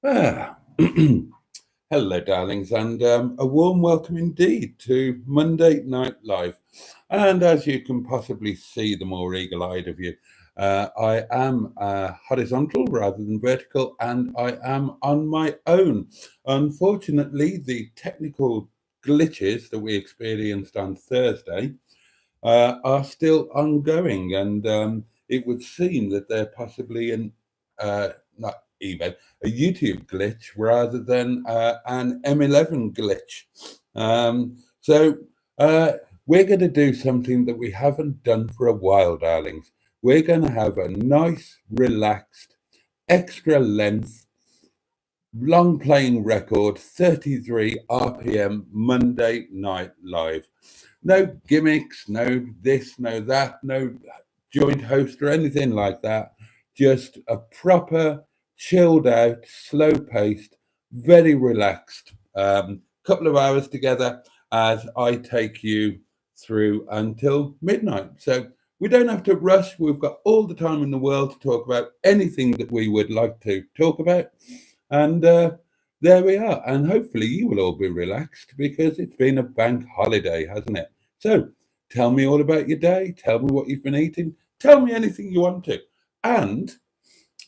Ah, hello, darlings, and a warm welcome indeed to Monday Night Live. And as you can possibly see, the more eagle eyed of you, I am horizontal rather than vertical, and I am on my own. Unfortunately, the technical glitches that we experienced on Thursday are still ongoing, and it would seem that they're possibly not eBay, a YouTube glitch rather than an M11 glitch. So we're going to do something that we haven't done for a while, darlings. We're going to have a nice, relaxed, extra length long playing record 33 RPM Monday Night Live. No gimmicks, no this, no that, no joint host or anything like that. Just a proper, chilled out, slow paced, very relaxed couple of hours together as I take you through until midnight. So we don't have to rush. We've got all the time in the world to talk about anything that we would like to talk about. And there we are. And hopefully you will all be relaxed because it's been a bank holiday, hasn't it? So tell me all about your day. Tell me what you've been eating. Tell me anything you want to. And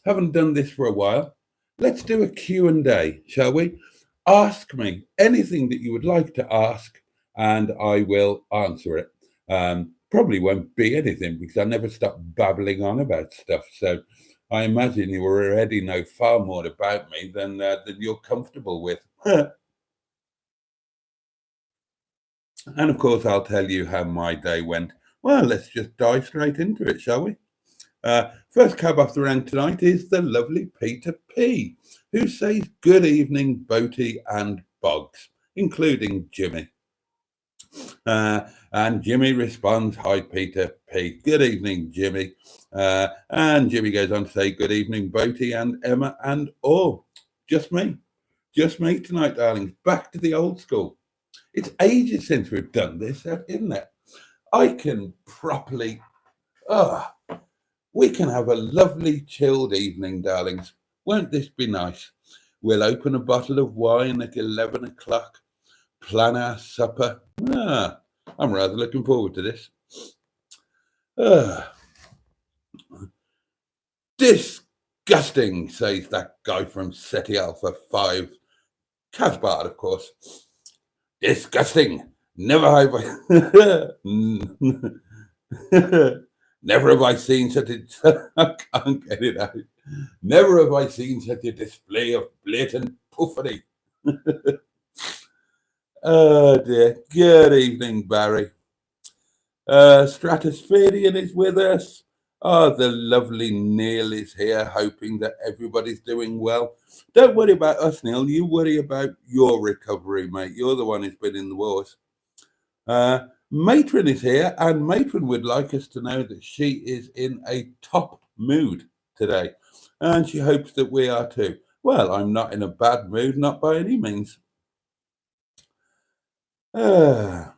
haven't done this for a while. Let's do a Q&A, shall we? Ask me anything that you would like to ask, and I will answer it. Probably won't be anything because I never stop babbling on about stuff. So I imagine you already know far more about me than you're comfortable with. And of course, I'll tell you how my day went. Well, let's just dive straight into it, shall we? First cab off the rank tonight is the lovely Peter P, who says good evening, Boaty and Boggs, including Jimmy. And Jimmy responds, hi, Peter P. Good evening, Jimmy. And Jimmy goes on to say, good evening, Boaty and Emma and all. Just me. Just me tonight, darlings. Back to the old school. It's ages since we've done this, isn't it? I can properly... we can have a lovely chilled evening, darlings. Won't this be nice? We'll open a bottle of wine at 11 o'clock, plan our supper. I'm rather looking forward to this. Disgusting, says that guy from SETI Alpha 5. Casbart, of course. Disgusting. Never have I... Never have I seen such a... I can't get it out. Never have I seen such a display of blatant puffery. Oh dear. Good evening, Barry. Stratospherian is with us. Oh, the lovely Neil is here, hoping that everybody's doing well. Don't worry about us, Neil. You worry about your recovery, mate. You're the one who's been in the wars. Matron is here, and Matron would like us to know that she is in a top mood today, and she hopes that we are too. Well, I'm not in a bad mood, not by any means. Yeah,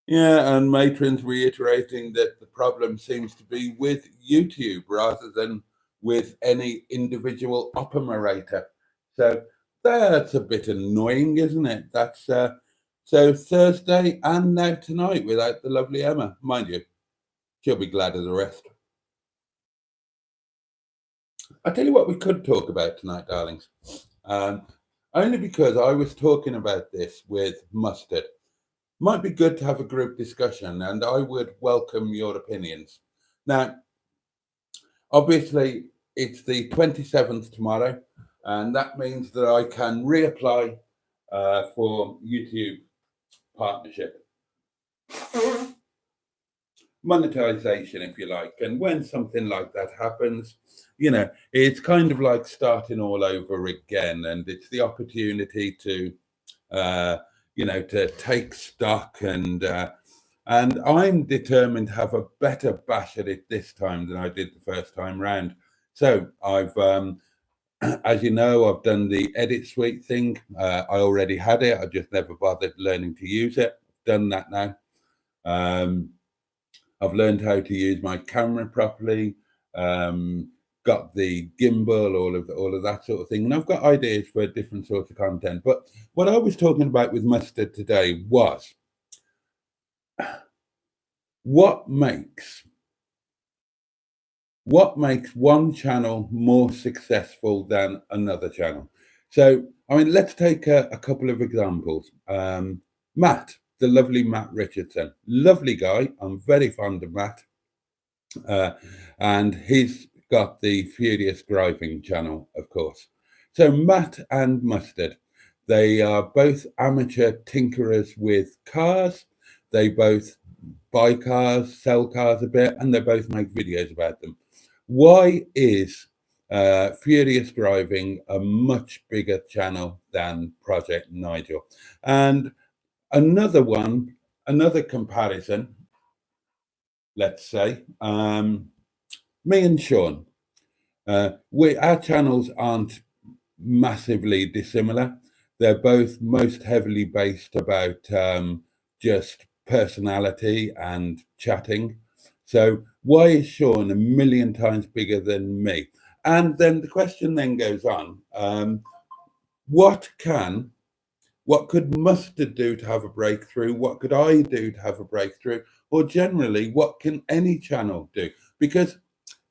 and Matron's reiterating that the problem seems to be with YouTube rather than with any individual operator. So that's a bit annoying, isn't it? That's so Thursday and now tonight without the lovely Emma. Mind you, she'll be glad of the rest. I tell you what we could talk about tonight, darlings. Only because I was talking about this with Mustard. Might be good to have a group discussion, and I would welcome your opinions. Now, obviously, it's the 27th tomorrow, and that means that I can reapply for YouTube partnership. Monetization, if you like. And when something like that happens, it's kind of like starting all over again, and it's the opportunity to to take stock and I'm determined to have a better bash at it this time than I did the first time round. So I've as you know, I've done the edit suite thing. I already had it. I just never bothered learning to use it. Done that now. I've learned how to use my camera properly. got the gimbal, all of that sort of thing, and I've got ideas for different sorts of content. But what I was talking about with Mustard today was what makes one channel more successful than another channel. So, I mean, let's take a couple of examples. Matt, the lovely Matt Richardson, lovely guy. I'm very fond of Matt. And he's got the Furious Driving channel, of course. So Matt and Mustard, they are both amateur tinkerers with cars. They both buy cars, sell cars a bit, and they both make videos about them. Why is Furious Driving a much bigger channel than Project Nigel? And another comparison, let's say, me and Sean, our channels aren't massively dissimilar. They're both most heavily based about just personality and chatting. So why is Sean a million times bigger than me? And then the question then goes on, what could Mustard do to have a breakthrough? What could I do to have a breakthrough? Or generally, what can any channel do? Because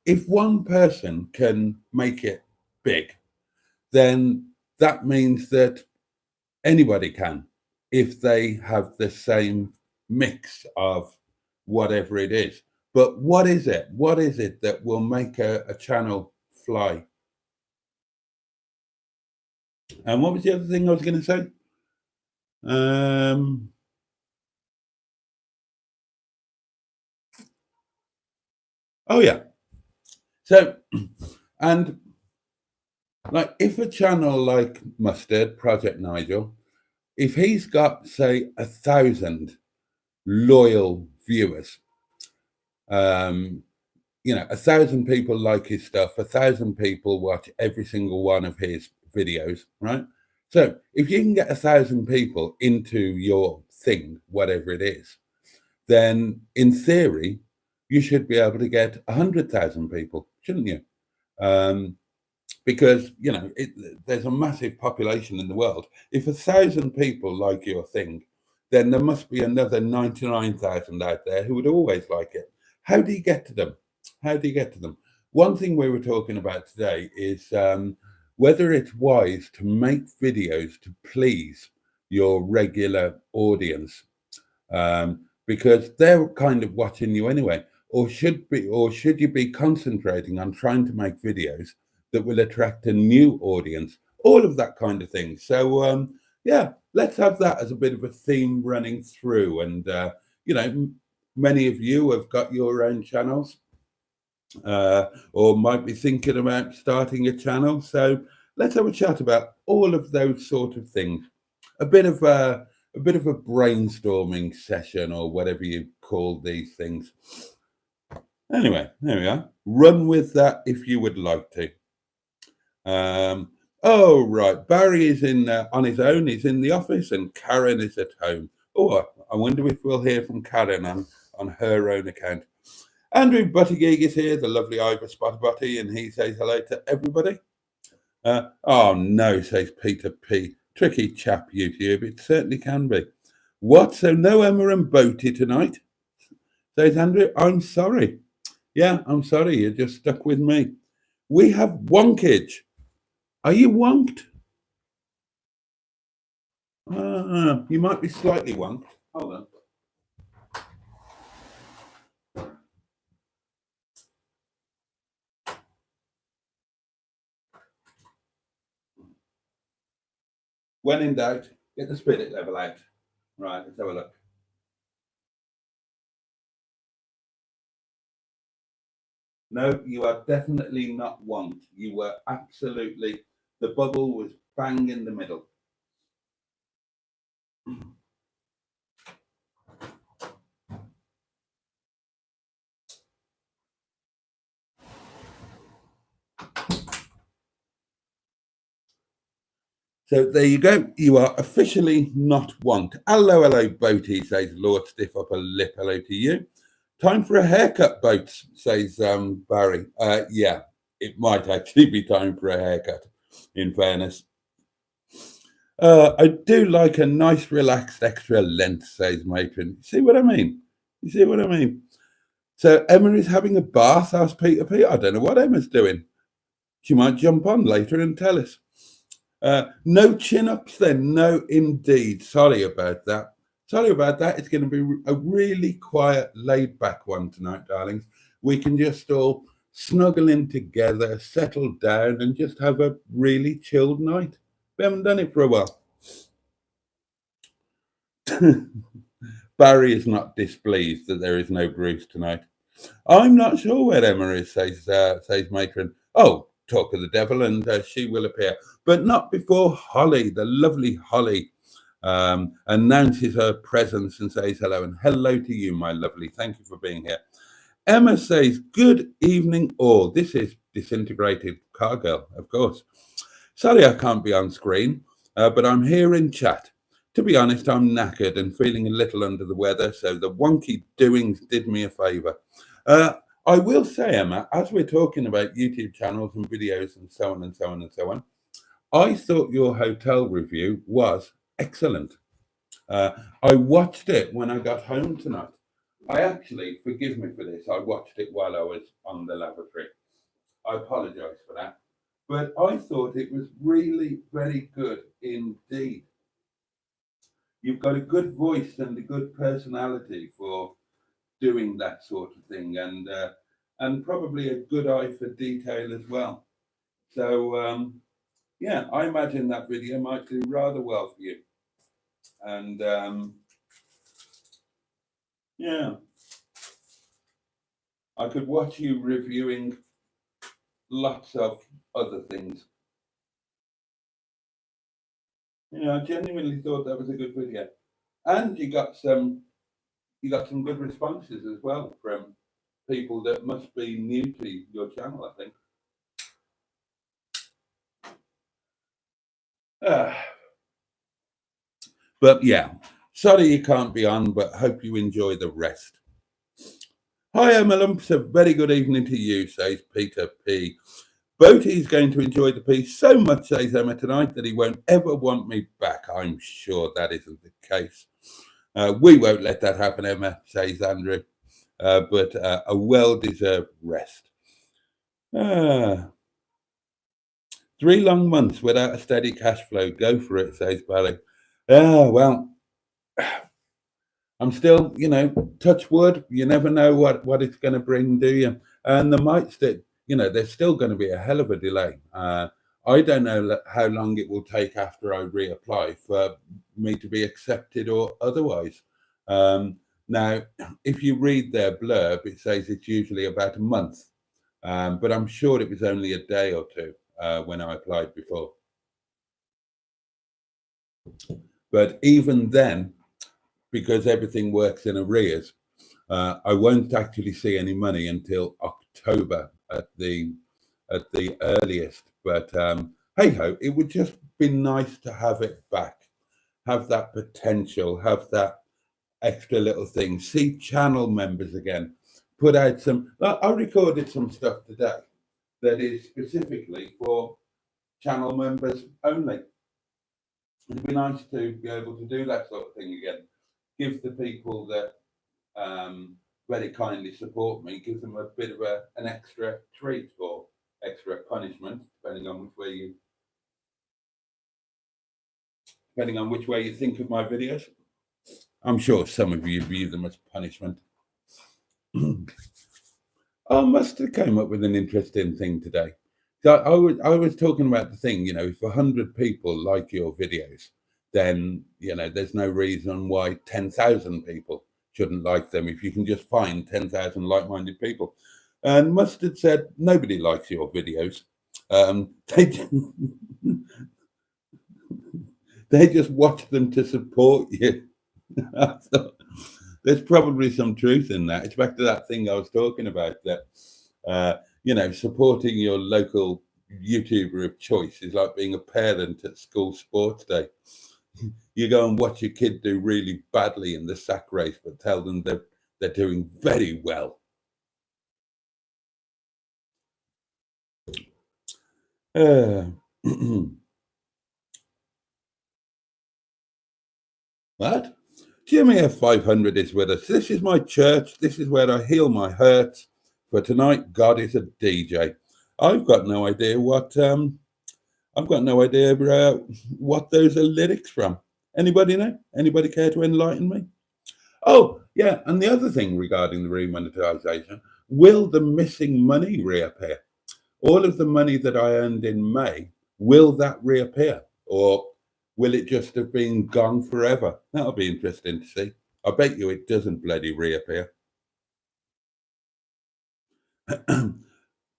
if one person can make it big, then that means that anybody can, if they have the same mix of whatever it is. But what is it? What is it that will make a channel fly? And what was the other thing I was going to say? Oh yeah. So, and like if a channel like Mustard, Project Nigel, if he's got say 1,000 loyal viewers, 1,000 people like his stuff, 1,000 people watch every single one of his videos, right? So if you can get 1,000 people into your thing, whatever it is, then in theory, you should be able to get 100,000 people, shouldn't you? Because, there's a massive population in the world. If 1,000 people like your thing, then there must be another 99,000 out there who would always like it. How do you get to them? How do you get to them? One thing we were talking about today is whether it's wise to make videos to please your regular audience, because they're kind of watching you anyway. Or should you be concentrating on trying to make videos that will attract a new audience? All of that kind of thing. So yeah, let's have that as a bit of a theme running through. And many of you have got your own channels, or might be thinking about starting a channel. So let's have a chat about all of those sort of things. A bit of a brainstorming session, or whatever you call these things. Anyway, there we are. Run with that if you would like to. Oh, right. Barry is in on his own. He's in the office, and Karen is at home. Oh, I wonder if we'll hear from Karen on her own account. Andrew Buttigieg is here, the lovely Ivor Spotterbotty, and he says hello to everybody. Oh, no, says Peter P. Tricky chap, YouTube. It certainly can be. What? So no Emma and Boaty tonight? Says Andrew. I'm sorry. Yeah, I'm sorry. You're just stuck with me. We have wonkage. Are you wonked? You might be slightly wonked. Hold on. When in doubt, get the spirit level out. Right, let's have a look. No, you are definitely not wonked. You were absolutely, the bubble was bang in the middle. So there you go. You are officially not wonked. Hello, Boaty, says Lord Stiff Upper Lip. Hello to you. Time for a haircut, Boats, says Barry. Yeah, it might actually be time for a haircut, in fairness. I do like a nice, relaxed, extra length, says Matron. See what I mean? You see what I mean? So Emma is having a bath, asked Peter P. I don't know what Emma's doing. She might jump on later and tell us. No chin-ups then. No, indeed. Sorry about that. Sorry about that. It's going to be a really quiet, laid-back one tonight, darlings. We can just all snuggle in together, settle down, and just have a really chilled night. We haven't done it for a while. Barry is not displeased that there is no Bruce tonight. I'm not sure where Emma is, says Matron. Oh, talk of the devil, and she will appear, but not before Holly, the lovely Holly, announces her presence and says hello. And hello to you, my lovely. Thank you for being here. Emma says, good evening all. This is Disintegrated Car Girl, of course. Sorry I can't be on screen, but I'm here in chat. To be honest, I'm knackered and feeling a little under the weather, so the wonky doings did me a favour. I will say, Emma, as we're talking about YouTube channels and videos and so on and so on and so on, I thought your hotel review was excellent. I watched it when I got home tonight. I actually, forgive me for this, I watched it while I was on the lavatory. I apologise for that. But I thought it was really very good indeed. You've got a good voice and a good personality for doing that sort of thing, and probably a good eye for detail as well. So yeah, I imagine that video might do rather well for you. And yeah, I could watch you reviewing lots of other things. I genuinely thought that was a good video, and you got some good responses as well from people that must be new to your channel, I think. But yeah, sorry you can't be on, but hope you enjoy the rest. Hi, Emma Lumps. A very good evening to you, says Peter P. Boaty is going to enjoy the piece so much, says Emma, tonight that he won't ever want me back. I'm sure that isn't the case. We won't let that happen, Emma, says Andrew. But a well-deserved rest. 3 long months without a steady cash flow. Go for it, says Barry. Well, I'm still, touch wood. You never know what it's going to bring, do you? And there might still, there's still going to be a hell of a delay. I don't know how long it will take after I reapply for me to be accepted or otherwise. Now, if you read their blurb, it says it's usually about a month, but I'm sure it was only a day or two when I applied before. But even then, because everything works in arrears, I won't actually see any money until October at the earliest. But hey ho, it would just be nice to have it back, have that potential, have that extra little thing, see channel members again, put out some. I recorded some stuff today that is specifically for channel members only. It'd be nice to be able to do that sort of thing again. Give the people that very kindly support me, give them a bit of an extra treat or extra punishment, depending on which way you think of my videos. I'm sure some of you view them as punishment. Mustard came up with an interesting thing today. So I was talking about the thing, if 100 people like your videos, then, there's no reason why 10,000 people shouldn't like them if you can just find 10,000 like-minded people. And Mustard said, nobody likes your videos. They just watch them to support you. I thought, there's probably some truth in that. It's back to that thing I was talking about, that supporting your local YouTuber of choice is like being a parent at school sports day. You go and watch your kid do really badly in the sack race, but tell them they're doing very well. Uh, what? Jimmy F500 is with us. This is my church. This is where I heal my hurts. For tonight, God is a DJ. I've got no idea I've got no idea what those are lyrics from. Anybody know? Anybody care to enlighten me? Oh, yeah. And the other thing regarding the remonetization, will the missing money reappear? All of the money that I earned in May, will that reappear? Or will it just have been gone forever? That'll be interesting to see. I bet you it doesn't bloody reappear.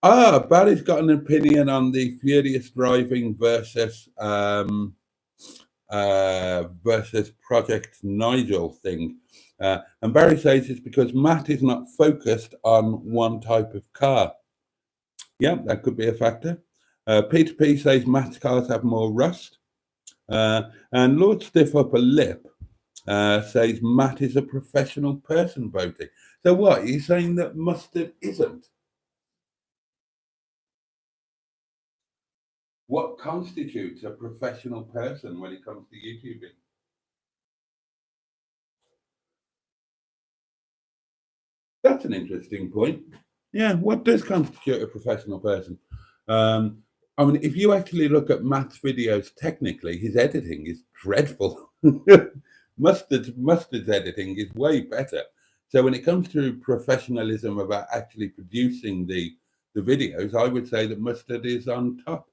Barry's got an opinion on the furious driving versus Project Nigel thing. And Barry says it's because Matt is not focused on one type of car. Yeah, that could be a factor. Peter P says Matt's cars have more rust. And Lord Stiff Upper Lip says Matt is a professional person, Boaty. So what? Are you saying that Mustard isn't? What constitutes a professional person when it comes to YouTubing? That's an interesting point. Yeah, what does constitute a professional person? Um, I mean, if you actually look at Matt's videos, technically, his editing is dreadful. Mustard's editing is way better. So when it comes to professionalism about actually producing the videos, I would say that Mustard is on top.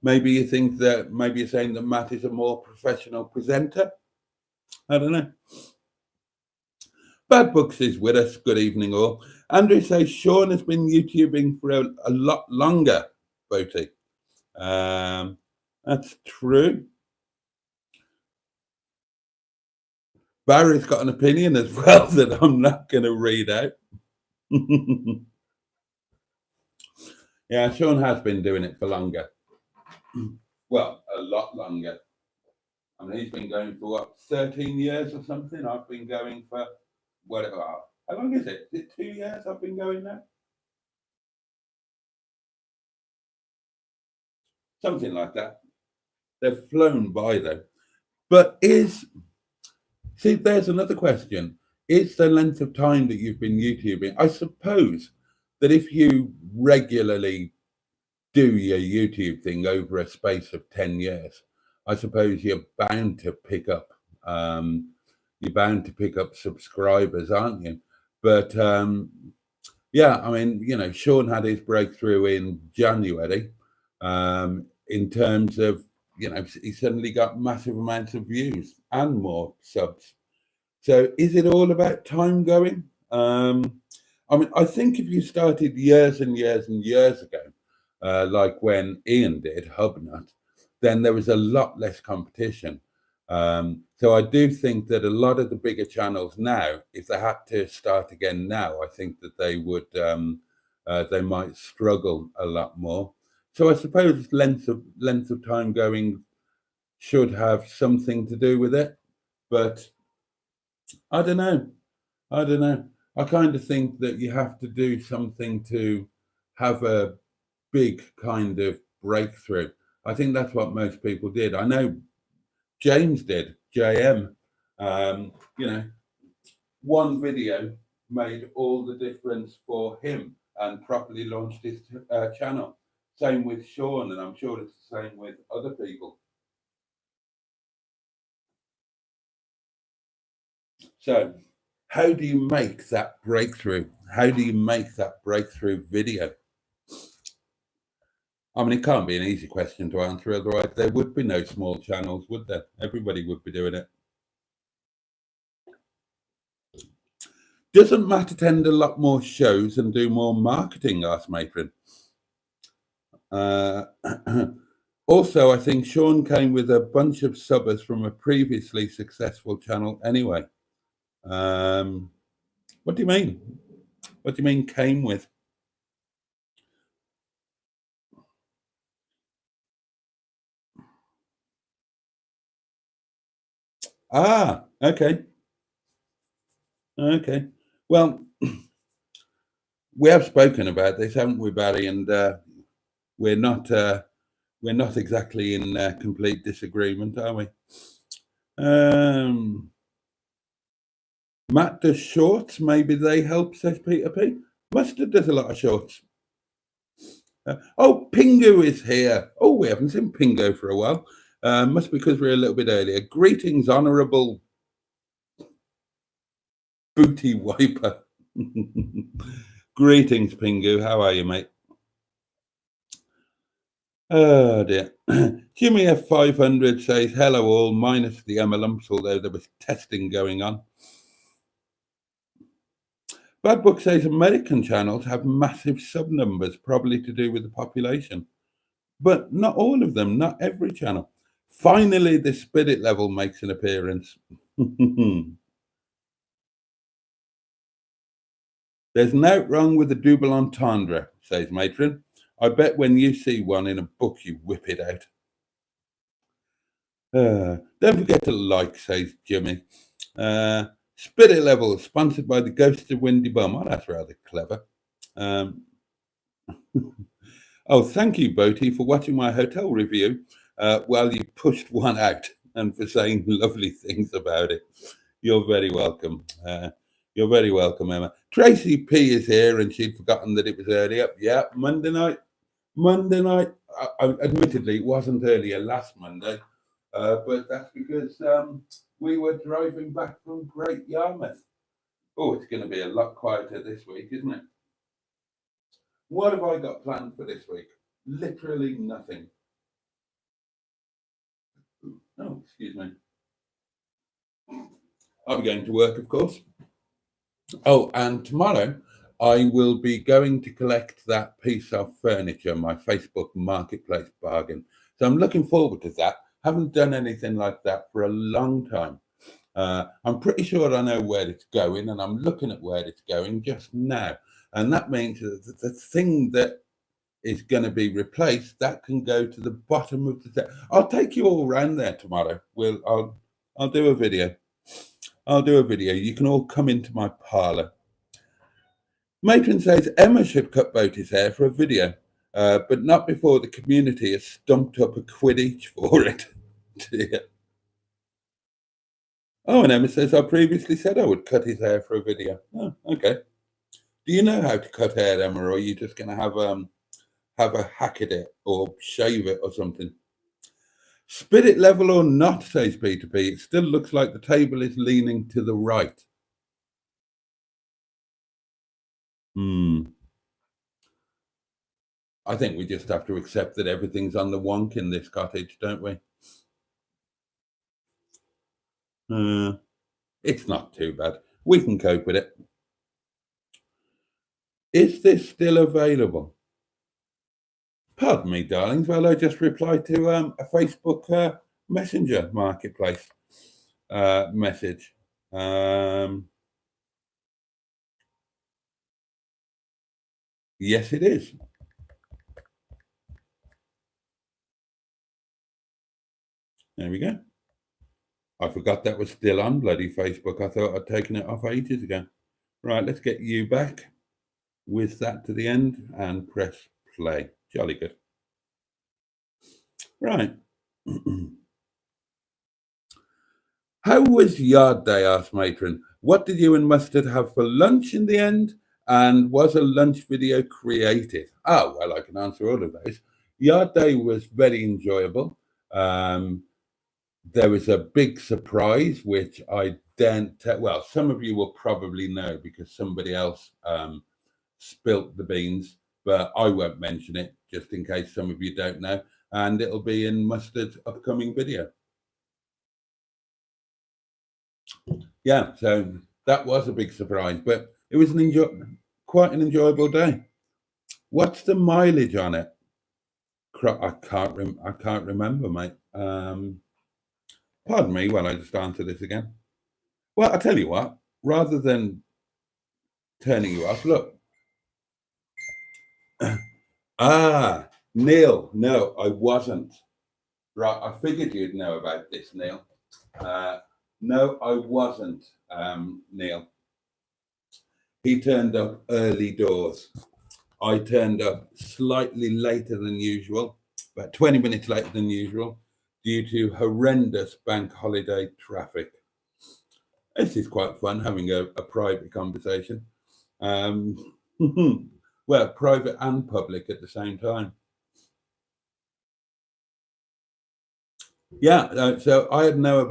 Maybe you're saying that Matt is a more professional presenter. I don't know. Bad Books is with us. Good evening, all. Andrew says Sean has been YouTubing for a lot longer, Boaty. That's true. Barry's got an opinion as well that I'm not going to read out. Yeah, Sean has been doing it for longer. Well, a lot longer. I mean, he's been going for what, 13 years or something? I've been going for whatever. How long is it? Is it 2 years I've been going now? Something like that. They've flown by though. But there's another question. Is the length of time that you've been YouTubing? I suppose that if you regularly do your YouTube thing over a space of 10 years, I suppose you're bound to pick up subscribers, aren't you? But yeah, I mean, Sean had his breakthrough in January. In terms of, he suddenly got massive amounts of views and more subs. So is it all about time going? I mean, I think if you started years and years and years ago, like when Ian did Hubnut, then there was a lot less competition. So I do think that a lot of the bigger channels now, if they had to start again now, I think that they might struggle a lot more. So I suppose length of time going should have something to do with it, but I don't know. I don't know. I kind of think that you have to do something to have a big kind of breakthrough. I think that's what most people did. I know James did, JM. Um, you know, one video made all the difference for him and properly launched his channel. Same with Sean, and I'm sure it's the same with other people. So, how do you make that breakthrough? How do you make that breakthrough video? I mean, it can't be an easy question to answer, otherwise there would be no small channels, would there? Everybody would be doing it. Doesn't Matt attend a lot more shows and do more marketing? Asked Matron. Also, I think Sean came with a bunch of subbers from a previously successful channel anyway. What do you mean? What do you mean came with? Okay. Okay. Well, we have spoken about this, haven't we, Barry? And we're not exactly in complete disagreement, are we? Matt does shorts. Maybe they help, says Peter P. Mustard does a lot of shorts. Oh, Pingu is here. Oh, we haven't seen Pingu for a while. Must be because we're a little bit earlier. Greetings, Honourable Booty Wiper. Greetings, Pingu. How are you, mate? Oh, dear. Jimmy F500 says, hello all, minus the Emma lumps, although there was testing going on. Bad Book says American channels have massive sub numbers, probably to do with the population. But not all of them, not every channel. Finally, the spirit level makes an appearance. There's no wrong with the double entendre, says Matron. I bet when you see one in a book, you whip it out. Don't forget to like, says Jimmy. Spirit Level, sponsored by the Ghosts of Windy Bum. Oh, that's rather clever. Oh, thank you, Boaty, for watching my hotel review while you pushed one out and for saying lovely things about it. You're very welcome. You're very welcome, Emma. Tracy P is here, and she'd forgotten that it was earlier. Yeah, Monday night. Admittedly, it wasn't earlier last Monday, but that's because we were driving back from Great Yarmouth. Oh, it's going to be a lot quieter this week, isn't it? What have I got planned for this week? Literally nothing. Oh, excuse me. I'll be going to work, of course. Oh, and tomorrow I will be going to collect that piece of furniture, my Facebook Marketplace bargain. So I'm looking forward to that. Haven't done anything like that for a long time. I'm pretty sure I know where it's going, and I'm looking at where it's going just now. And that means that the thing that is going to be replaced, that can go to the bottom of the set. I'll take you all around there tomorrow. I'll do a video. You can all come into my parlour. Matron says Emma should cut Boaty's hair for a video, but not before the community has stumped up £1 each for it. Dear. Oh, and Emma says, I previously said I would cut his hair for a video. Oh, okay. Do you know how to cut hair, Emma, or are you just going to have a hack at it or shave it or something? Spirit level or not, says Peter P. It still looks like the table is leaning to the right. I think we just have to accept that everything's on the wonk in this cottage, don't we? It's not too bad. We can cope with it. Is this still available? Pardon me, darlings. Well, I just replied to a Facebook Messenger Marketplace message. Yes, it is. There we go. I forgot that was still on bloody Facebook. I thought I'd taken it off ages ago. Right, let's get you back with that to the end and press play. Jolly good. Right. How was yard day, asked Matron. What did you and Mustard have for lunch in the end? And was a lunch video created? Oh, well, I can answer all of those. Yard day was very enjoyable. There was a big surprise, which I daren't tell. Well, some of you will probably know because somebody else spilt the beans, but I won't mention it just in case some of you don't know. And it'll be in Mustard's upcoming video. Yeah, so that was a big surprise, but it was quite an enjoyable day. What's the mileage on it? I can't remember, mate. Pardon me while I just answer this again. Well, I'll tell you what, rather than turning you off, look. Neil, no, I wasn't. Right, I figured you'd know about this, Neil. No, I wasn't, Neil. He turned up early doors. I turned up slightly later than usual, about 20 minutes later than usual, due to horrendous bank holiday traffic. This is quite fun having a private conversation. Um, well, private and public at the same time. Yeah, so I had no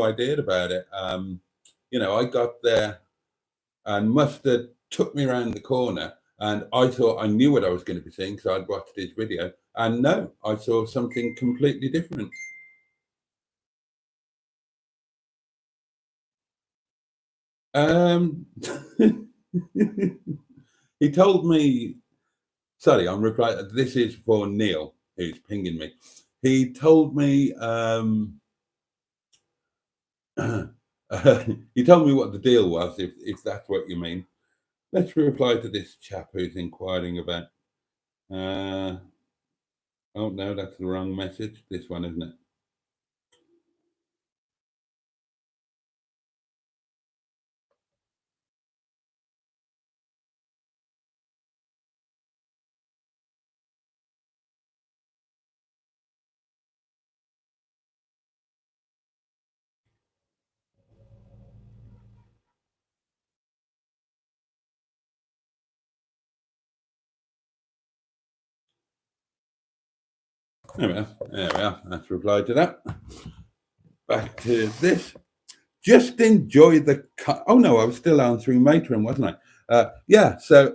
idea about it. I got there and Mustard took me around the corner, and I thought I knew what I was going to be seeing because I'd watched his video, and no, I saw something completely different. Um, he told me, sorry, I'm replying. This is for Neil, who's pinging me. He told me, he told me what the deal was, if that's what you mean. Let's reply to this chap who's inquiring about. Uh, oh no, that's the wrong message. This one, isn't it? There we are. There we are. Let's reply to that. Back to this. Just enjoy the. Oh no, I was still answering Matron, wasn't I? Yeah. So,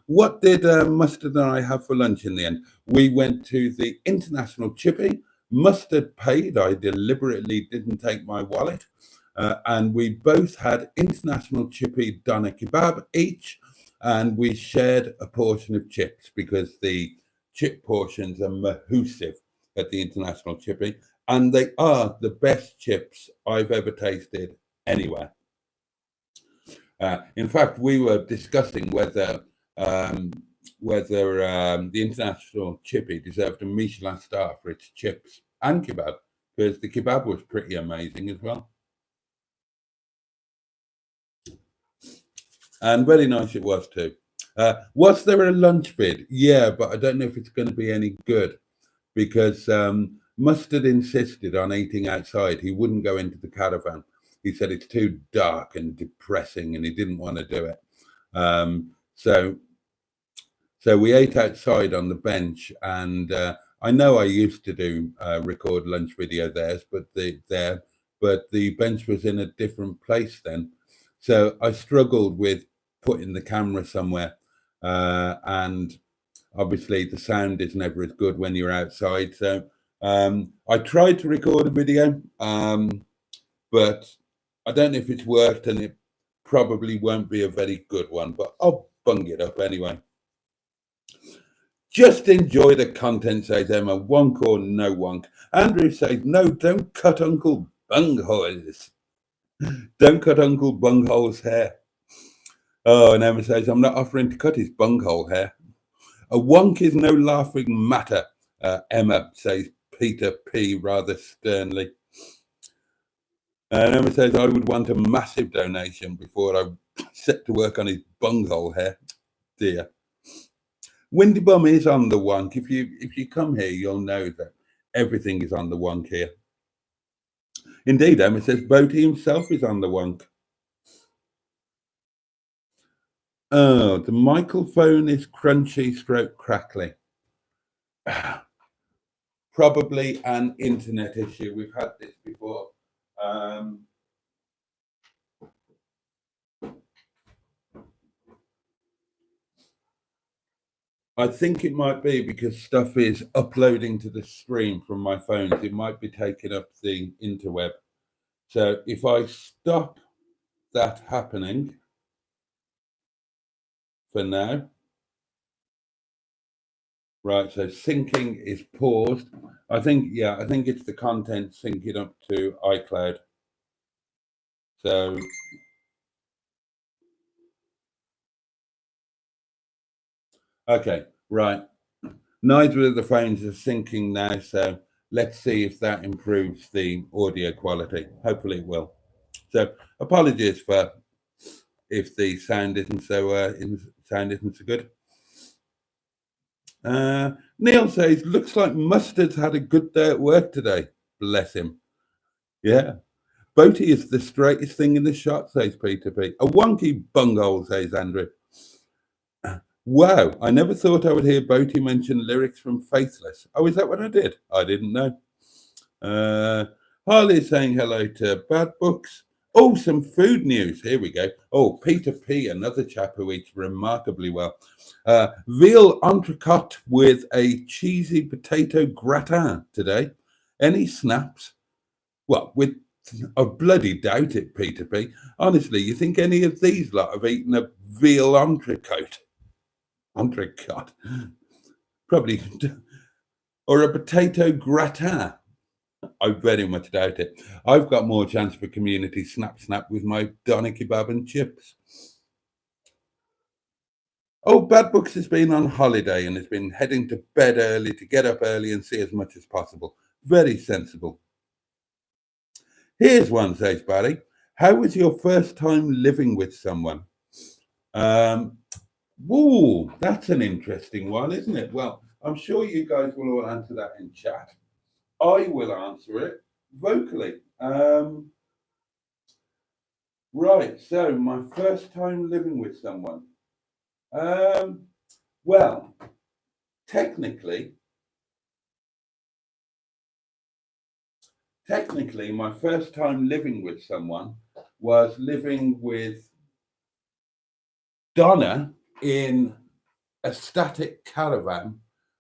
what did Mustard and I have for lunch in the end? We went to the International Chippy. Mustard paid. I deliberately didn't take my wallet, and we both had International Chippy doner kebab each, and we shared a portion of chips because the chip portions are massive at the International Chippy, and they are the best chips I've ever tasted anywhere. In fact, we were discussing whether the International Chippy deserved a Michelin star for its chips and kebab, because the kebab was pretty amazing as well. And very nice it was too. Was there a lunch bid? Yeah, but I don't know if it's going to be any good because Mustard insisted on eating outside. He wouldn't go into the caravan. He said it's too dark and depressing, and he didn't want to do it. So we ate outside on the bench, and I know I used to do record lunch video there, but the bench was in a different place then. So I struggled with putting the camera somewhere, and obviously the sound is never as good when you're outside. So I tried to record a video, but I don't know if it's worked, and it probably won't be a very good one, but I'll bung it up anyway. Just enjoy the content, says Emma. Wonk or no wonk. Andrew says, no, don't cut Uncle Bunghole's. Don't cut Uncle Bunghole's hair. Oh, and Emma says, I'm not offering to cut his bunghole hair. A wonk is no laughing matter, Emma says Peter P. rather sternly. And Emma says, I would want a massive donation before I set to work on his bunghole hair. Dear. Windy Bum is on the wonk. If you come here, you'll know that everything is on the wonk here. Indeed, Emma says, Boaty himself is on the wonk. Oh, the microphone is crunchy stroke crackly. Probably an internet issue. We've had this before. I think it might be because stuff is uploading to the stream from my phone. It might be taking up the interweb. So if I stop that happening for now, right, so syncing is paused. I think it's the content syncing up to iCloud. So okay, right. Neither of the phones are syncing now, so let's see if that improves the audio quality. Hopefully it will. So apologies for if the sound isn't so good. Neil says, looks like Mustard's had a good day at work today. Bless him. Yeah. Boaty is the straightest thing in the shot, says Peter P. A wonky bunghole, says Andrew. Wow, I never thought I would hear Boaty mention lyrics from Faithless. Oh, is that what I did? I didn't know. Harley is saying hello to Bad Books. Oh, some food news. Here we go. Oh, Peter P., another chap who eats remarkably well. Veal entrecôte with a cheesy potato gratin today. Any snaps? Well, I bloody doubt it, Peter P. Honestly, you think any of these lot have eaten a veal entrecôte? Entrecôte. Probably. Or a potato gratin. I very much doubt it. I've got more chance for community snap with my doner kebab and chips. Oh, Bad Books has been on holiday and has been heading to bed early to get up early and see as much as possible. Very sensible. Here's one, says Barry. How was your first time living with someone? Ooh, that's an interesting one, isn't it? Well, I'm sure you guys will all answer that in chat. I will answer it vocally. Right, so my first time living with someone. Well, technically, my first time living with someone was living with Donna in a static caravan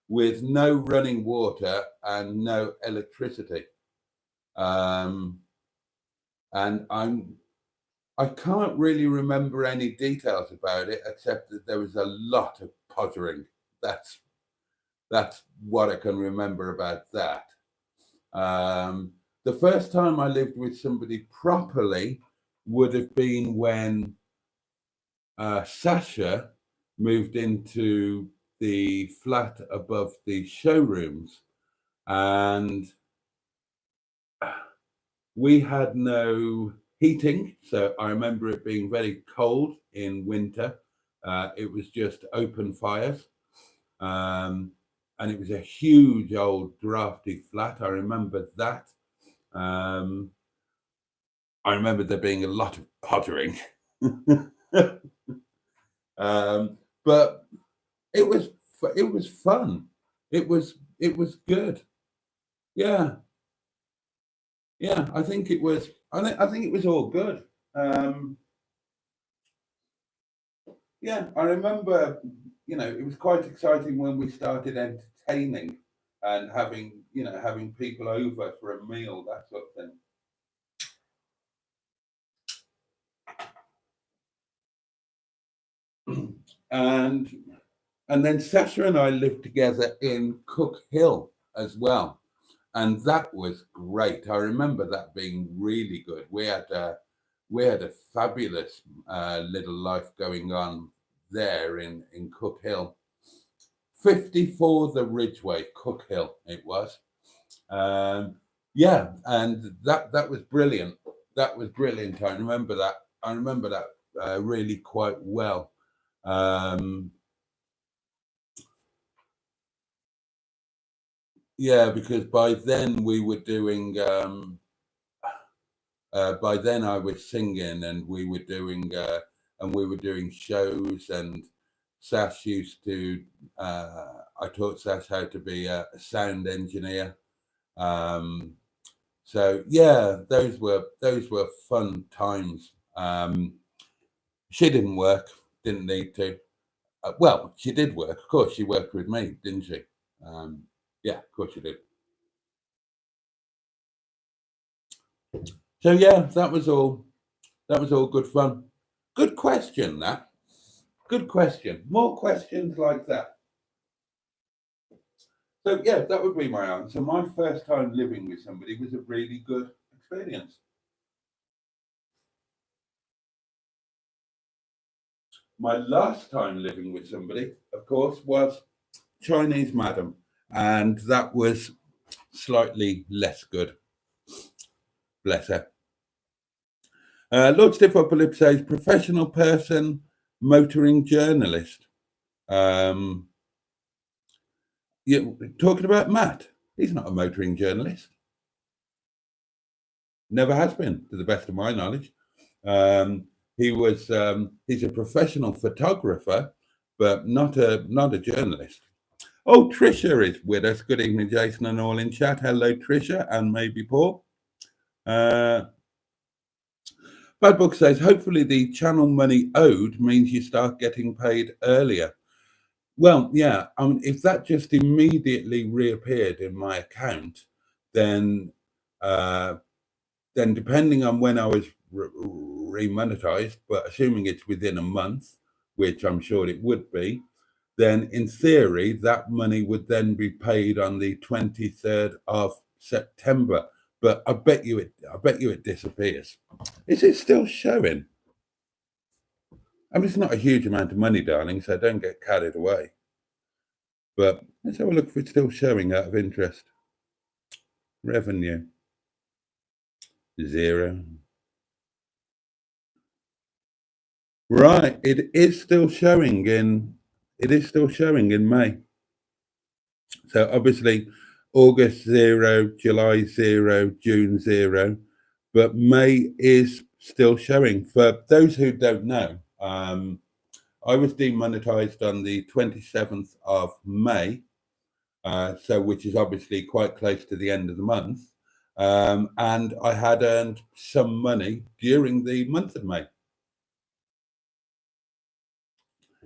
with no running water and no electricity. And I can't really remember any details about it, except that there was a lot of pottering. That's what I can remember about that. The first time I lived with somebody properly would have been when Sasha moved into the flat above the showrooms, and we had no heating, so I remember it being very cold in winter. It was just open fires, and it was a huge old drafty flat. I remember that. I remember there being a lot of pottering. But it was fun. It was good. Yeah. I think it was. I think it was all good. Yeah, I remember. It was quite exciting when we started entertaining and having people over for a meal, that sort of thing. And then Sasha and I lived together in Cook Hill as well, and that was great. I remember that being really good. We had a fabulous little life going on there in Cook Hill. 54 the Ridgeway, Cook Hill it was. Yeah, and that was brilliant. That was brilliant. I remember that really quite well. Yeah, because by then we were doing. By then I was singing, and we were doing shows. And Sash used to. I taught Sash how to be a sound engineer. So yeah, those were fun times. She didn't work, didn't need to. Well, she did work. Of course, she worked with me, didn't she? Yeah, of course she did. So yeah, that was all good fun. Good question, that. Good question. More questions like that. So yeah, that would be my answer. My first time living with somebody was a really good experience. My last time living with somebody, of course, was Chinese Madam, and that was slightly less good. Bless her. Lord Stiffupperlip says professional person, motoring journalist. You're talking about Matt. He's not a motoring journalist. Never has been, to the best of my knowledge. He's a professional photographer, but not a journalist. Oh, Trisha is with us. Good evening, Jason, and all in chat. Hello, Trisha, and maybe Paul. Bad Book says, hopefully the channel money owed means you start getting paid earlier. Well, yeah, I mean, if that just immediately reappeared in my account, then depending on when I was remonetized, but assuming it's within a month, which I'm sure it would be, then in theory, that money would then be paid on the 23rd of September. But I bet you it disappears. Is it still showing? I mean, it's not a huge amount of money, darling, so don't get carried away. But let's have a look if it's still showing out of interest. Revenue. 0. Right, it is still showing in May. So obviously August 0, July 0, June 0, but May is still showing. For those who don't know, I was demonetized on the 27th of May, so which is obviously quite close to the end of the month. And I had earned some money during the month of May.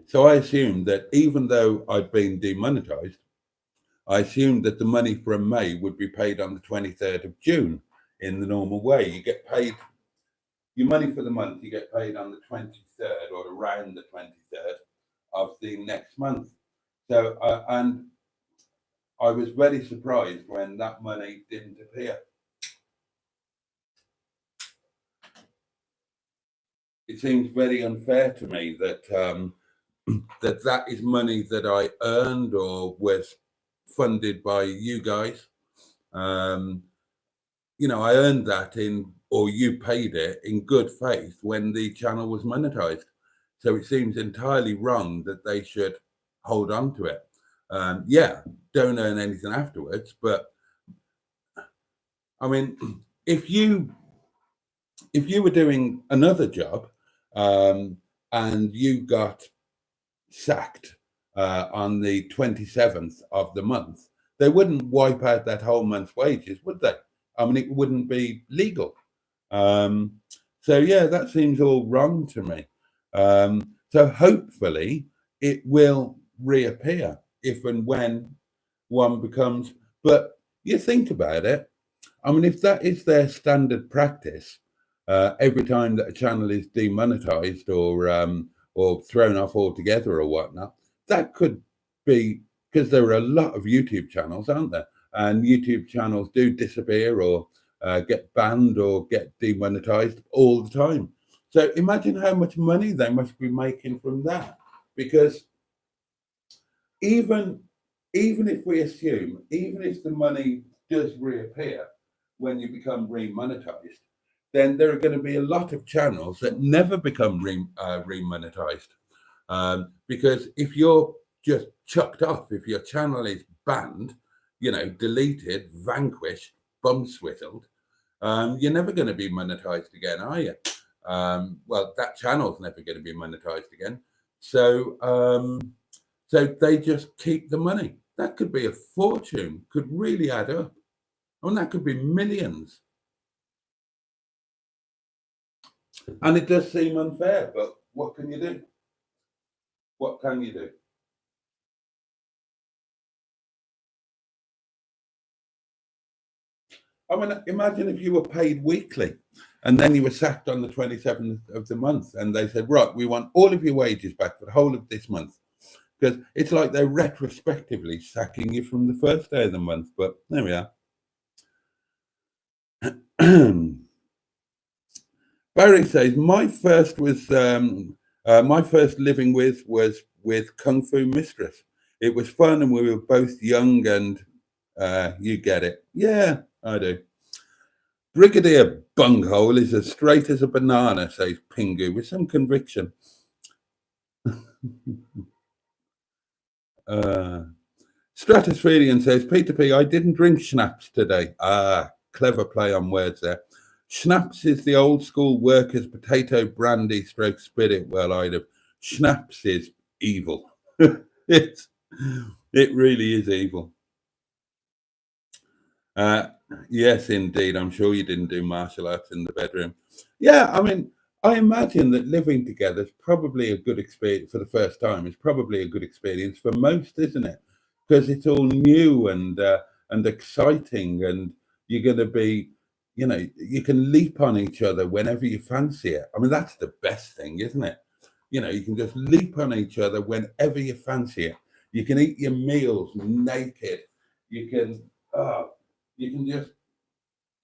So I assumed that even though I'd been demonetized, I assumed that the money from May would be paid on the 23rd of June in the normal way. You get paid your money for the month, you get paid on the 23rd or around the 23rd of the next month. So, and I was very surprised when that money didn't appear. It seems very unfair to me that that is money that I earned or was funded by you guys. You know, I earned that or you paid it in good faith when the channel was monetized. So it seems entirely wrong that they should hold on to it. Yeah, don't earn anything afterwards. But I mean, if you were doing another job and you got sacked on the 27th of the month, they wouldn't wipe out that whole month's wages, would they? I mean, it wouldn't be legal. So yeah, that seems all wrong to me. So hopefully it will reappear if and when one becomes, but you think about it, I mean, if that is their standard practice, every time that a channel is demonetized or thrown off altogether or whatnot, that could be because there are a lot of YouTube channels, aren't there? And YouTube channels do disappear or get banned or get demonetized all the time. So imagine how much money they must be making from that. Because even if we assume, even if the money does reappear when you become remonetized, then there are going to be a lot of channels that never become remonetized. Because if you're just chucked off, if your channel is banned, you know, deleted, vanquished, bum swizzled, you're never going to be monetized again, are you? Well, that channel's never going to be monetized again. So, so they just keep the money. That could be a fortune, could really add up. And that could be millions. And it does seem unfair, but what can you do? What can you do? I mean, imagine if you were paid weekly and then you were sacked on the 27th of the month and they said, right, we want all of your wages back for the whole of this month. Because it's like they're retrospectively sacking you from the first day of the month. But there we are. Barry says, my first living was with Kung Fu Mistress. It was fun and we were both young and you get it. Yeah, I do. Brigadier bunghole is as straight as a banana, says Pingu, with some conviction. Stratospherian says, Peter P, I didn't drink schnapps today. Ah, clever play on words there. Schnapps is the old school workers' potato brandy stroke spirit well either. Schnapps is evil. it really is evil. Yes, indeed. I'm sure you didn't do martial arts in the bedroom. Yeah, I mean, I imagine that living together is probably a good experience for the first time. It's probably a good experience for most, isn't it? Because it's all new and exciting, and you're going to be, you can leap on each other whenever you fancy it. I mean, that's the best thing, isn't it? You can just leap on each other whenever you fancy it. You can eat your meals naked. You can, you can just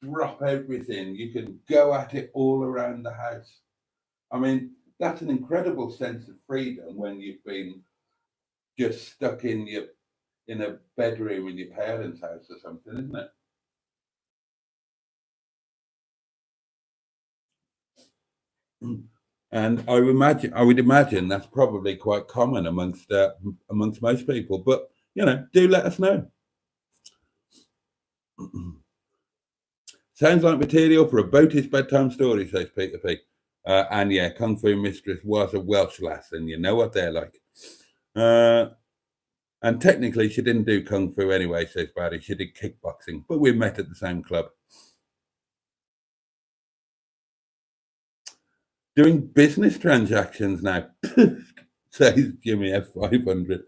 drop everything. You can go at it all around the house. I mean, that's an incredible sense of freedom when you've been just stuck in a bedroom in your parents' house or something, isn't it? And I would imagine that's probably quite common amongst most people. But do let us know. Sounds like material for a Boaty's bedtime story, says Peter P. And yeah, Kung Fu Mistress was a Welsh lass, and you know what they're like. And technically, she didn't do Kung Fu anyway, says Barry. She did kickboxing, but we met at the same club. Doing business transactions now, says Jimmy F500.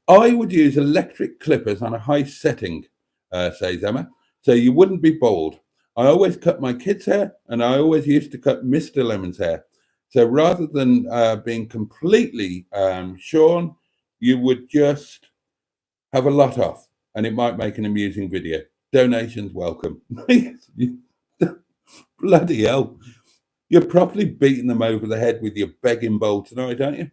I would use electric clippers on a high setting, says Emma, so you wouldn't be bald. I always cut my kids' hair, and I always used to cut Mr. Lemon's hair. So rather than being completely shorn, you would just have a lot off, and it might make an amusing video. Donations welcome. Bloody hell. You're properly beating them over the head with your begging bowl tonight, aren't you?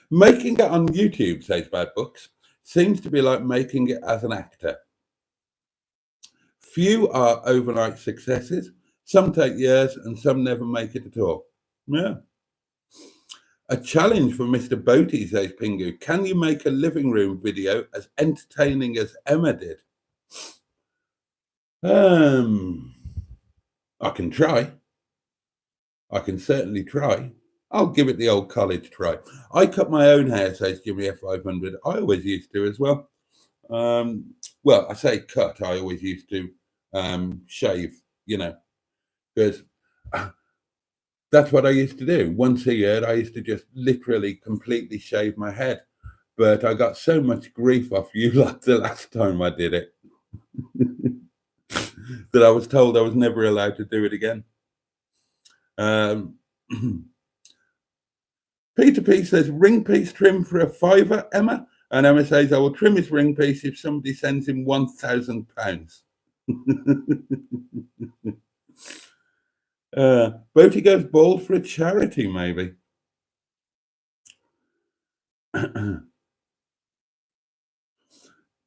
Making it on YouTube, says Bad Books, seems to be like making it as an actor. Few are overnight successes. Some take years and some never make it at all. Yeah. A challenge for Mr. Boaty, says Pingu. Can you make a living room video as entertaining as Emma did? I can try. I can certainly try. I'll give it the old college try. I cut my own hair, says Jimmy F500. I always used to as well. Well, I say cut. I always used to shave, because that's what I used to do. Once a year, I used to just literally completely shave my head. But I got so much grief off you lot the last time I did it that I was told I was never allowed to do it again. Peter P says, ring piece trim for a £5, Emma. And Emma says, I will trim his ring piece if somebody sends him £1,000. Boaty goes bald for a charity, maybe.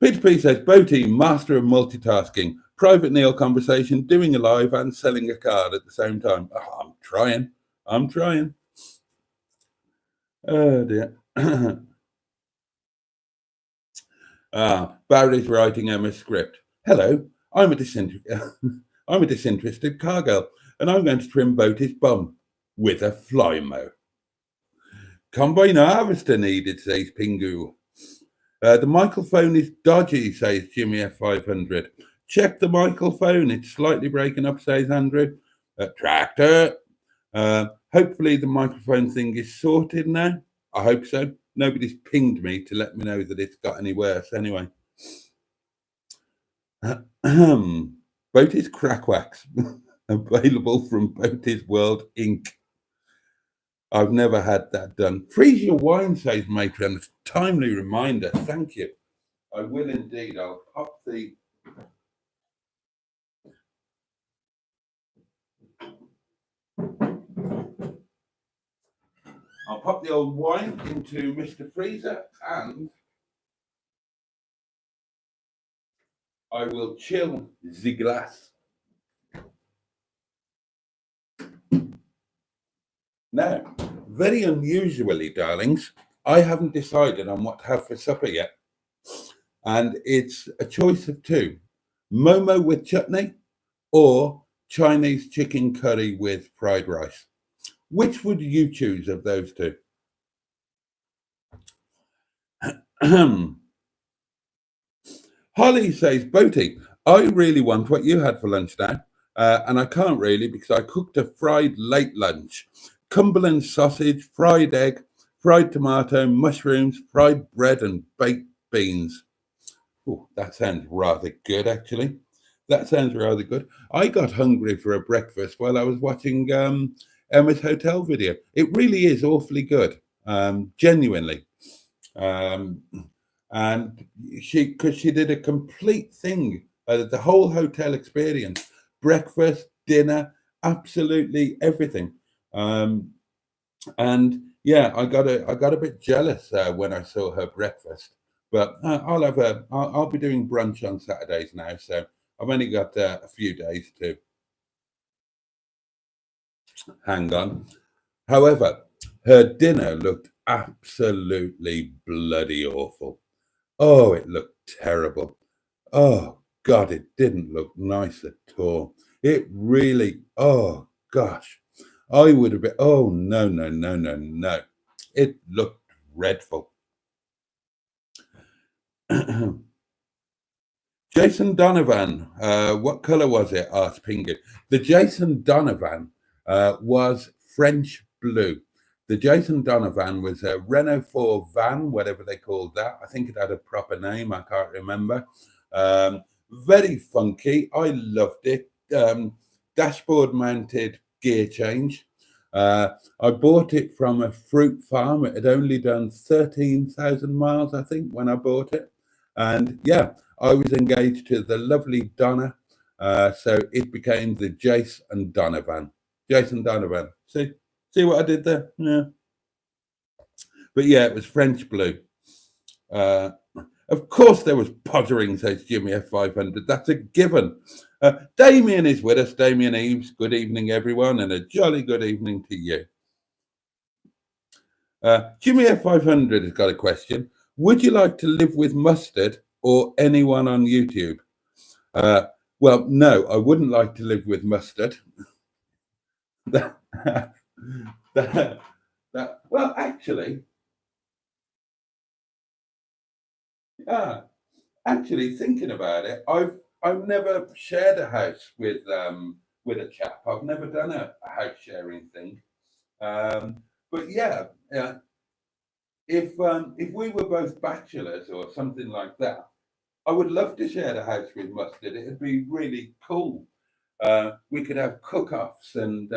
Peter P says, Boaty, master of multitasking, private Neil conversation, doing a live and selling a card at the same time. Oh, I'm trying. Oh dear. Barry's writing Emma's script. Hello, I'm a disinterested car girl, and I'm going to trim Boaty's bum with a fly mow. Combine harvester needed, says Pingu. The microphone is dodgy, says Jimmy F500. Check the microphone, it's slightly breaking up, says Andrew. Tractor. Hopefully the microphone thing is sorted now. I hope so. Nobody's pinged me to let me know that it's got any worse anyway. Boaty's crack wax, available from Boaty's World Inc. I've never had that done. Freeze your wine, says Matron. Timely reminder. Thank you. I will indeed. I'll pop the old wine into Mr. Freezer, and I will chill the glass. Now, very unusually, darlings, I haven't decided on what to have for supper yet. And it's a choice of two: Momo with chutney or Chinese chicken curry with fried rice. Which would you choose of those two? Holly says, Boaty, I really want what you had for lunch now. And I can't really because I cooked a fried late lunch. Cumberland sausage, fried egg, fried tomato, mushrooms, fried bread, and baked beans. Oh, that sounds rather good, actually. That sounds rather good. I got hungry for a breakfast while I was watching Emma's hotel video. It really is awfully good, genuinely. Um, and because she did a complete thing, the whole hotel experience, breakfast, dinner, absolutely everything. Um, and yeah, I got a bit jealous when I saw her breakfast. But I'll be doing brunch on Saturdays now, so I've only got a few days to hang on. However, her dinner looked absolutely bloody awful. Oh, it looked terrible. Oh God, it didn't look nice at all. It really, oh gosh, I would have been, oh no, no, no, no, no. It looked dreadful. Jason Donovan, what colour was it? Asked Pingu. The Jason Donovan was French blue. The Jason Donovan was a Renault 4 van, whatever they called that. I think it had a proper name, I can't remember. Very funky. I loved it. Dashboard mounted gear change. I bought it from a fruit farm. It had only done 13,000 miles, I think, when I bought it. And yeah, I was engaged to the lovely Donna, so it became the Jace and Donovan. Jason Donovan. See what I did there? Yeah. But yeah, it was French blue. Uh, of course, there was pottering, says Jimmy F500. That's a given. Damien is with us. Damien Eves. Good evening, everyone, and a jolly good evening to you. Jimmy F500 has got a question. Would you like to live with Mustard or anyone on YouTube? Uh, well, no, I wouldn't like to live with Mustard. that, that, well, actually, yeah, actually, thinking about it, I've never shared a house with a chap. I've never done a house sharing thing. But yeah, if we were both bachelors or something like that, I would love to share the house with Mustard. It'd be really cool. We could have cook-offs and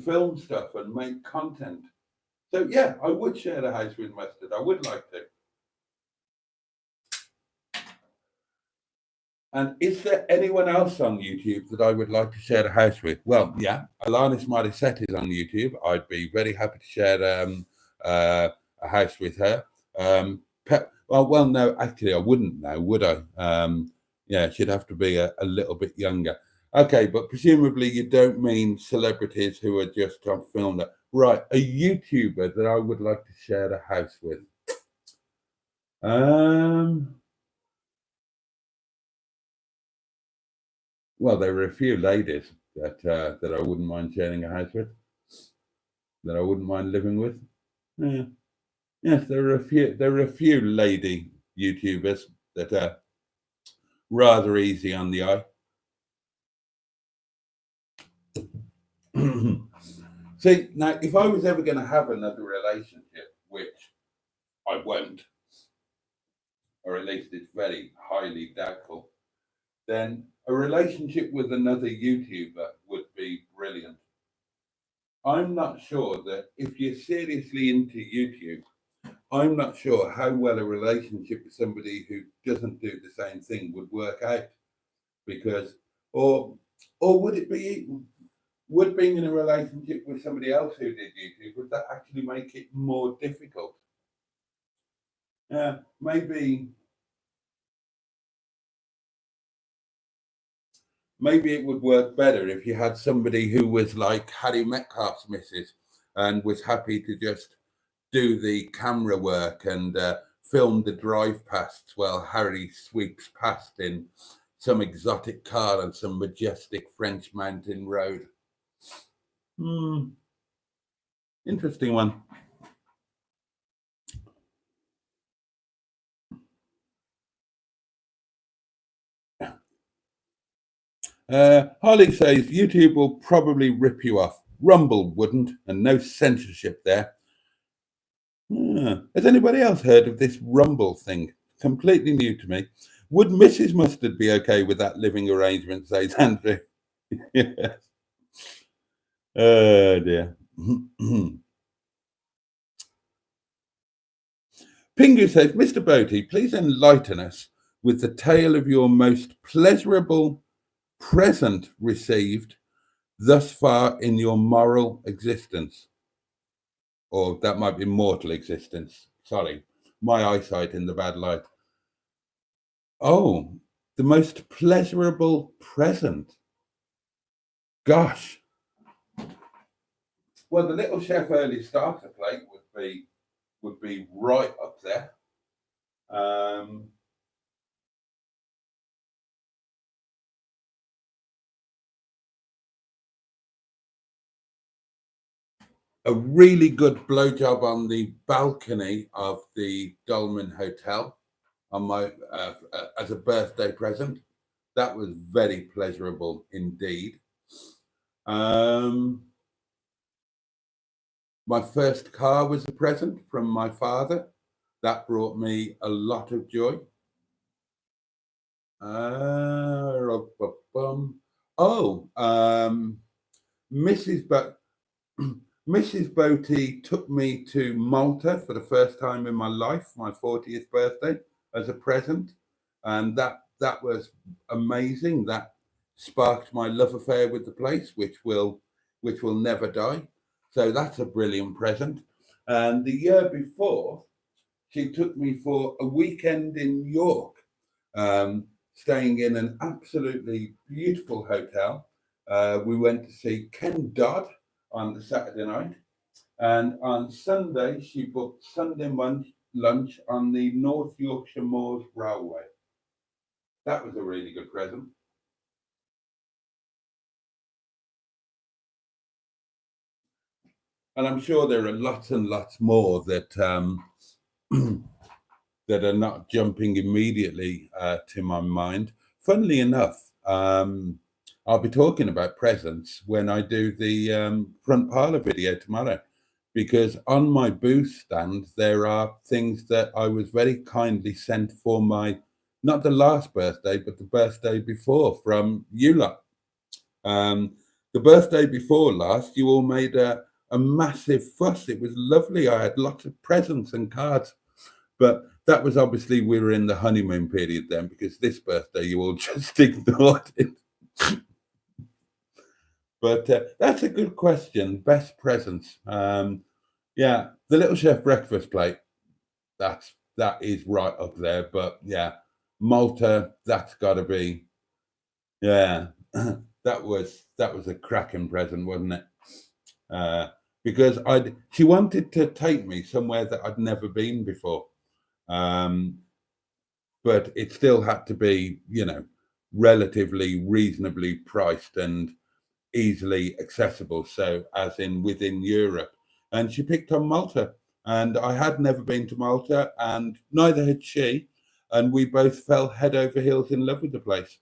film stuff and make content. So yeah, I would share the house with Mustard. I would like to. And is there anyone else on YouTube that I would like to share the house with? Well, yeah, Alanis Morissette is on YouTube. I'd be very happy to share a house with her. Well, no, actually, I wouldn't now, would I? Yeah, she'd have to be a little bit younger. Okay, but presumably you don't mean celebrities who are just on film. That right? A YouTuber that I would like to share the house with. Um, Well, there were a few ladies that I wouldn't mind sharing a house with, that I wouldn't mind living with. Yeah. Yes, there are a few. There are a few lady YouTubers that are rather easy on the eye. See, now, if I was ever going to have another relationship, which I won't, or at least it's very highly doubtful, then a relationship with another YouTuber would be brilliant. I'm not sure that if you're seriously into YouTube, I'm not sure how well a relationship with somebody who doesn't do the same thing would work out. Because, or, or would it be, would being in a relationship with somebody else who did YouTube, would that actually make it more difficult? Maybe, maybe it would work better if you had somebody who was like Harry Metcalf's missus and was happy to just do the camera work and film the drive pasts while Harry sweeps past in some exotic car on some majestic French mountain road. Hmm, interesting one. Harley says YouTube will probably rip you off. Rumble wouldn't, and no censorship there. Has anybody else heard of this Rumble thing? Completely new to me. Would Mrs. Mustard be okay with that living arrangement, says Andrew? Yes. Oh dear. Pingu says, Mr. Boaty, please enlighten us with the tale of your most pleasurable present received thus far in your moral existence. Or that might be mortal existence. Sorry, my eyesight in the bad light. Oh, the most pleasurable present. Gosh. Well, the little chef early starter plate would be right up there. A really good blowjob on the balcony of the Dolmen Hotel on my as a birthday present. That was very pleasurable indeed. My first car was a present from my father. That brought me a lot of joy. Mrs. Mrs. Boaty took me to Malta for the first time in my life, my 40th birthday, as a present, and that was amazing. That sparked my love affair with the place, which will never die. So that's a brilliant present. And the year before, she took me for a weekend in York, staying in an absolutely beautiful hotel. We went to see Ken Dodd on the Saturday night, and on Sunday she booked Sunday lunch on the North Yorkshire Moors Railway. That was a really good present. And I'm sure there are lots and lots more that that are not jumping immediately to my mind. Funnily enough, I'll be talking about presents when I do the front parlour video tomorrow, because on my booth stand there are things that I was very kindly sent for my, not the last birthday, but the birthday before from you lot. The birthday before last, you all made a massive fuss. It was lovely. I had lots of presents and cards, but that was obviously we were in the honeymoon period then, because this birthday you all just ignored it. But that's a good question. Best presents. Yeah, the little chef breakfast plate. That is right up there. But yeah, Malta. That's got to be. Yeah, that was a cracking present, wasn't it? Because she wanted to take me somewhere that I'd never been before. But it still had to be, relatively reasonably priced and easily accessible. So, as in within Europe. And she picked on Malta. And I had never been to Malta, and neither had she. And we both fell head over heels in love with the place.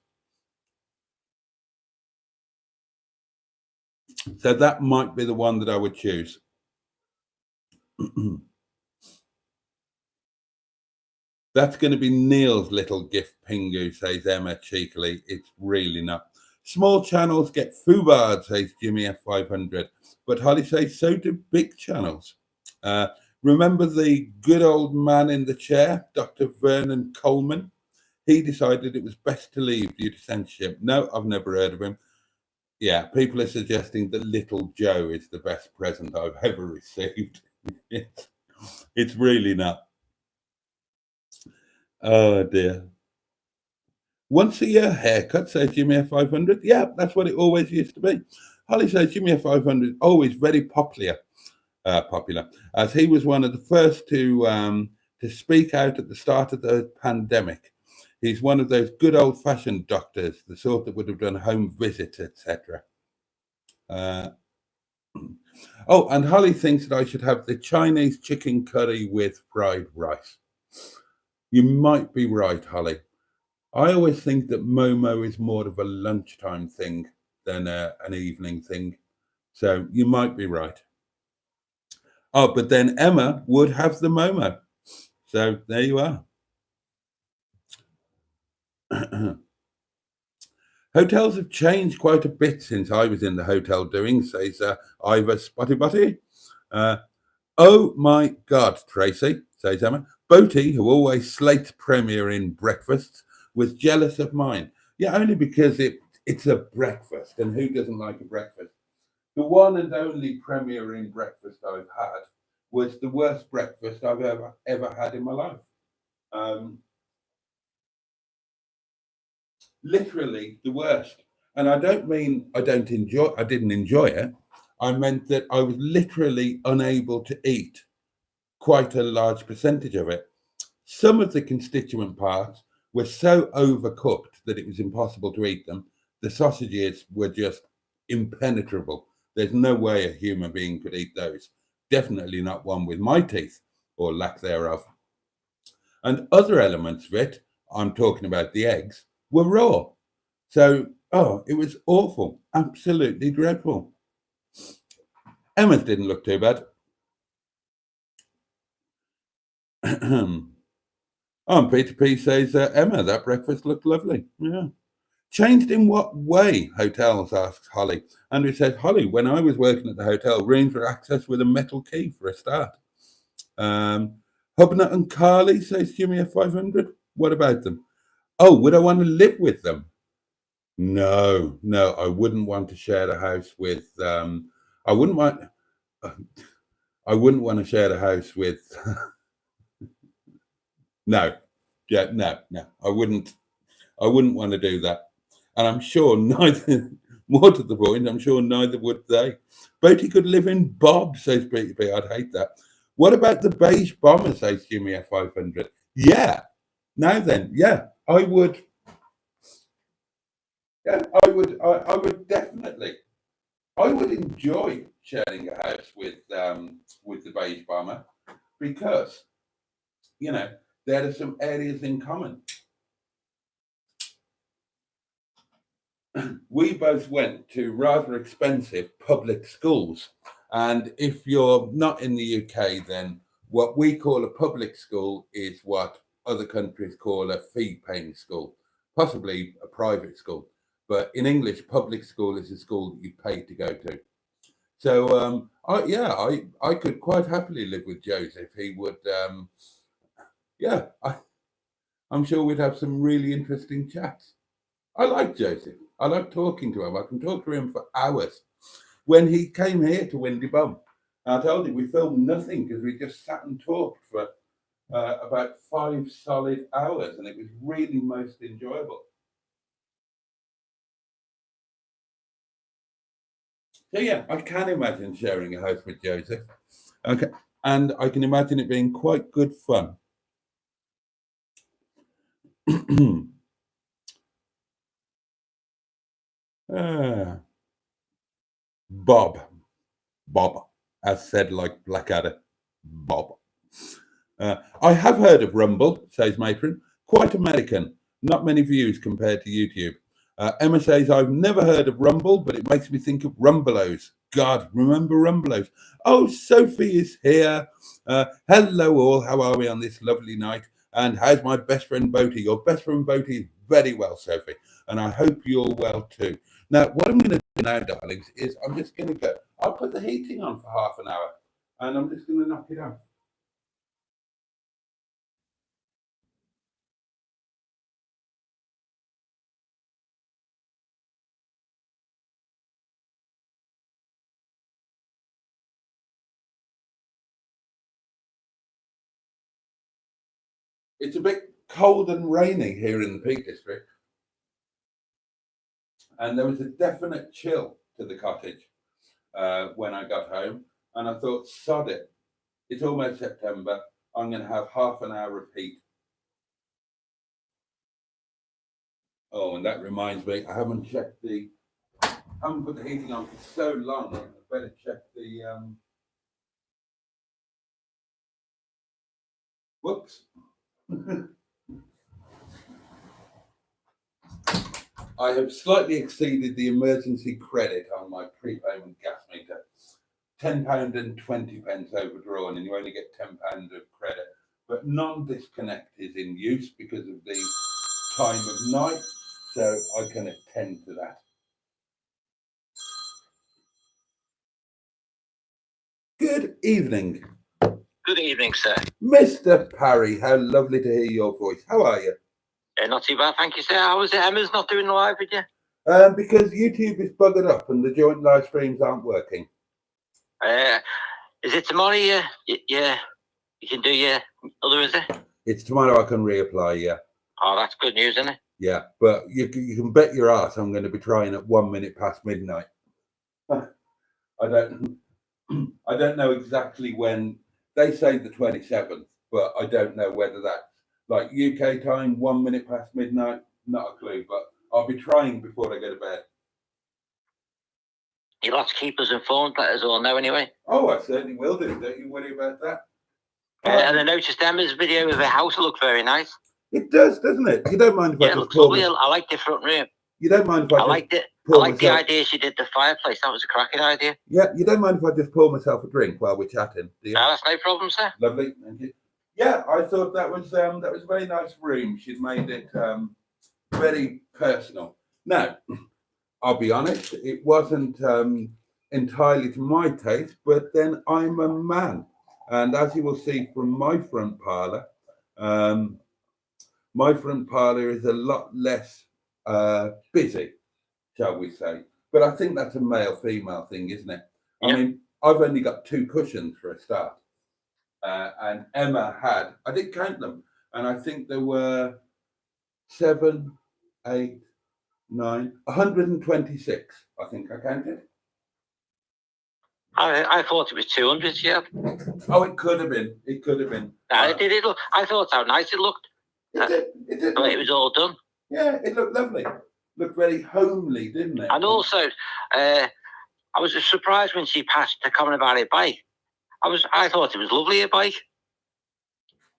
So, that might be the one that I would choose. That's going to be Neil's little gift, Pingu, says Emma cheekily. It's really not. Small channels get foobarred, says Jimmy F500. But Holly says, so do big channels. Remember the good old man in the chair, Dr. Vernon Coleman? He decided it was best to leave due to censorship. No, I've never heard of him. Yeah, people are suggesting that Little Joe is the best present I've ever received. It's really not. Oh dear. Once a year haircut, says Jimmy F500. Yeah, that's what it always used to be. Holly says Jimmy F500, always very popular, as he was one of the first to speak out at the start of the pandemic. He's one of those good old-fashioned doctors, the sort that would have done home visits, etc. Uh, oh, and Holly thinks that I should have the Chinese chicken curry with fried rice. You might be right, Holly. I always think that Momo is more of a lunchtime thing than an evening thing. So you might be right. Oh, but then Emma would have the Momo. So there you are. Hotels have changed quite a bit since I was in the hotel doing, says Ivor Spotty Botty. Uh, oh my God, Tracy, says Emma. Boaty, who always slates Premier in breakfasts, was jealous of mine. Yeah, only because it's a breakfast, and who doesn't like a breakfast? The one and only Premier in breakfast I've had was the worst breakfast I've ever had in my life. Um, Literally the worst. And I don't mean I didn't enjoy it. I meant that I was literally unable to eat quite a large percentage of it. Some of the constituent parts were so overcooked that it was impossible to eat them. The sausages were just impenetrable. There's no way a human being could eat those. Definitely not one with my teeth or lack thereof. And other elements of it, I'm talking about the eggs, were raw. So, oh, it was awful. Absolutely dreadful. Emma's didn't look too bad. Oh, Peter P says, Emma, that breakfast looked lovely. Yeah. Changed in what way? Hotels asks Holly. Andrew says, Holly, when I was working at the hotel, rooms were accessed with a metal key for a start. Hubnut and Carly, says Jimmy F500. What about them? Oh, would I want to live with them? No, no, I wouldn't want to share a house with. I wouldn't want. I wouldn't want to share a house with. No, yeah, no, no. I wouldn't. I wouldn't want to do that, and I'm sure neither. More to the point, I'm sure neither would they. Boaty could live in Bob, says Peter B. I'd hate that. What about the beige bomber, says Jimmy F500? Yeah. Now then, yeah, I would. Yeah, I would definitely. I would enjoy sharing a house with the beige bomber because there are some areas in common. We both went to rather expensive public schools, and if you're not in the UK, then what we call a public school is what other countries call a fee-paying school, possibly a private school. But in English, public school is a school that you pay to go to. So I could quite happily live with Joseph. He would, yeah, I'm sure we'd have some really interesting chats. I like Joseph. I like talking to him. I can talk to him for hours. When he came here to Windy Bum, I told you we filmed nothing because we just sat and talked for about 5 solid hours, and it was really most enjoyable. So yeah, I can imagine sharing a house with Joseph. Okay, and I can imagine it being quite good fun. Ah, Bob, Bob, as said like Blackadder, Bob. I have heard of Rumble, says Matron. Quite American. Not many views compared to YouTube. Emma says, I've never heard of Rumble, but it makes me think of Rumbelows. God, remember Rumbelows? Oh, Sophie is here. Hello, all. How are we on this lovely night? And how's my best friend Boaty? Your best friend Boaty is very well, Sophie. And I hope you're well too. Now, what I'm going to do now, darlings, is I'm just going to go. I'll put the heating on for half an hour and I'm just going to knock it off. It's a bit cold and rainy here in the Peak District. And there was a definite chill to the cottage when I got home. And I thought, sod it. It's almost September. I'm going to have half an hour of heat. Oh, and that reminds me, I haven't put the heating on for so long. I better check the, whoops. I have slightly exceeded the emergency credit on my prepayment gas meter. £10 and 20 pence overdrawn, and you only get £10 of credit. But non-disconnect is in use because of the time of night, so I can attend to that. Good evening. Good evening, sir. Mr. Parry, how lovely to hear your voice. How are you? Not too bad, thank you, sir. How is it? Emma's not doing live with you? Because YouTube is buggered up and the joint live streams aren't working. Is it tomorrow? Yeah, you can do your other, is it? It's tomorrow I can reapply, yeah. Oh, that's good news, isn't it? Yeah, but you can bet your ass I'm going to be trying at 1 minute past midnight. I don't know exactly when. They say the 27th, but I don't know whether that's like UK time, 1 minute past midnight. Not a clue, but I'll be trying before I go to bed. You'll have to keep us informed, let us all know anyway. Oh, I certainly will do. Don't you worry about that. And I noticed Emma's video of the house looked very nice. It does, doesn't it? You don't mind if I it just looks lovely. I like the front room. You don't mind if I liked it. I like the idea she did the fireplace. That was a cracking idea. Yeah, you don't mind if I just pour myself a drink while we're chatting, do you? No, that's no problem, sir. Lovely, thank you. Yeah, I thought that was a very nice room. She'd made it very personal. Now, I'll be honest, it wasn't entirely to my taste, but then I'm a man, and as you will see from my front parlour is a lot less busy, shall we say. But I think that's a male-female thing, isn't it? Yeah. I mean, I've only got 2 cushions for a start. And Emma had, I didn't count them, and I think there were 7, 8, 9, 126, I think I counted. I thought it was 200, yeah. Oh, it could have been. It could have been. It did. I thought how nice it looked. It did. But it was all done. Yeah, it looked lovely. Looked very homely, didn't it? And also, I was surprised when she passed the comment about her bike. I thought it was lovely, a bike.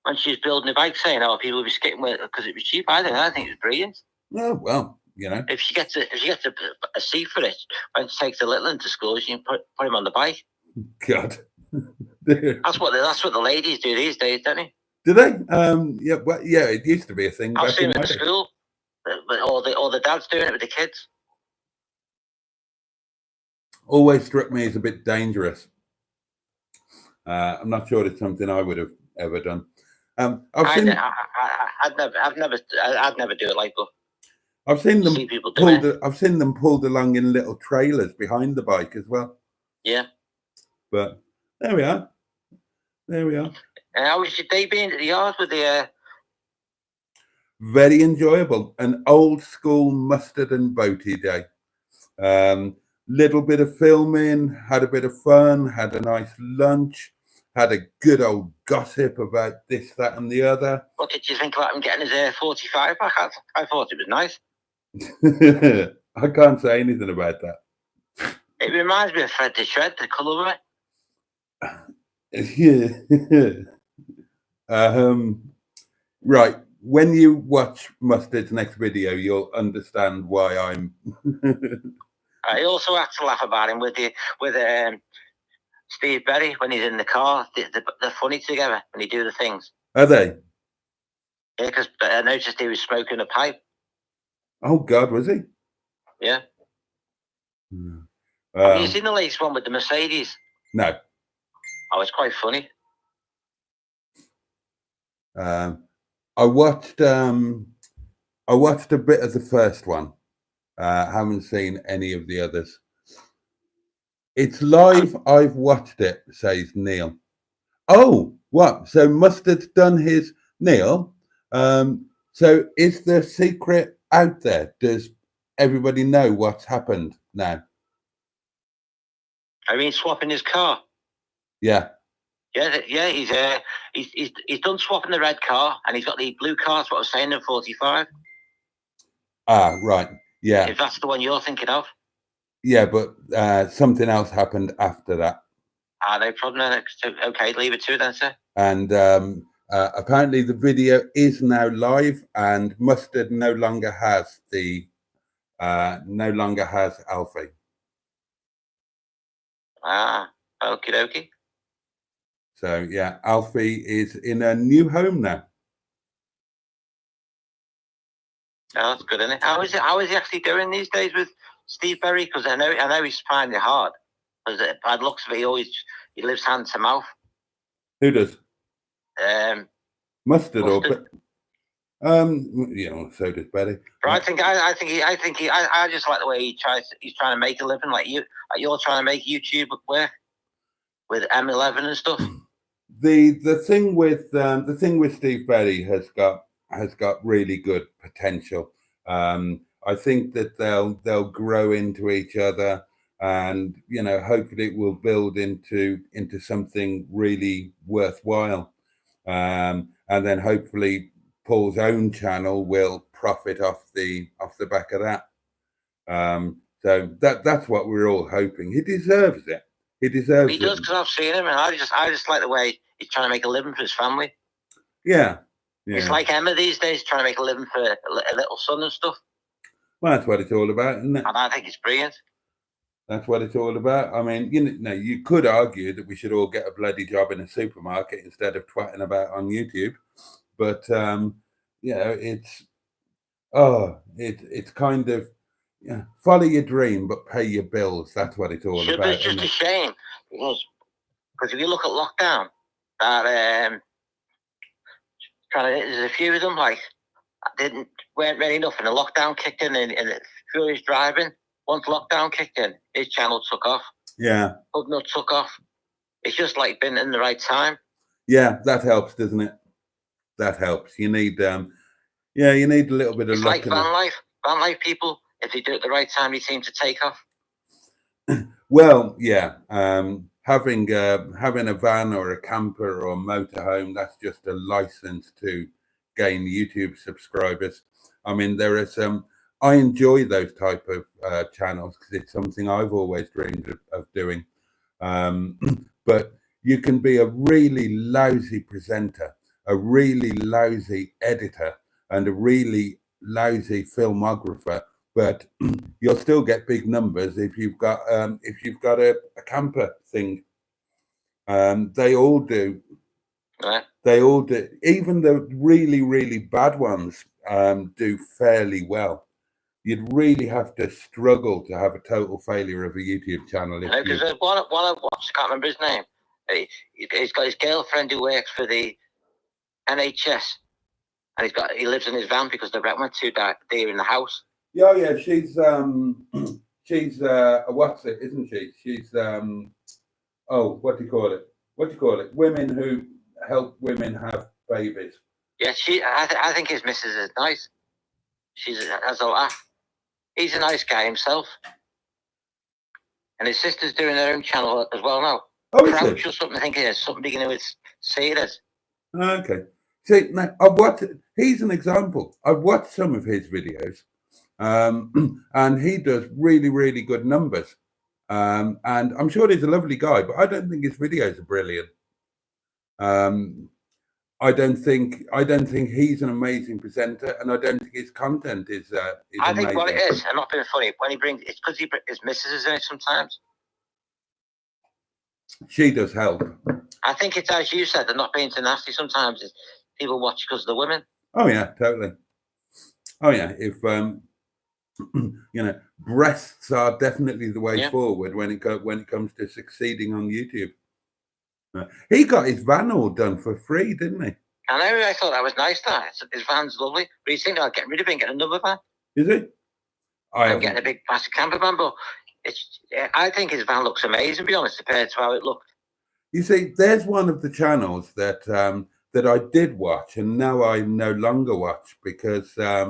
When she was building a bike, saying, "Oh, people will be skating with it because it was cheap." I think it was brilliant. Oh well, you know. If she gets a seat for it, when she takes the little into school, she can put him on the bike. God. That's what the ladies do these days, don't they? Do they? Yeah. Well, yeah. It used to be a thing. I've seen it at school. But all the dads doing it with the kids. Always struck me as a bit dangerous. I'm not sure it's something I would have ever done. I'd never do it like that. I've seen them I've seen them pulled along in little trailers behind the bike as well. Yeah. But there we are. How was your day being at the yard with the? Very enjoyable. An old school mustard and boaty day. Little bit of filming, had a bit of fun, had a nice lunch, had a good old gossip about this, that, and the other. What did you think about him getting his 45 back? I thought it was nice. I can't say anything about that. It reminds me of Fred the Shred, the colour of it. Right. When you watch Mustard's next video, you'll understand why I'm. I also had to laugh about him with Steve Berry when he's in the car. They're funny together when they do the things. Are they? Yeah, because I noticed he was smoking a pipe. Oh God, was he? Yeah. Have you seen the latest one with the Mercedes? No. Oh, it's quite funny. I watched a bit of the first one. Haven't seen any of the others. It's live. I've watched it, says Neil. Oh, what? So Mustard's done his Neil. So is the secret out there? Does everybody know what's happened now? I mean, swapping his car. Yeah. Yeah. He's done swapping the red car, and he's got the blue car. That's what I was saying in 45. Ah, right. Yeah. If that's the one you're thinking of. Yeah, but something else happened after that. No problem. Okay, leave it to it then, sir. And apparently the video is now live, and Mustard no longer has Alfie. Okie dokie. So yeah, Alfie is in a new home now. Oh, that's good, isn't it? How is he actually doing these days with Steve Berry? Because I know he's finding it hard. Because by the looks of it, he lives hand to mouth. Who does? Mustard. Or so does Betty. But I just like the way he's trying to make a living, like you're trying to make YouTube work with M11 and stuff. The thing with Steve Berry has got really good potential. I think that they'll grow into each other, and hopefully it will build into something really worthwhile. And then hopefully Paul's own channel will profit off the back of that. So that's what we're all hoping. He deserves it. He deserves it. He does, because I've seen him, and I just like the way he's trying to make a living for his family. Yeah. It's like Emma these days, trying to make a living for a little son and stuff. Well, that's what it's all about, isn't it? And I think it's brilliant. That's what it's all about. I mean, you could argue that we should all get a bloody job in a supermarket instead of twatting about on YouTube, but it's kind of follow your dream but pay your bills. That's what it's all about. It's just a shame, because if you look at lockdown, that there's a few of them like weren't ready enough, and the lockdown kicked in, and Furious Driving. Once lockdown kicked in, his channel took off. Yeah. Nut took off. It's just like been in the right time. Yeah, that helps, doesn't it? That helps. You need you need a little bit of luck. It's like van life people. If you do it at the right time, you seem to take off. Well, yeah. Having a van or a camper or a motorhome, that's just a license to gain YouTube subscribers. I mean, there are some. I enjoy those type of channels because it's something I've always dreamed of doing. But you can be a really lousy presenter, a really lousy editor, and a really lousy filmographer, but you'll still get big numbers if you've got a camper thing. They all do. Right. They all do. Even the really, really bad ones do fairly well. You'd really have to struggle to have a total failure of a YouTube channel. Because one I watched, I can't remember his name. He's got his girlfriend who works for the NHS, and he lives in his van because the rent went too dear in the house. Yeah, she's a what's it, isn't she? She's what do you call it? Women who help women have babies. Yeah, I think his missus is nice. Has a laugh. He's a nice guy himself. And his sister's doing their own channel as well now. Oh, is Crouch or something, I think it is. Something beginning with C it is. Okay. See, now, he's an example. I've watched some of his videos, and he does really, really good numbers. And I'm sure he's a lovely guy, but I don't think his videos are brilliant. I don't think he's an amazing presenter, and I don't think his content is I think amazing. what it is, and not being funny, when he brings it's because his missus is in it sometimes. She does help. I think it's as you said, they're not being too nasty sometimes. People watch because of the women. Oh yeah, totally. Oh yeah, if breasts are definitely the way forward when it comes to succeeding on YouTube. He got his van all done for free, didn't he? I know. I thought that was nice. His van's lovely, but he's thinking about getting rid of it and getting another van. Is he? I'm getting a big plastic camper van, but I think his van looks amazing. To be honest, compared to how it looked. You see, there's one of the channels that that I did watch, and now I no longer watch because I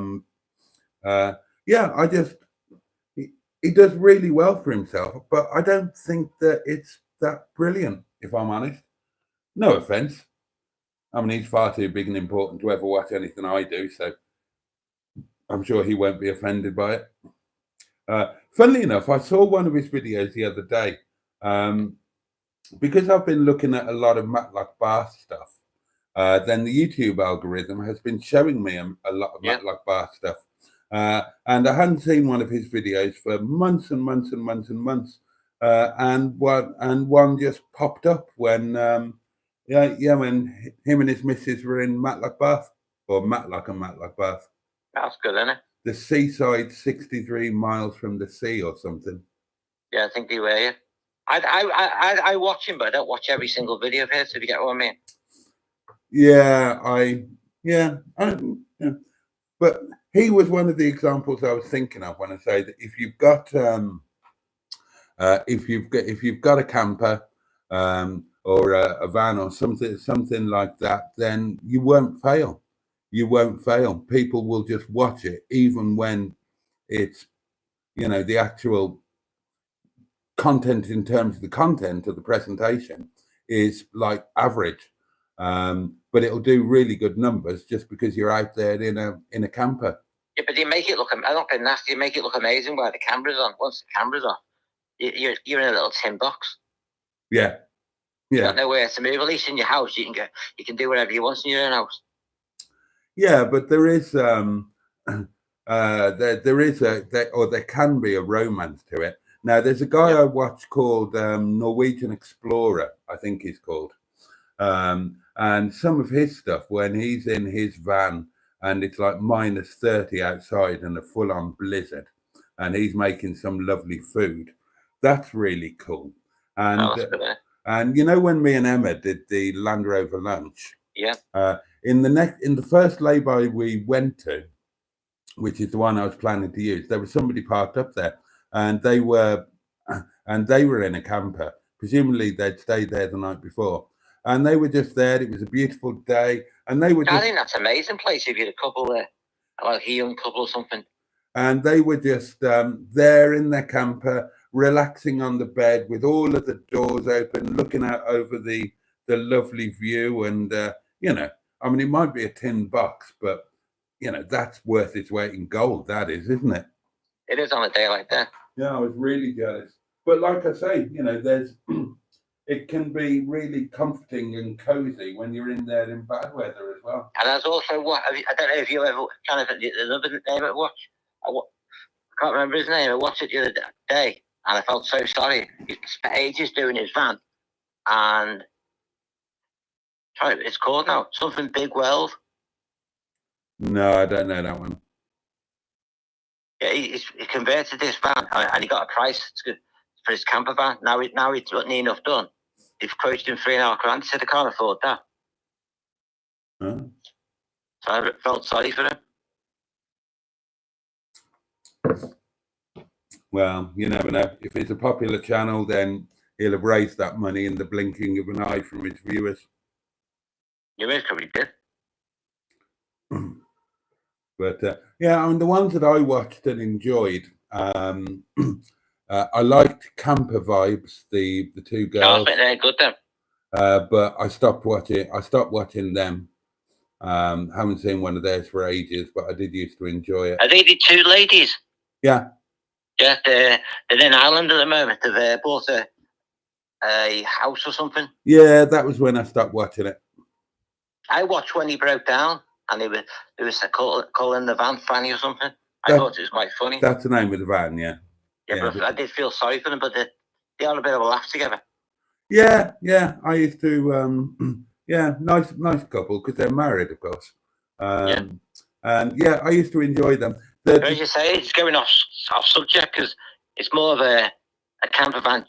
he does really well for himself, but I don't think that it's that brilliant, if I'm honest. No offense. I mean, he's far too big and important to ever watch anything I do, so I'm sure he won't be offended by it. Funnily enough, I saw one of his videos the other day. Because I've been looking at a lot of Matlock Bath stuff, then the YouTube algorithm has been showing me a lot of Matlock Bath stuff. And I hadn't seen one of his videos for months and months and months and months. And one just popped up when when him and his missus were in Matlock Bath, or Matlock and Matlock Bath. That's good, isn't it? The seaside, 63 miles from the sea or something. Yeah, I think they were. Yeah. I watch him, but I don't watch every single video of his. If you get what I mean. Yeah, but he was one of the examples I was thinking of when I say that if you've got a camper or a van or something like that, then you won't fail. You won't fail. People will just watch it, even when it's the actual content in terms of the content of the presentation is like average. But it'll do really good numbers just because you're out there in a camper. Yeah, but you make it look, I don't think nasty, you make it look amazing while the camera's on. Once the camera's on, you're in a little tin box. Yeah. You don't know where to move. At least in your house, you can do whatever you want in your own house. Yeah, but there is there can be a romance to it. Now, there's a guy I watch called Norwegian Explorer, I think he's called. And some of his stuff, when he's in his van and it's like -30 outside and a full-on blizzard, and he's making some lovely food, that's really cool. And when me and Emma did the Land Rover lunch, in the first lay-by we went to, which is the one I was planning to use, there was somebody parked up there, and they were in a camper. Presumably they'd stayed there the night before, and they were just there. It was a beautiful day, and they were. I think that's an amazing place if you're a couple there, like a young couple or something. And they were just there in their camper, relaxing on the bed with all of the doors open, looking out over the lovely view. And I mean, it might be a tin box, but that's worth its weight in gold. That is, isn't it? It is on a day like that. Yeah, I was really jealous. But like I say, there's it can be really comforting and cozy when you're in there in bad weather as well. And there's also I don't know if you ever kind of another name at watch. I can't remember his name. I watched it the other day, and I felt so sorry. He spent ages doing his van, and it's called now something Big World. No, I don't know that one. Yeah, he converted this van, and he got a price for his camper van. Now he's got near enough done. They've quoted him £3.5 grand. He said, I can't afford that. Huh? So I felt sorry for him. Well, you never know. If it's a popular channel, then he'll have raised that money in the blinking of an eye from his viewers. You most probably did. But I mean, the ones that I watched and enjoyed, I liked Camper Vibes, the two girls. I think they're good then. But I stopped watching them. Haven't seen one of theirs for ages, but I did used to enjoy it. Are they the two ladies? Yeah. Yeah, they're in Ireland at the moment. They've bought a house or something. Yeah, that was when I stopped watching it. I watched when he broke down, and they were calling the van Fanny or something. I thought it was quite funny. That's the name of the van, yeah. Yeah, but I did feel sorry for them, but they had a bit of a laugh together. Yeah. I used to, nice couple, because they're married, of course. And I used to enjoy them. As you say, it's going off subject because it's more of a camper van.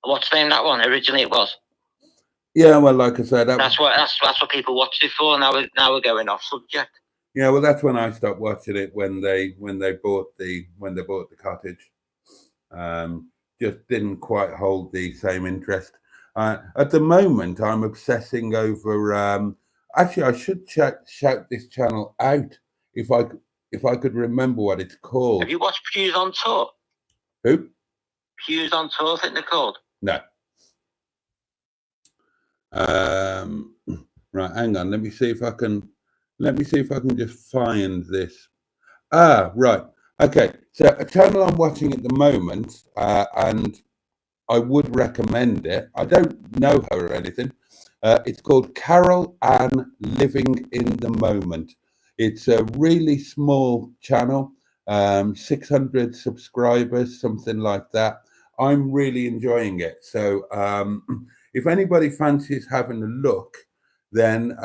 What's the name of that one? Originally, it was. Yeah, well, like I said, that's what people watched it for. Now we're going off subject. Yeah, well, that's when I stopped watching it when they bought the cottage. Just didn't quite hold the same interest. At the moment, I'm obsessing over. Actually, I should shout this channel out if I could remember what it's called. Have you watched Pews on Tour? Who? Pews on Tour, I think they're called. No. Right, hang on. Let me see if I can just find this. Ah, right. Okay. So a channel I'm watching at the moment, and I would recommend it. I don't know her or anything. It's called Carol Ann Living in the Moment. It's a really small channel, 600 subscribers, something like that. I'm really enjoying it. So if anybody fancies having a look, then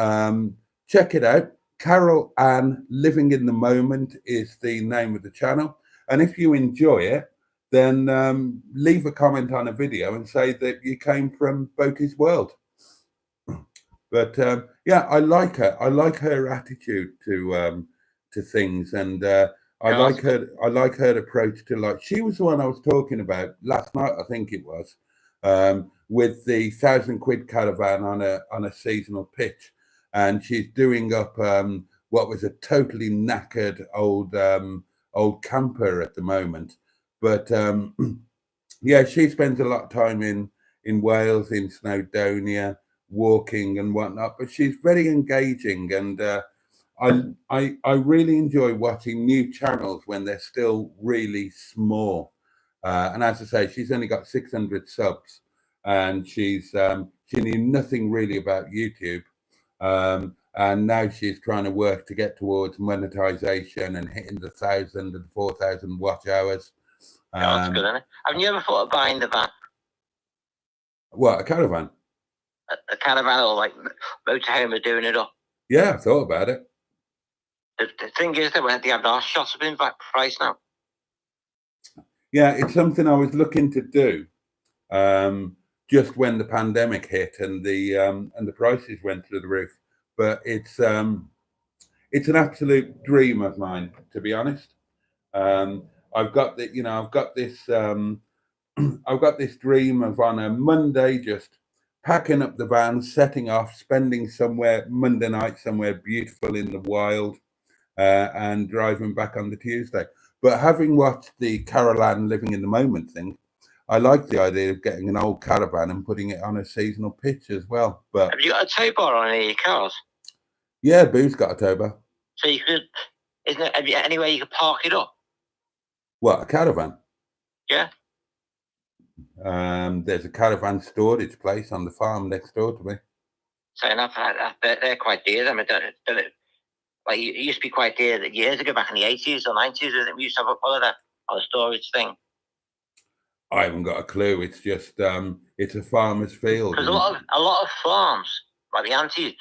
check it out. Carol Ann Living in the Moment is the name of the channel. And if you enjoy it, then leave a comment on a video and say that you came from Boaty's World. But yeah, I like her. I like her attitude to things, and I like her approach to life. She was the one I was talking about last night, I think it was, with the £1,000 caravan on a seasonal pitch, and she's doing up what was a totally knackered old camper at the moment. But yeah, she spends a lot of time in Wales, in Snowdonia, walking and whatnot. But she's very engaging, and I really enjoy watching new channels when they're still really small. And as I say, she's only got 600 subs, and she knew nothing really about YouTube. And now she's trying to work to get towards monetization and hitting the 1,000 and 4,000 watch hours. That's good, isn't it? Have you ever thought of buying the van? What, a caravan? A caravan, or like motorhome are doing it up? Yeah, I thought about it. The thing is, they have our shots have been back price now. Yeah, it's something I was looking to do just when the pandemic hit and the prices went through the roof. But it's an absolute dream of mine, to be honest. I've got I've got this I've got this dream of on a Monday just packing up the van, setting off, spending somewhere Monday night somewhere beautiful in the wild, and driving back on the Tuesday. But having watched the Carol Ann Living in the Moment thing, I like the idea of getting an old caravan and putting it on a seasonal pitch as well. But have you got a tow bar on any of your cars? Yeah, Boo's got a tow bar. So you could, isn't it? Have you any way you could park it up? What, a caravan? Yeah. There's a caravan storage place on the farm next door to me. So enough, they're quite dear. I mean, don't it? Like it used to be quite dear that years ago, back in the 80s or 90s. I think we used to have a follow that on a storage thing. I haven't got a clue. It's just it's a farmer's field. Because a lot of farms, like the aunties,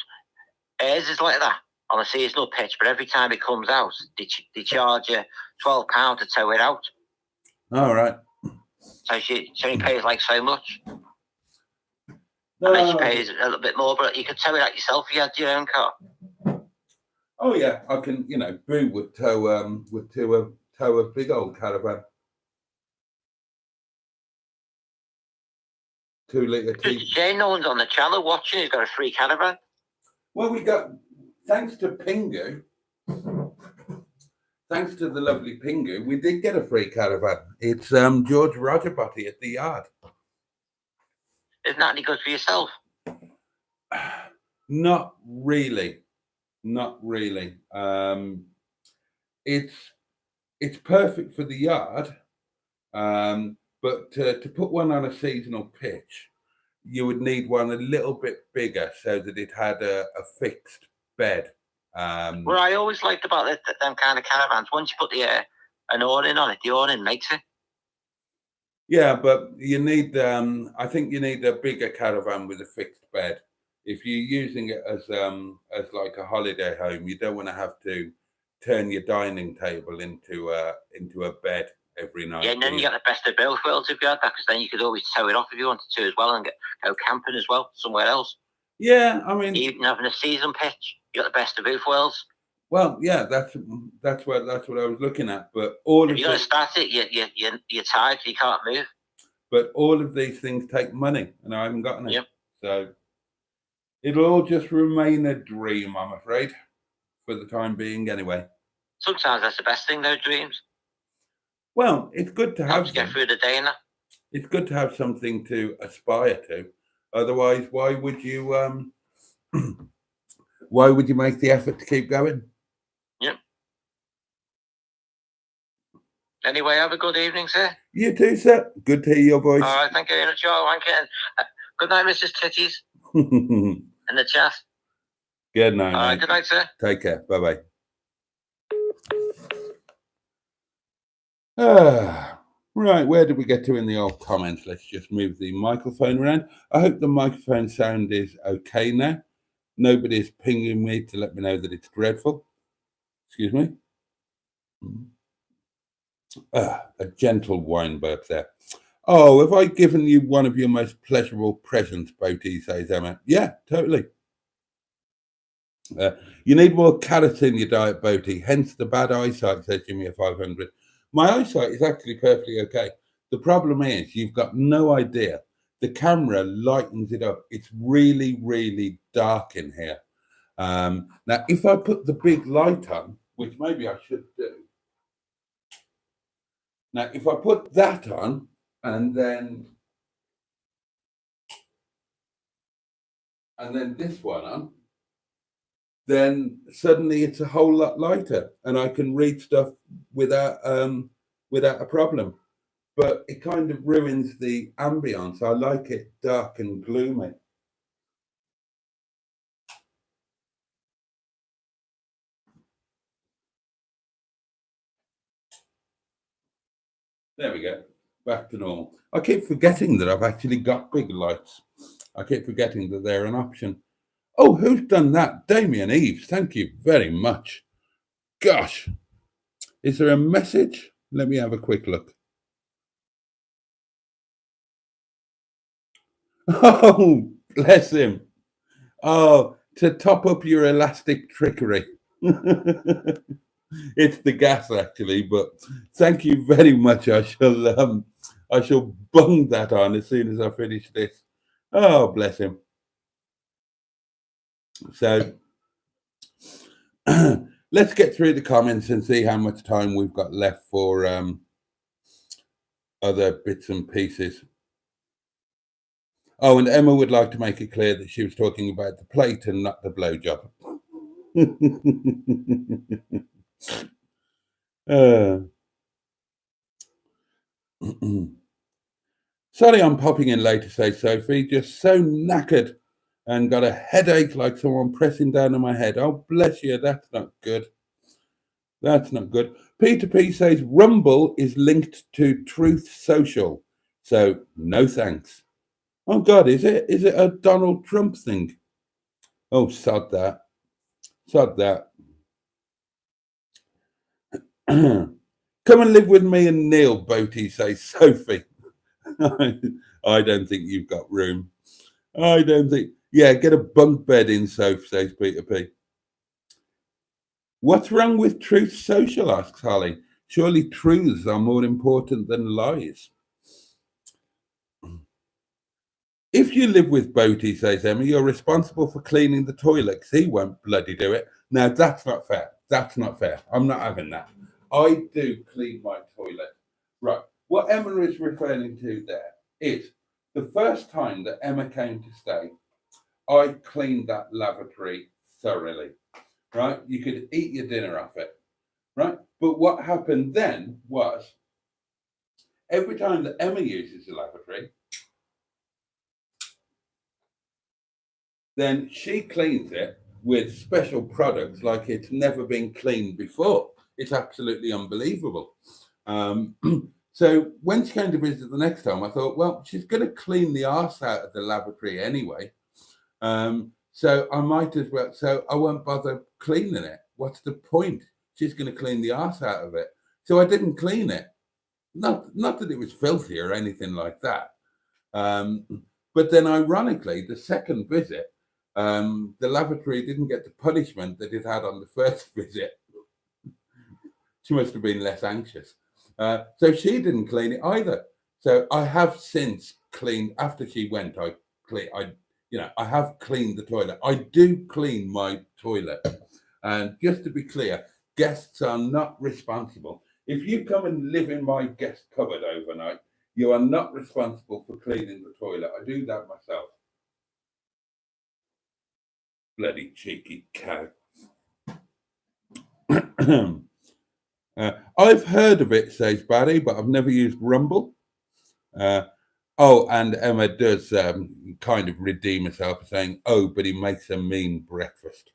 theirs is like that on a seasonal pitch. But every time it comes out, they charge you £12 to tow it out. All right. So she only pays like so much. And then she pays a little bit more, but you could tow it out yourself if you had your own car. Oh yeah, I can. Boo would tow a big old caravan. 2 litre. Just a shame no one's on the channel watching. Who's got a free caravan? Well, we got, thanks to Pingu, thanks to the lovely Pingu, we did get a free caravan. It's George Roger Boaty at the yard. Isn't that any good for yourself? Not really. Not really. It's perfect for the yard, but to put one on a seasonal pitch, you would need one a little bit bigger so that it had a fixed bed. What I always liked about them kind of caravans, once you put an awning on it, the awning makes it. Yeah, but you need, I think you need a bigger caravan with a fixed bed. If you're using it as like a holiday home, you don't want to have to turn your dining table into a bed every night. Yeah, and then you got the best of both worlds if you had that, because then you could always tow it off if you wanted to as well and go camping as well somewhere else. Yeah, I mean, even having a season pitch, you got the best of both worlds. Well, yeah, that's what I was looking at. But all if you're going to start it, you're tired, you can't move. But all of these things take money, and I haven't gotten it. Yep. So it'll all just remain a dream, I'm afraid, for the time being, anyway. Sometimes that's the best thing, though, dreams. Well, it's good to Helps have get them. through the day and that. It's good to have something to aspire to. Otherwise, why would you why would you make the effort to keep going? Yep. Anyway, have a good evening, sir. You too, sir. Good to hear your voice. All right, thank you very much, Joe. Good night, Mrs. Titties, in the chat. Good night, mate. Good night, sir. Take care. Bye bye. Right, where did we get to in the old comments? Let's just move the microphone around. I hope the microphone sound is okay now. Nobody's pinging me to let me know that it's dreadful. Excuse me. A gentle wine burp there. Oh, have I given you one of your most pleasurable presents, Boaty, says Emma. Yeah, totally. You need more carrots in your diet, Boaty, hence the bad eyesight, says Jimmy at 500. My eyesight is actually perfectly okay. The problem is you've got no idea. The camera lightens it up. It's really, really dark in here. Now, if I put the big light on, which maybe I should do. Now, if I put that on and then this one on, then suddenly it's a whole lot lighter and I can read stuff without a problem. But it kind of ruins the ambience. I like it dark and gloomy. There we go. Back to normal. I keep forgetting that I've actually got big lights. I keep forgetting that they're an option. Oh, who's done that? Damien Eves, thank you very much. Gosh, is there a message? Let me have a quick look. Oh, bless him. Oh, to top up your elastic trickery. It's the gas, actually, but thank you very much. I shall bung that on as soon as I finish this. Oh, bless him. So let's get through the comments and see how much time we've got left for other bits and pieces. Oh, and Emma would like to make it clear that she was talking about the plate and not the blowjob. Sorry, I'm popping in late to say, Sophie, just so knackered and got a headache like someone pressing down on my head. Oh, bless you. That's not good. That's not good. Peter P says Rumble is linked to Truth Social. So no thanks. Oh, God, is it? Is it a Donald Trump thing? Oh, sod that. Sod that. Come and live with me and Neil, Boaty, says Sophie. I don't think you've got room. I don't think. Yeah, get a bunk bed in, Soph, says Peter P. What's wrong with Truth Social, asks Holly. Surely truths are more important than lies. If you live with Boaty, says Emma, you're responsible for cleaning the toilet because he won't bloody do it. Now, that's not fair. That's not fair. I'm not having that. I do clean my toilet. Right. What Emma is referring to there is the first time that Emma came to stay, I cleaned that lavatory thoroughly. Right? You could eat your dinner off it. Right? But what happened then was every time that Emma uses the lavatory, then she cleans it with special products like it's never been cleaned before. It's absolutely unbelievable. So when she came to visit the next time, I thought, well, she's going to clean the arse out of the lavatory anyway. So I might as well, so I won't bother cleaning it. What's the point? She's going to clean the arse out of it. So I didn't clean it. Not that it was filthy or anything like that. But then ironically, the second visit, the lavatory didn't get the punishment that it had on the first visit. She must have been less anxious. So she didn't clean it either. So I have since cleaned, after she went, I have cleaned the toilet. I do clean my toilet. And just to be clear, guests are not responsible. If you come and live in my guest cupboard overnight, you are not responsible for cleaning the toilet. I do that myself. Bloody cheeky cow. I've heard of it, says Barry, but I've never used Rumble. Oh, and Emma does kind of redeem herself, saying, "Oh, but he makes a mean breakfast."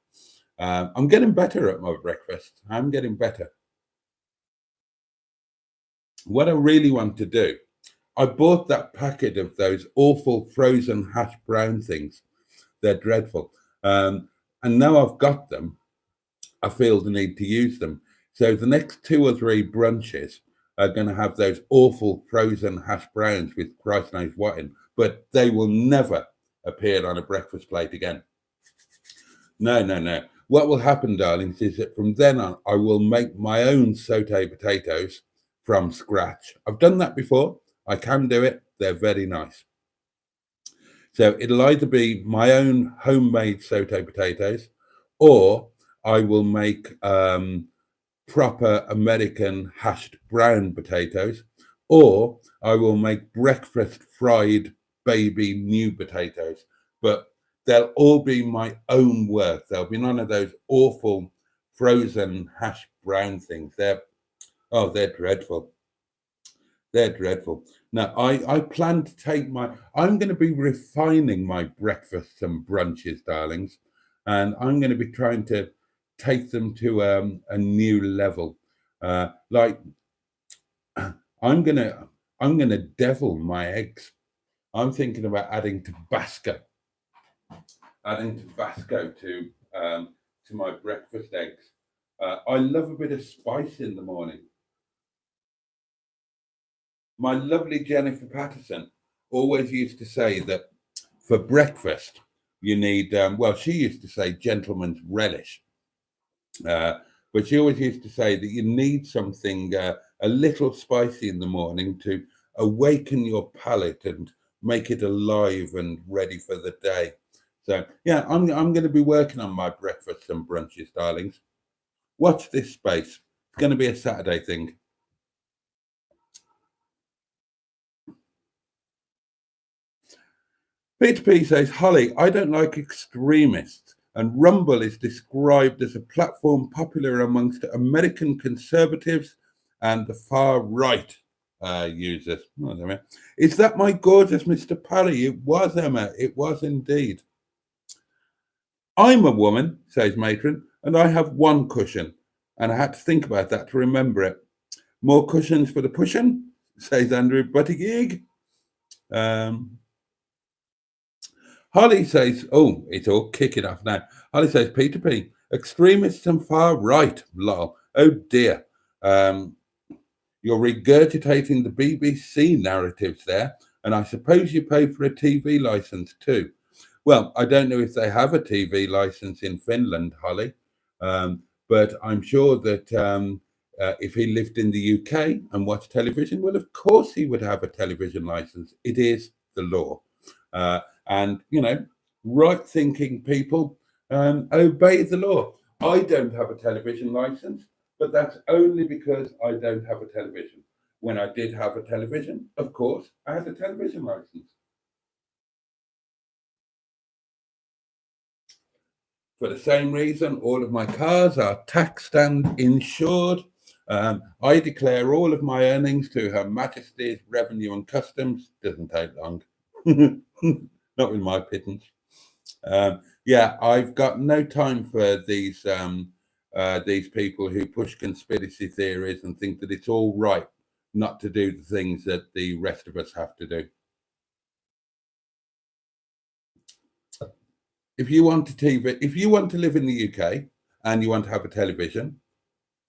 I'm getting better at my breakfast. I'm getting better. What I really want to do, I bought that packet of those awful frozen hash brown things. They're dreadful. And now I've got them, I feel the need to use them. So the next 2 or 3 brunches are going to have those awful frozen hash browns with Christ knows what in, but they will never appear on a breakfast plate again. No, no, no. What will happen, darlings, is that from then on, I will make my own sauté potatoes from scratch. I've done that before. I can do it. They're very nice. So it'll either be my own homemade sauté potatoes, or I will make proper American hashed brown potatoes, or I will make breakfast fried baby new potatoes. But they'll all be my own work. There'll be none of those awful frozen hash brown things. They're dreadful. They're dreadful. Now, I plan to take I'm going to be refining my breakfasts and brunches, darlings, and I'm going to be trying to take them to a new level. Like I'm gonna devil my eggs. I'm thinking about adding Tabasco to my breakfast eggs. I love a bit of spice in the morning. My lovely Jennifer Patterson always used to say that for breakfast you need, she used to say gentleman's relish, but she always used to say that you need something a little spicy in the morning to awaken your palate and make it alive and ready for the day. So yeah, I'm going to be working on my breakfasts and brunches, darlings. Watch this space. It's going to be a Saturday thing. Peter P says, Holly, I don't like extremists, and Rumble is described as a platform popular amongst American conservatives and the far right users. Oh, is that my gorgeous Mr. Parry? It was, Emma. It was indeed. I'm a woman, says Matron, and I have one cushion, and I had to think about that to remember it. More cushions for the pushing, says Andrew Buttigieg. Holly says, oh, it's all kicking off now. Holly says, Peter P, extremists and far right, lol. Oh dear. You're regurgitating the BBC narratives there, and I suppose you pay for a TV license too. Well, I don't know if they have a TV license in Finland, Holly, but I'm sure that if he lived in the UK and watched television, well, of course he would have a television license. It is the law. And, right-thinking people obey the law. I don't have a television license, but that's only because I don't have a television. When I did have a television, of course, I had a television license. For the same reason, all of my cars are taxed and insured. I declare all of my earnings to Her Majesty's Revenue and Customs. Doesn't take long. Not with my pittance. I've got no time for these people who push conspiracy theories and think that it's all right not to do the things that the rest of us have to do. If you want to live in the UK and you want to have a television,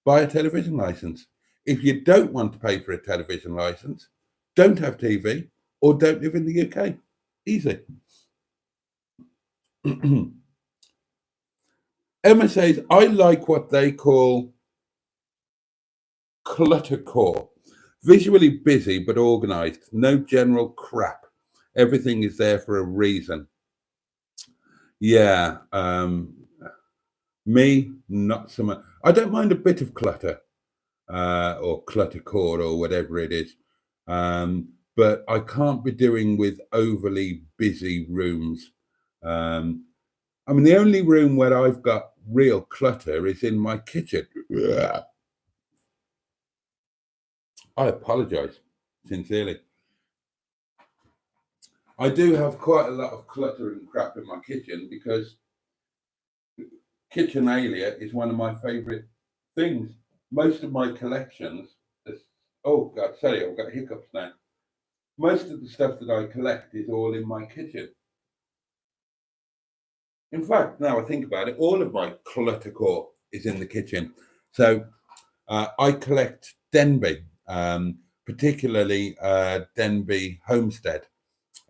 buy a television license. If you don't want to pay for a television license, don't have TV or don't live in the UK. Easy. Emma says, I like what they call cluttercore. Visually busy but organized. No general crap. Everything is there for a reason. Yeah. Me, not so much. I don't mind a bit of clutter. or cluttercore or whatever it is. But I can't be doing with overly busy rooms. I mean, the only room where I've got real clutter is in my kitchen. I apologize sincerely. I do have quite a lot of clutter and crap in my kitchen because Kitchenalia is one of my favorite things. Most of my collections, oh God, sorry, I've got hiccups now. Most of the stuff that I collect is all in my kitchen. In fact, now I think about it, all of my clutter core is in the kitchen. So I collect Denby, particularly Denby Homestead.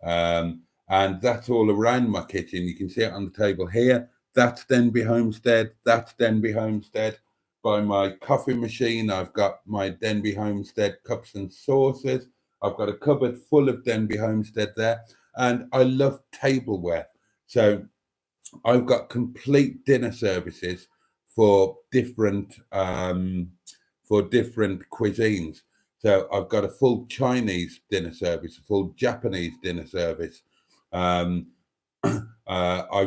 And that's all around my kitchen. You can see it on the table here. That's Denby Homestead. That's Denby Homestead. By my coffee machine, I've got my Denby Homestead cups and saucers. I've got a cupboard full of Denby Homestead there. And I love tableware. So I've got complete dinner services for different cuisines. So I've got a full Chinese dinner service, a full Japanese dinner service. I've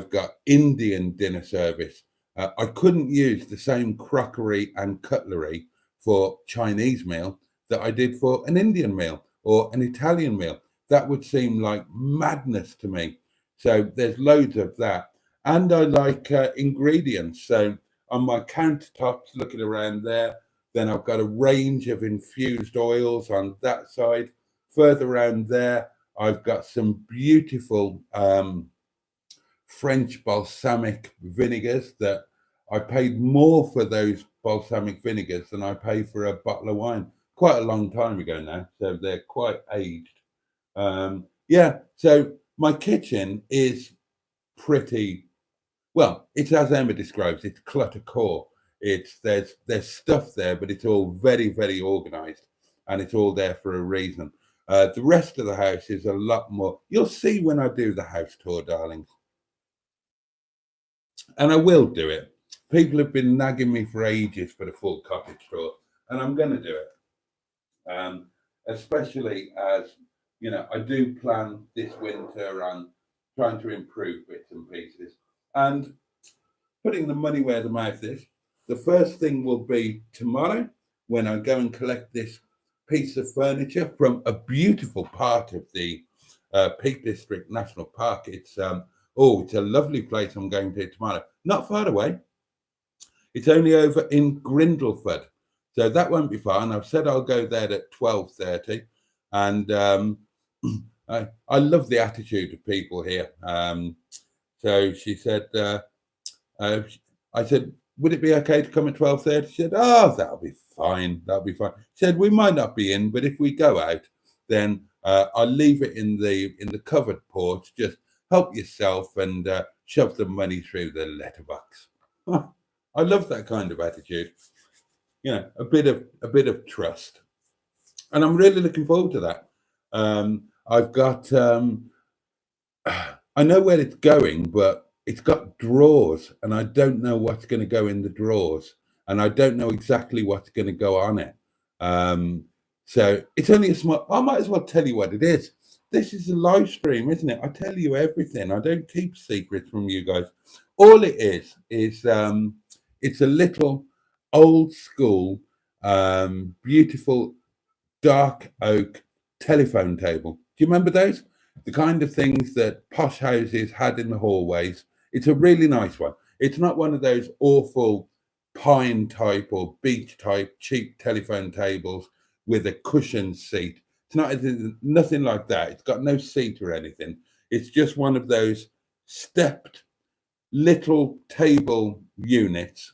got Indian dinner service. I couldn't use the same crockery and cutlery for Chinese meal that I did for an Indian meal or an Italian meal. That would seem like madness to me. So there's loads of that. And I like ingredients. So on my countertops, looking around there, then I've got a range of infused oils on that side. Further around there, I've got some beautiful French balsamic vinegars that I paid more for those balsamic vinegars than I paid for a bottle of wine. Quite a long time ago now, so they're quite aged. Yeah, so my kitchen is pretty, well, it's as Emma describes, it's clutter core. There's stuff there, but it's all very, very organized, and it's all there for a reason. The rest of the house is a lot more. You'll see when I do the house tour, darlings, and I will do it. People have been nagging me for ages for the full cottage tour, and I'm going to do it. Especially as you know, I do plan this winter on trying to improve bits and pieces, and putting the money where the mouth is. The first thing will be tomorrow when I go and collect this piece of furniture from a beautiful part of the Peak District National Park. It's a lovely place I'm going to tomorrow. Not far away. It's only over in Grindleford, so that won't be far. And I've said I'll go there at 12:30. And I love the attitude of people here. So she said, I said, would it be okay to come at 12:30? She said, oh, that'll be fine. That'll be fine. She said, we might not be in, but if we go out, then I'll leave it in the covered porch. Just help yourself and shove the money through the letterbox. I love that kind of attitude. You know, a bit of trust, and I'm really looking forward to that. I've got, I know where it's going, but it's got drawers, and I don't know what's going to go in the drawers, and I don't know exactly what's going to go on it. So it's only a small. I might as well tell you what it is. This is a live stream, isn't it? I tell you everything. I don't keep secrets from you guys. All it is it's a little old school, beautiful dark oak telephone table. Do you remember those? The kind of things that posh houses had in the hallways. It's a really nice one. It's not one of those awful pine type or beech type cheap telephone tables with a cushioned seat. It's not nothing like that. It's got no seat or anything. It's just one of those stepped little table units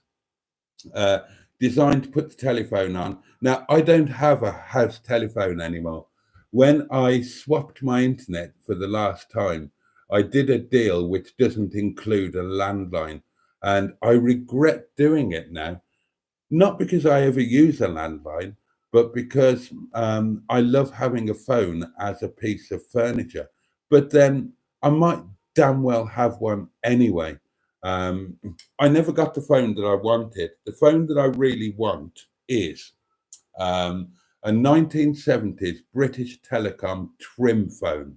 designed to put the telephone on. Now, I don't have a house telephone anymore. When I swapped my internet for the last time, I did a deal which doesn't include a landline, and I regret doing it now. Not because I ever use a landline, but because I love having a phone as a piece of furniture. But then I might damn well have one anyway. I never got the phone that I wanted. The phone that I really want is a 1970s British Telecom Trimphone.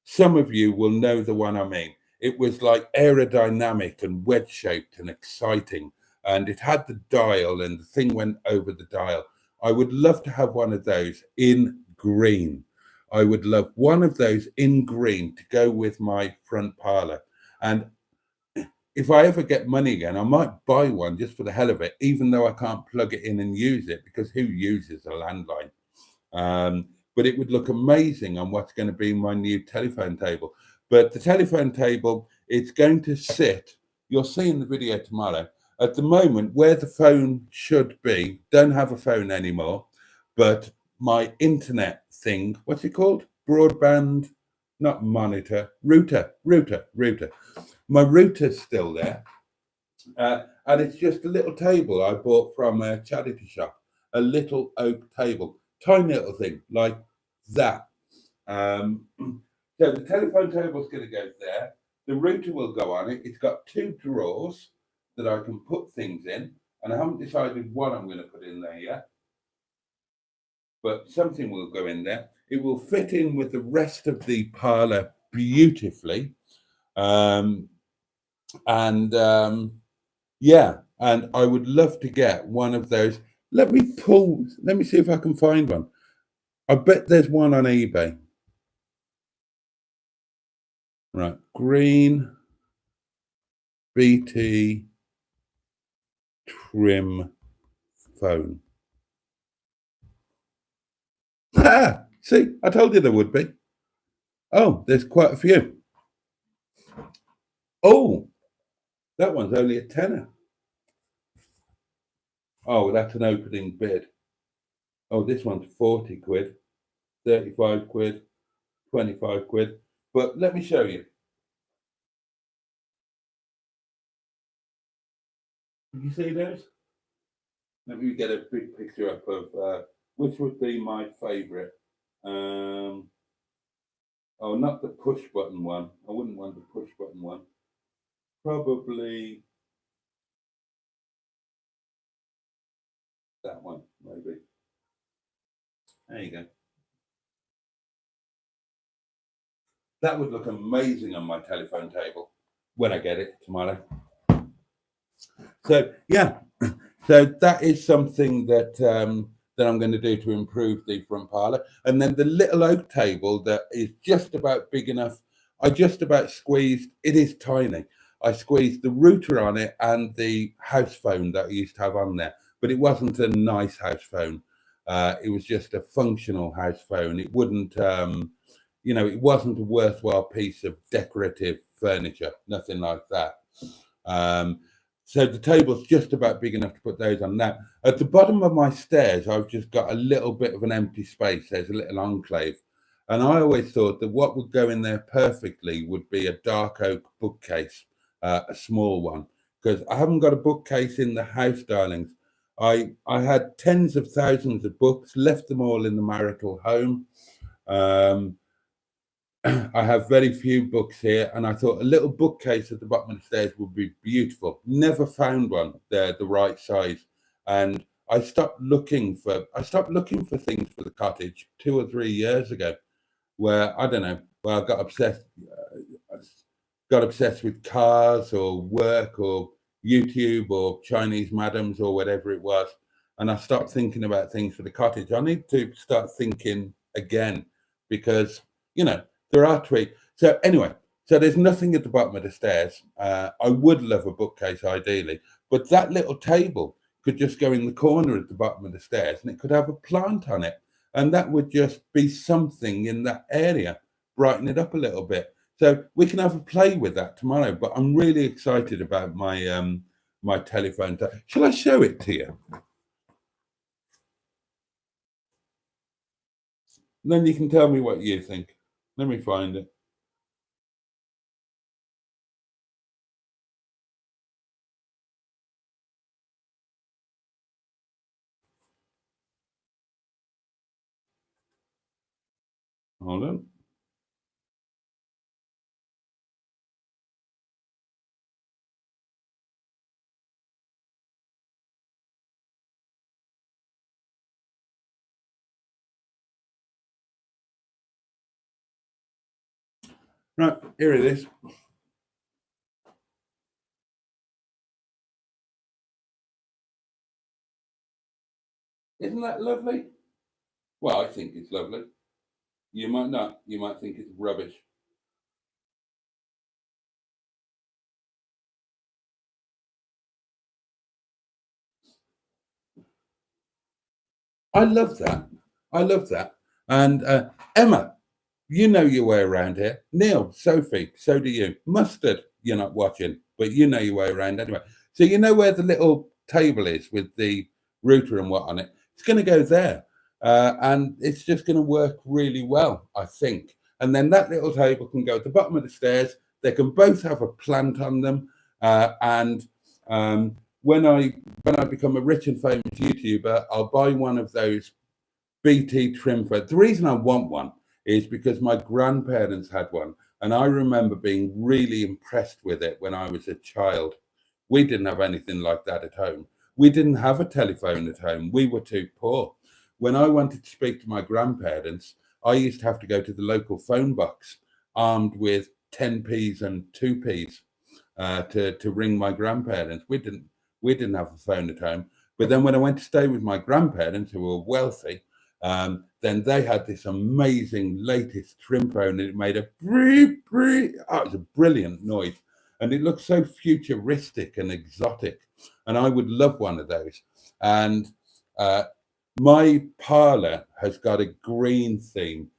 Some of you will know the one I mean. It was like aerodynamic and wedge-shaped and exciting, and it had the dial, and the thing went over the dial. I would love to have one of those in green. I would love one of those in green to go with my front parlour. And if I ever get money again, I might buy one just for the hell of it, even though I can't plug it in and use it, because who uses a landline? But it would look amazing on what's going to be my new telephone table. But the telephone table, it's going to sit, you'll see in the video tomorrow, at the moment where the phone should be, don't have a phone anymore, but my internet thing, what's it called? Broadband, not monitor, router. My router's still there. And it's just a little table I bought from a charity shop, a little oak table, tiny little thing like that. So the telephone table's going to go there. The router will go on it. It's got two drawers that I can put things in, and I haven't decided what I'm going to put in there yet. But something will go in there. It will fit in with the rest of the parlour beautifully. Yeah, and I would love to get one of those. Let me see if I can find one. I bet there's one on eBay. Right, green BT trim phone. Ah, see, I told you there would be. Oh, there's quite a few. Oh, that one's only a tenner. Oh, that's an opening bid. Oh, this one's 40 quid, 35 quid, 25 quid. But let me show you. Did you see those? Let me get a big picture up of which would be my favourite. Oh, not the push button one. I wouldn't want the push button one. Probably that one, maybe. There you go. That would look amazing on my telephone table when I get it tomorrow. So yeah, so that is something that that I'm going to do to improve the front parlour. And then the little oak table that is just about big enough. I just about squeezed. It is tiny. I squeezed the router on it and the house phone that I used to have on there, but it wasn't a nice house phone. It was just a functional house phone. It wouldn't, it wasn't a worthwhile piece of decorative furniture. Nothing like that. So the table's just about big enough to put those on. Now, at the bottom of my stairs, I've just got a little bit of an empty space. There's a little enclave. And I always thought that what would go in there perfectly would be a dark oak bookcase, a small one, because I haven't got a bookcase in the house, darlings. I had tens of thousands of books, left them all in the marital home. I have very few books here, and I thought a little bookcase at the bottom of the stairs would be beautiful. Never found one there the right size, and I stopped looking for things for the cottage 2 or 3 years ago, where I don't know, where I got obsessed with cars or work or YouTube or Chinese madams or whatever it was, and I stopped thinking about things for the cottage. I need to start thinking again because there are tweaks. So anyway, so there's nothing at the bottom of the stairs. I would love a bookcase ideally, but that little table could just go in the corner at the bottom of the stairs and it could have a plant on it. And that would just be something in that area, brighten it up a little bit. So we can have a play with that tomorrow, but I'm really excited about my my telephone. Shall I show it to you? Then you can tell me what you think. Let me find it. Hold on. Right, here it is. Isn't that lovely? Well, I think it's lovely. You might not. You might think it's rubbish. I love that. I love that. And Emma, you know your way around here. Neil, Sophie, so do you. Mustard, you're not watching, but you know your way around anyway. So you know where the little table is with the router and what on it. It's going to go there, and it's just going to work really well, I think. And then that little table can go at the bottom of the stairs. They can both have a plant on them, and when I become a rich and famous YouTuber, I'll buy one of those BT Trimphone. The reason I want one is because my grandparents had one, and I remember being really impressed with it when I was a child. We didn't have anything like that at home. We didn't have a telephone at home. We were too poor. When I wanted to speak to my grandparents, I used to have to go to the local phone box armed with 10p's and 2p's to ring my grandparents. We didn't have a phone at home. But then when I went to stay with my grandparents, who were wealthy, then they had this amazing latest Trimphone, and it made a it was a brilliant noise, and it looked so futuristic and exotic, and I would love one of those. And my parlour has got a green theme.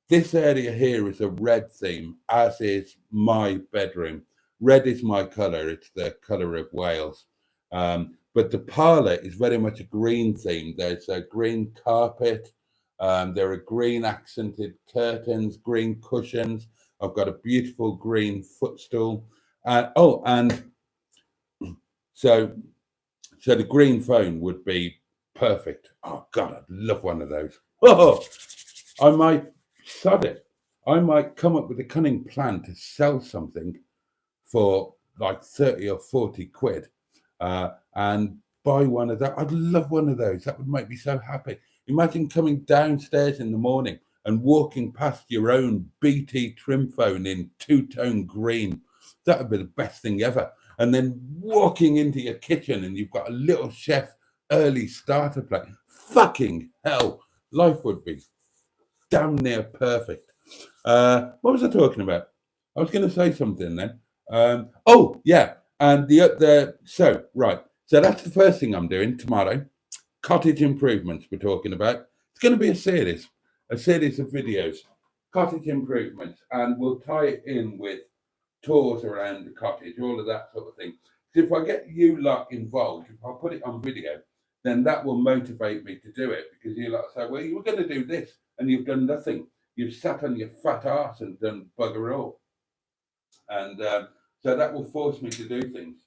This area here is a red theme, as is my bedroom. Red is my colour, it's the colour of Wales. But the parlour is very much a green theme. There's a green carpet, there are green accented curtains, green cushions. I've got a beautiful green footstool. And so the green phone would be perfect. Oh God, I'd love one of those. Oh, I might sod it. I might come up with a cunning plan to sell something for like 30 or 40 quid and buy one of that. I'd love one of those. That would make me so happy. Imagine coming downstairs in the morning and walking past your own BT Trimphone in two-tone green. That would be the best thing ever. And then walking into your kitchen and you've got a little chef early starter plate. Fucking hell. Life would be damn near perfect. What was I talking about? I was going to say something then. Oh yeah, and so that's the first thing I'm doing tomorrow. Cottage improvements we're talking about. It's going to be a series of videos, cottage improvements, and we'll tie it in with tours around the cottage, all of that sort of thing. So if I get you lot involved, if I put it on video, then that will motivate me to do it, because you lot say, well, you were going to do this and you've done nothing. You've sat on your fat arse and done bugger all. And so that will force me to do things.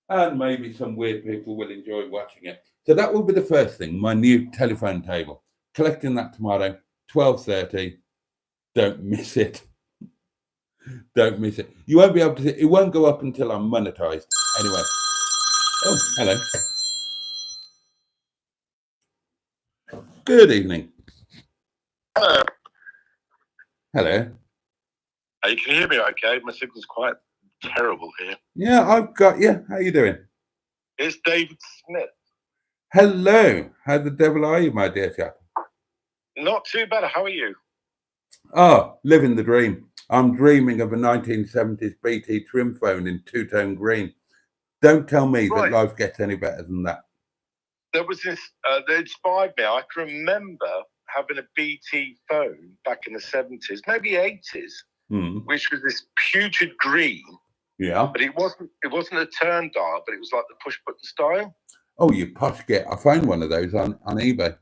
And maybe some weird people will enjoy watching it. So that will be the first thing, my new telephone table. Collecting that tomorrow, 12:30. Don't miss it. Don't miss it. You won't be able to see it. Won't go up until I'm monetized. Anyway. Oh, hello. Good evening. Hello. Hello. You can hear me okay? My signal's quite terrible here. Yeah, I've got you. How you doing? It's David Smith. Hello. How the devil are you, my dear chap? Not too bad. How are you? Oh, living the dream. I'm dreaming of a 1970's BT Trimphone in two-tone green. Don't tell me that life gets any better than that. There was this, that inspired me. I can remember having a BT phone back in the 70s, maybe 80s, which was this putrid green. Yeah. But it wasn't a turn dial, but it was like the push button style. Oh, you posh git. I found one of those on eBay.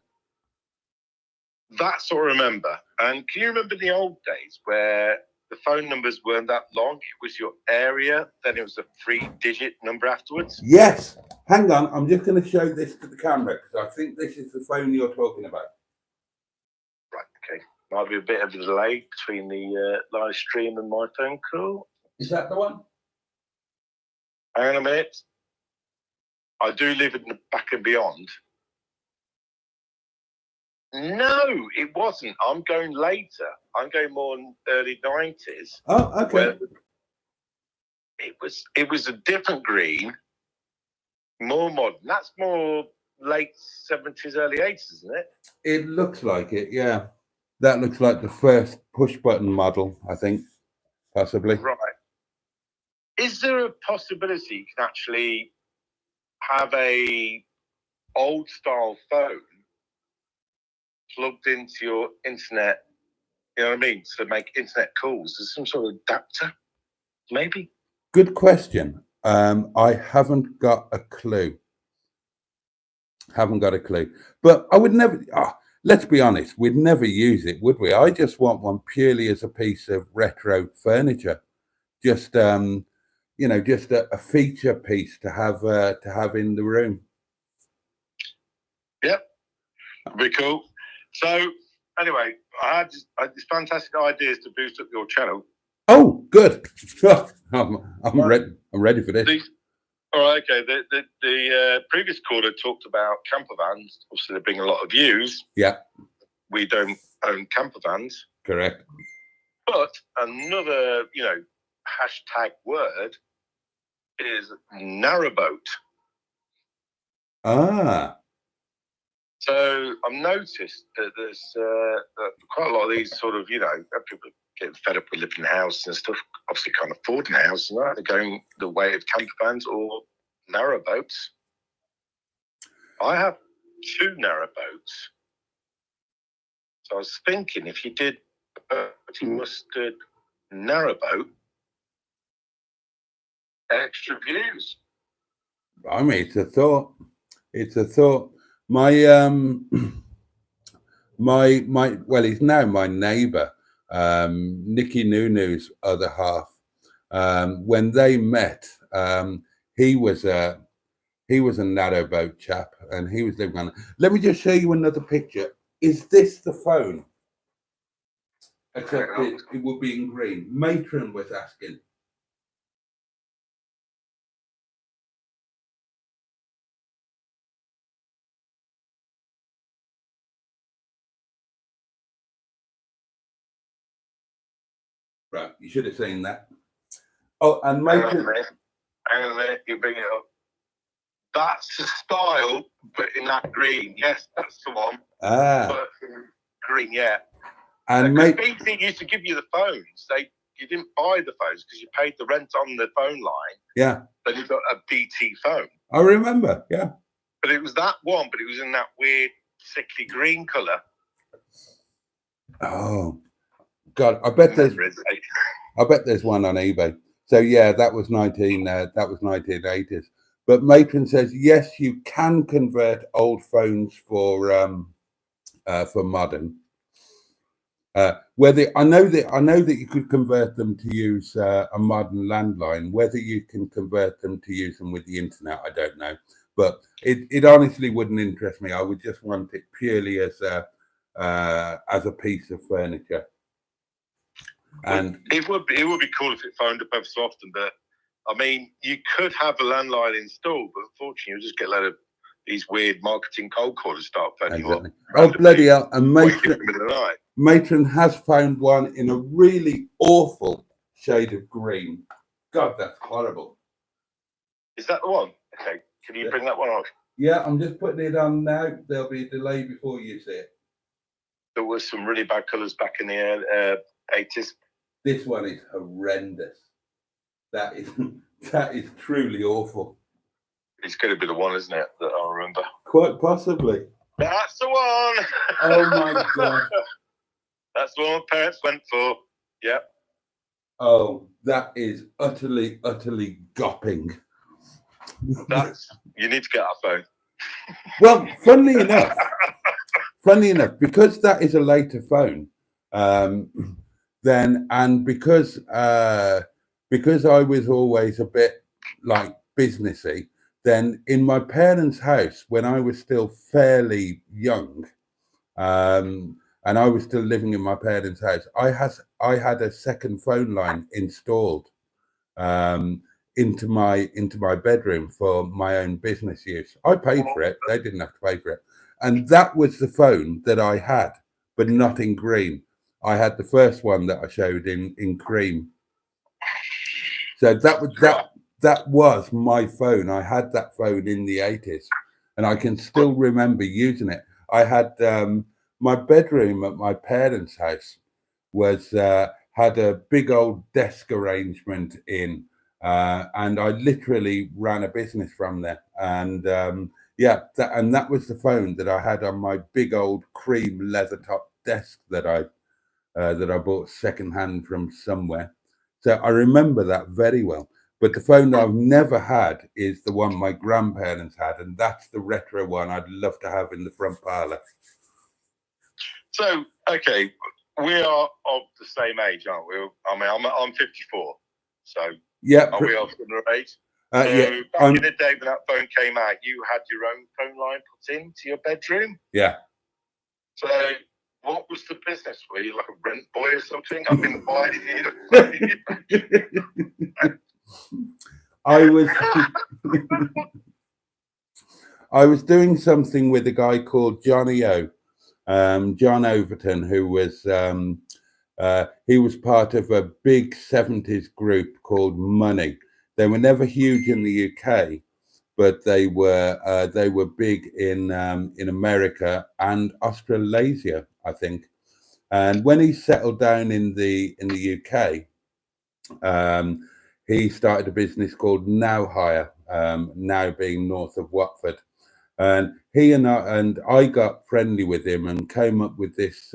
That's what I remember. And can you remember the old days where the phone numbers weren't that long? It was your area, then it was a 3-digit number afterwards. Yes. Hang on, I'm just going to show this to the camera because I think this is the phone you're talking about. Right, okay. Might be a bit of a delay between the live stream and my phone call. Is that the one? Hang on a minute. I do live in the back and beyond. No, it wasn't. I'm going later. I'm going more in early 90s. Oh, okay. It was a different green, more modern. That's more late 70s, early 80s, isn't it? It looks like it, yeah. That looks like the first push button model, I think, possibly. Right. Is there a possibility you can actually have a old style phone plugged into your internet, you know what I mean, to make internet calls? There's some sort of adapter, maybe? Good question. I haven't got a clue. But I would never, let's be honest, we'd never use it, would we? I just want one purely as a piece of retro furniture. Just, just a feature piece to have in the room. Yep, be cool. So anyway, I had these fantastic ideas to boost up your channel. Oh, good. I'm ready for this. All right, okay. The previous caller talked about camper vans. Obviously, they bring a lot of views. Yeah. We don't own camper vans. Correct. But another, hashtag word is narrowboat. Ah. So I've noticed that there's quite a lot of these sort of, people getting fed up with living in a house and stuff, obviously can't afford a house, and they're going the way of camper vans or narrowboats. I have 2 narrowboats. So I was thinking if you did Boaty mustard narrowboat, extra views. I mean, it's a thought. My well, he's now my neighbour, Nicky Nunu's other half. When they met, he was a narrowboat chap, and he was living on. Let me just show you another picture. Is this the phone? Except it would be in green. Matron was asking. Right, you should have seen that. Oh, and Matron. Hang on a minute, you bring it up. That's the style, but in that green. Yes, that's the one. But in green, yeah. And BT used to give you the phones. You didn't buy the phones because you paid the rent on the phone line. Yeah. Then you got a BT phone. I remember, yeah. But it was that one, but it was in that weird sickly green colour. Oh God, I bet there's one on eBay. So yeah, that was 1980s. But Matron says yes, you can convert old phones for modern. Whether I know that you could convert them to use a modern landline. Whether you can convert them to use them with the internet, I don't know. But it honestly wouldn't interest me. I would just want it purely as a piece of furniture. And it would be cool if it phoned up ever so often. But I mean, you could have a landline installed, but unfortunately, you'll just get a lot of these weird marketing cold callers start phoning you up. Oh bloody hell! And Matron has found one in a really awful shade of green. God, that's horrible. Is that the one? Okay, can you bring that one off? Yeah, I'm just putting it on now. There'll be a delay before you see it. There was some really bad colours back in the 80s. This one is horrendous. That is truly awful. It's going to be the one, isn't it, that I remember? Quite possibly. That's the one! Oh my God. That's the one my parents went for. Yep. Oh, that is utterly gopping. You need to get our phone. Well, funnily enough, because that is a later phone, because I was always a bit like businessy, then in my parents' house when I was still fairly young, and I was still living in my parents' house, I had a second phone line installed into my bedroom for my own business use. I paid for it; they didn't have to pay for it. And that was the phone that I had, but not in green. I had the first one that I showed in cream. So that was my phone. I had that phone in the 80s, and I can still remember using it. I had my bedroom at my parents' house was had a big old desk arrangement in, and I literally ran a business from there. And that was the phone that I had on my big old cream leather top desk that I bought secondhand from somewhere. So I remember that very well. But the phone that I've never had is the one my grandparents had, and that's the retro one I'd love to have in the front parlour. So, okay, we are of the same age, aren't we? I mean, I'm 54, so yeah, are we of similar age? Back in the day when that phone came out, you had your own phone line put into your bedroom. Yeah. So, what was the business? Were you like a rent boy or something? I mean, why did you? I was doing something with a guy called Johnny O, John Overton, who was he was part of a big 70s group called Money. They were never huge in the UK, but they were big in America and Australasia, I think. And when he settled down in the UK, he started a business called Now Hire, now being north of Watford. And I got friendly with him and came up with this.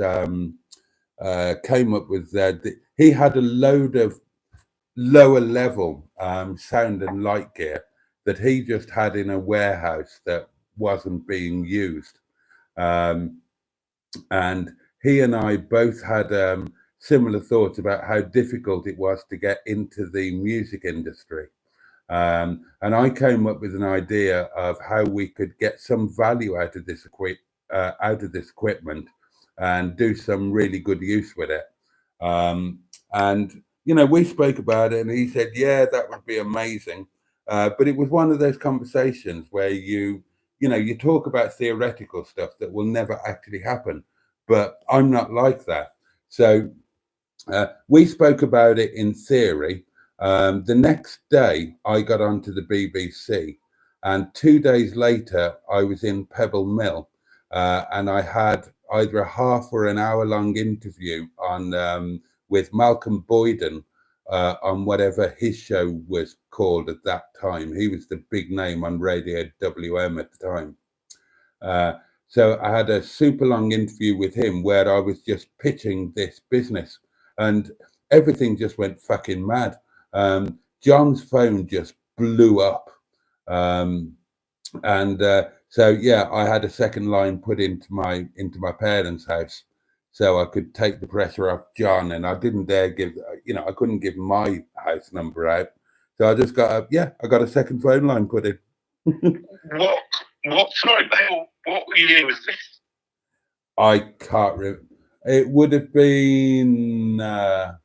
He had a load of lower level sound and light gear that he just had in a warehouse that wasn't being used. And he and I both had similar thoughts about how difficult it was to get into the music industry. And I came up with an idea of how we could get some value out of this equipment and do some really good use with it. And we spoke about it, and he said, "Yeah, that would be amazing." But it was one of those conversations where you talk about theoretical stuff that will never actually happen. But I'm not like that. So we spoke about it in theory. The next day, I got onto the BBC, and 2 days later, I was in Pebble Mill, and I had either a half or an hour-long interview on with Malcolm Boyden on whatever his show was called at that time. He was the big name on Radio WM at the time. So I had a super long interview with him where I was just pitching this business, and everything just went fucking mad. John's phone just blew up. So yeah, I had a second line put into my parents' house so I could take the pressure off John, and I didn't dare I couldn't give my house number out. So I just got a second phone line put in. What year was this? I can't remember. It would have been 82.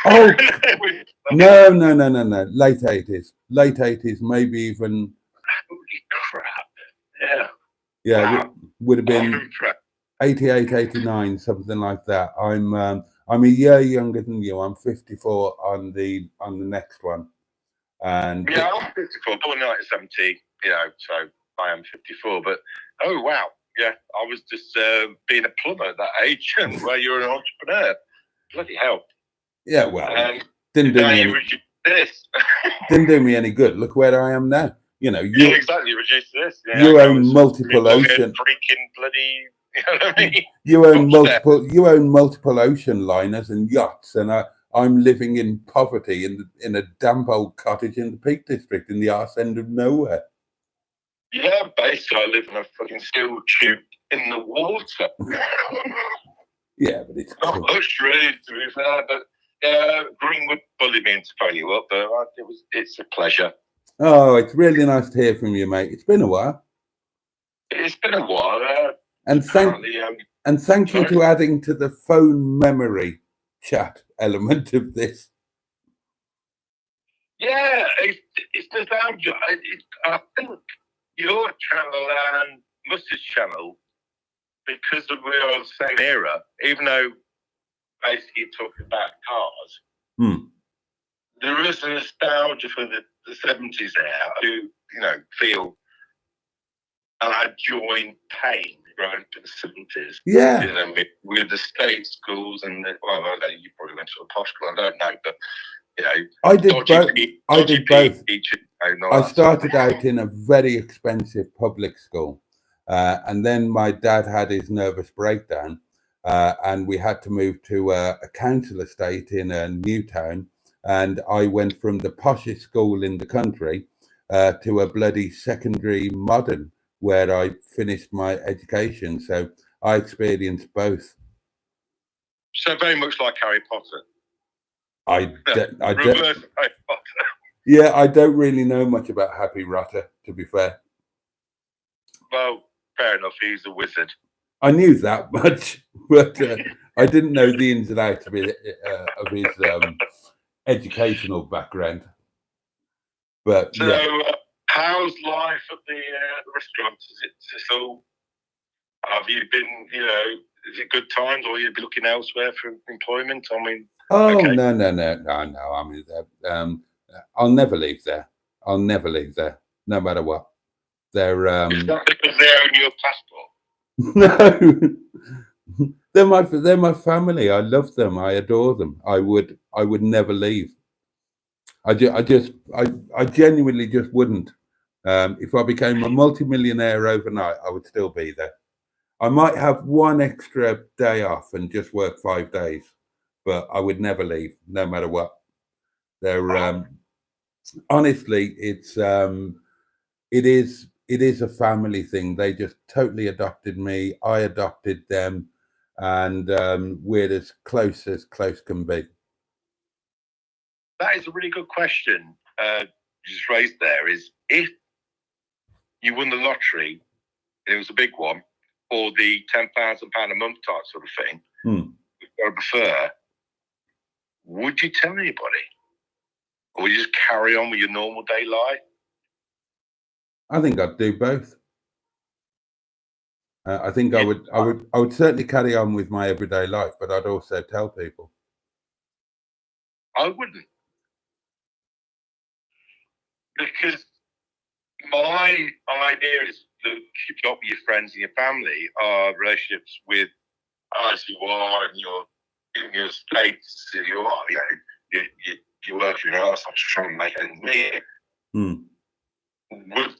Oh no! Late 80s, maybe even. Holy crap! Yeah, wow. would have been 88, 89, something like that. I'm a year younger than you. I'm 54 on the next one. And yeah, I'm 54, born in 1970. So I am 54. But oh wow, yeah, I was just being a plumber at that age, and where you're an entrepreneur. Bloody hell. Yeah, well, didn't do me any good. Look where I am now. You exactly reduce this. Yeah, you own multiple ocean. Freaking bloody. You know what I mean? You own multiple ocean liners and yachts, and I'm living in poverty in a damp old cottage in the Peak District in the arse end of nowhere. Yeah, basically, I live in a fucking steel tube in the water. Yeah, but it's not much really, to be fair. But Greenwood bullied me into phone you up, but it's a pleasure. Oh, it's really nice to hear from you, mate. It's been a while. It's been a while. And thank you to adding to the phone memory chat element of this. Yeah, it's just I think your channel and Mustard's channel, because we're of the same era, even though basically you're talking about cars, there is a nostalgia for the 70s there. I do, feel, and I join pain growing up in the 70s. Yeah. With the state schools and, you probably went to a posh school, I don't know, but, I did both. I started out in a very expensive public school, and then my dad had his nervous breakdown, and we had to move to a council estate in a new town, and I went from the poshest school in the country to a bloody secondary modern, where I finished my education. So I experienced both. So very much like Harry Potter. Reverse Harry Potter. Yeah, I don't really know much about Happy Rotter, to be fair. Well, fair enough. He's a wizard. I knew that much, but I didn't know the ins and outs of his educational background. But so, yeah. How's life at the restaurant? Is it still? Have you been? Is it good times, or you'd be looking elsewhere for employment? I mean. Oh, okay. No. I mean, I'll never leave there. I'll never leave there, no matter what. They're Is that because they're in your passport? No, they're my family. I love them. I adore them. I would never leave. I genuinely just wouldn't. If I became a multimillionaire overnight, I would still be there. I might have one extra day off and just work 5 days, but I would never leave, no matter what. They're honestly, it is a family thing. They just totally adopted me. I adopted them, and we're as close can be. That is a really good question. Just raised there is, if you won the lottery, and it was a big one, or the £10,000 a month type sort of thing, I prefer. Would you tell anybody, or would you just carry on with your normal day life? I think I'd do both. I think I would certainly carry on with my everyday life, but I'd also tell people. I wouldn't, because my idea is that you've got with your friends and your family are relationships with as you are in your states. You are, you work for your ass off trying to make ends meet. Would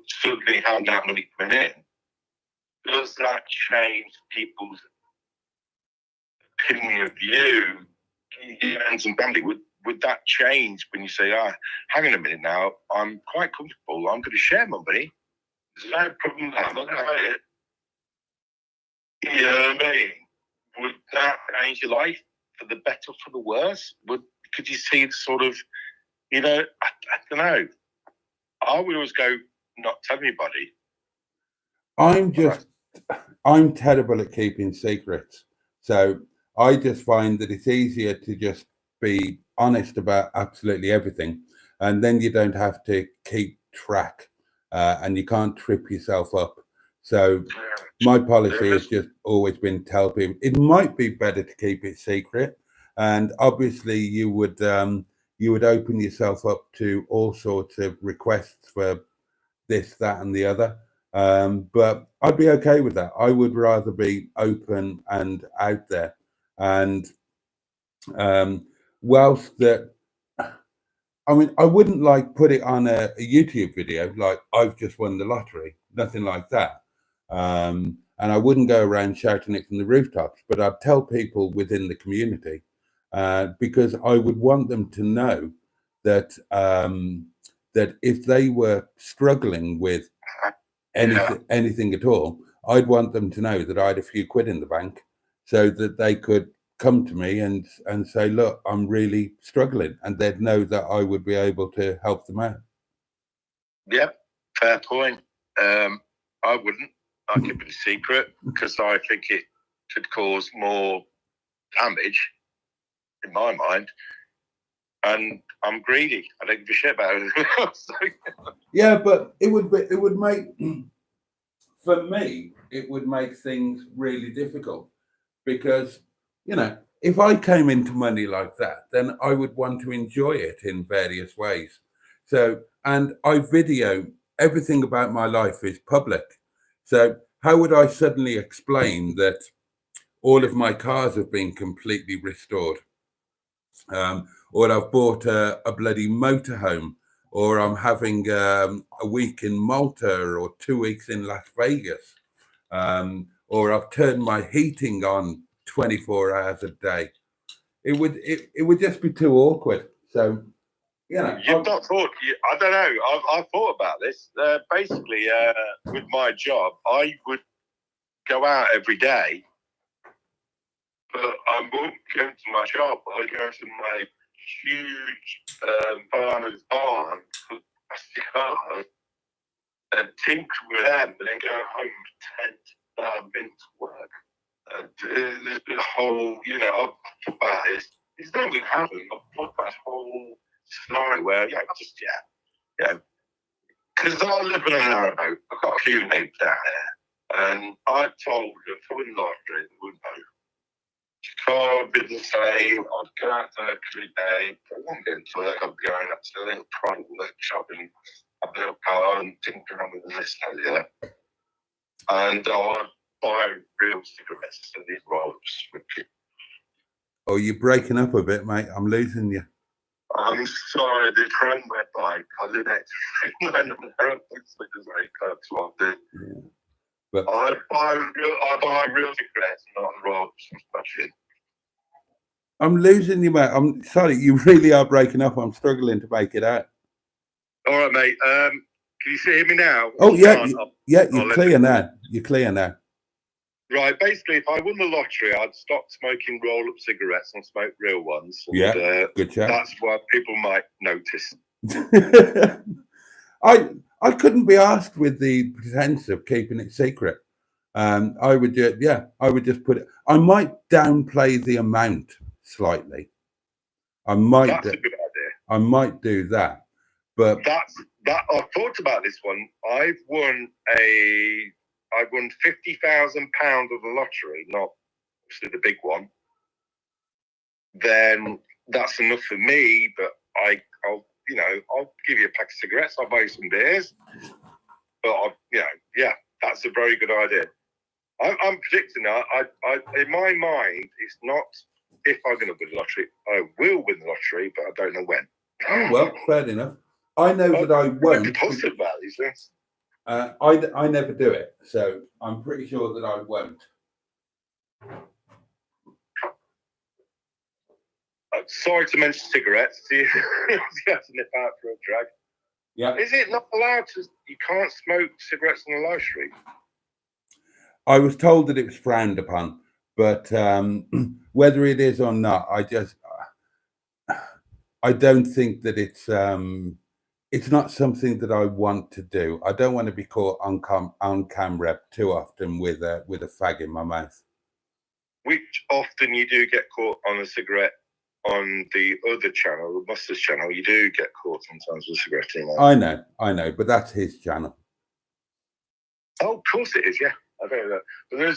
suddenly have that money coming in? Does that change people's opinion of you, friends and family? Would that change when you say, hang on a minute now, I'm quite comfortable, I'm going to share my money. There's no problem there, I'm not going to hide it. You know what I mean? Would that change your life for the better or for the worse? Could you see the sort of, I don't know. I would always go, not tell anybody. I'm terrible at keeping secrets. So I just find that it's easier to just be honest about absolutely everything. And then you don't have to keep track and you can't trip yourself up. So my policy has just always been tell people. It might be better to keep it secret. And obviously you would open yourself up to all sorts of requests for this, that, and the other. But I'd be okay with that. I would rather be open and out there. And whilst that, I mean, I wouldn't put it on a YouTube video like I've just won the lottery, nothing like that. And I wouldn't go around shouting it from the rooftops, but I'd tell people within the community because I would want them to know that that if they were struggling with anything at all, I'd want them to know that I had a few quid in the bank so that they could come to me and say, look, I'm really struggling, and they'd know that I would be able to help them out. Yep, fair point. I wouldn't. I'd keep it a secret because I think it could cause more damage, in my mind. and I'm greedy. I don't give a shit about anything else. Yeah, but it would make, for me, it would make things really difficult because, you know, if I came into money like that, then I would want to enjoy it in various ways. So, and I video everything about my life is public. So, how would I suddenly explain that all of my cars have been completely restored? Or I've bought a bloody motorhome, or I'm having a week in Malta or 2 weeks in Las Vegas, or I've turned my heating on 24 hours a day. It would just be too awkward. So, you know, You've not thought. I don't know. I've thought about this. Basically, with my job, I would go out every day, but I wouldn't go to my job. I'd go to my huge farmer's barn, put plastic cars, and tinker with them, and then go home, pretend that I've been to work. And there's been a whole, you know, I've thought about this. It's not going to happen. I've thought about this whole scenario where, because I live in a narrowboat. I've got a few neighbours down there, and I told them if I win the lottery, they wouldn't know. Car would be the same. I'd go out there every day. I wouldn't get into work. I'd be going up to a little private workshop and a little car and tinker around with this and the other. And I'd buy real cigarettes and these roll-ups with people. Oh, you're breaking up a bit, mate. I'm losing you. I'm sorry, the train went by. I live next to the train, and I don't think it's very close to what I do. Yeah. But I buy real cigarettes, not roll-ups and stuff. I'm losing you, mate. I'm sorry. You really are breaking up. I'm struggling to make it out. All right, mate. Can you hear me now? Oh, yeah. You're clear now. You're clear now. Right. Basically, if I won the lottery, I'd stop smoking roll-up cigarettes and smoke real ones. And, yeah. Good chat. That's what people might notice. I couldn't be asked with the pretense of keeping it secret. I would just put it. I might downplay the amount slightly. That's a good idea. I might do that, but I've thought about this one. I've won £50,000 of the lottery, not obviously the big one. Then that's enough for me. But I'll give you a pack of cigarettes. I'll buy you some beers. But that's a very good idea. I'm predicting that. In my mind, it's not if I'm going to win the lottery. I will win the lottery, but I don't know when. Oh well, fair enough. I know that I won't. Positive about these things. I never do it, so I'm pretty sure that I won't. Sorry to mention cigarettes. You have to nip out for a drag. Yeah. Is it not allowed to? You can't smoke cigarettes on the live stream. I was told that it was frowned upon, but whether it is or not, I don't think that it's not something that I want to do. I don't want to be caught on camera too often with a fag in my mouth. Which often you do get caught on a cigarette on the other channel, the Mustard's channel. You do get caught sometimes with a cigarette in your mouth. I know, but that's his channel. Oh, of course it is, yeah. I don't know. But there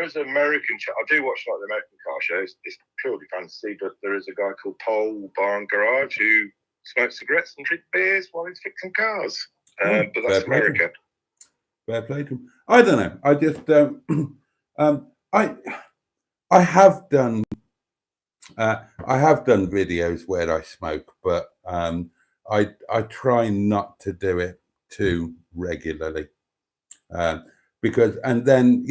is an American channel. I do watch like the American car shows. It's purely fantasy, but there is a guy called Pole Barn Garage who smokes cigarettes and drinks beers while he's fixing cars. But that's America. Fair play to him. I don't know. I just I have done videos where I smoke, but I try not to do it too regularly. Because, and then,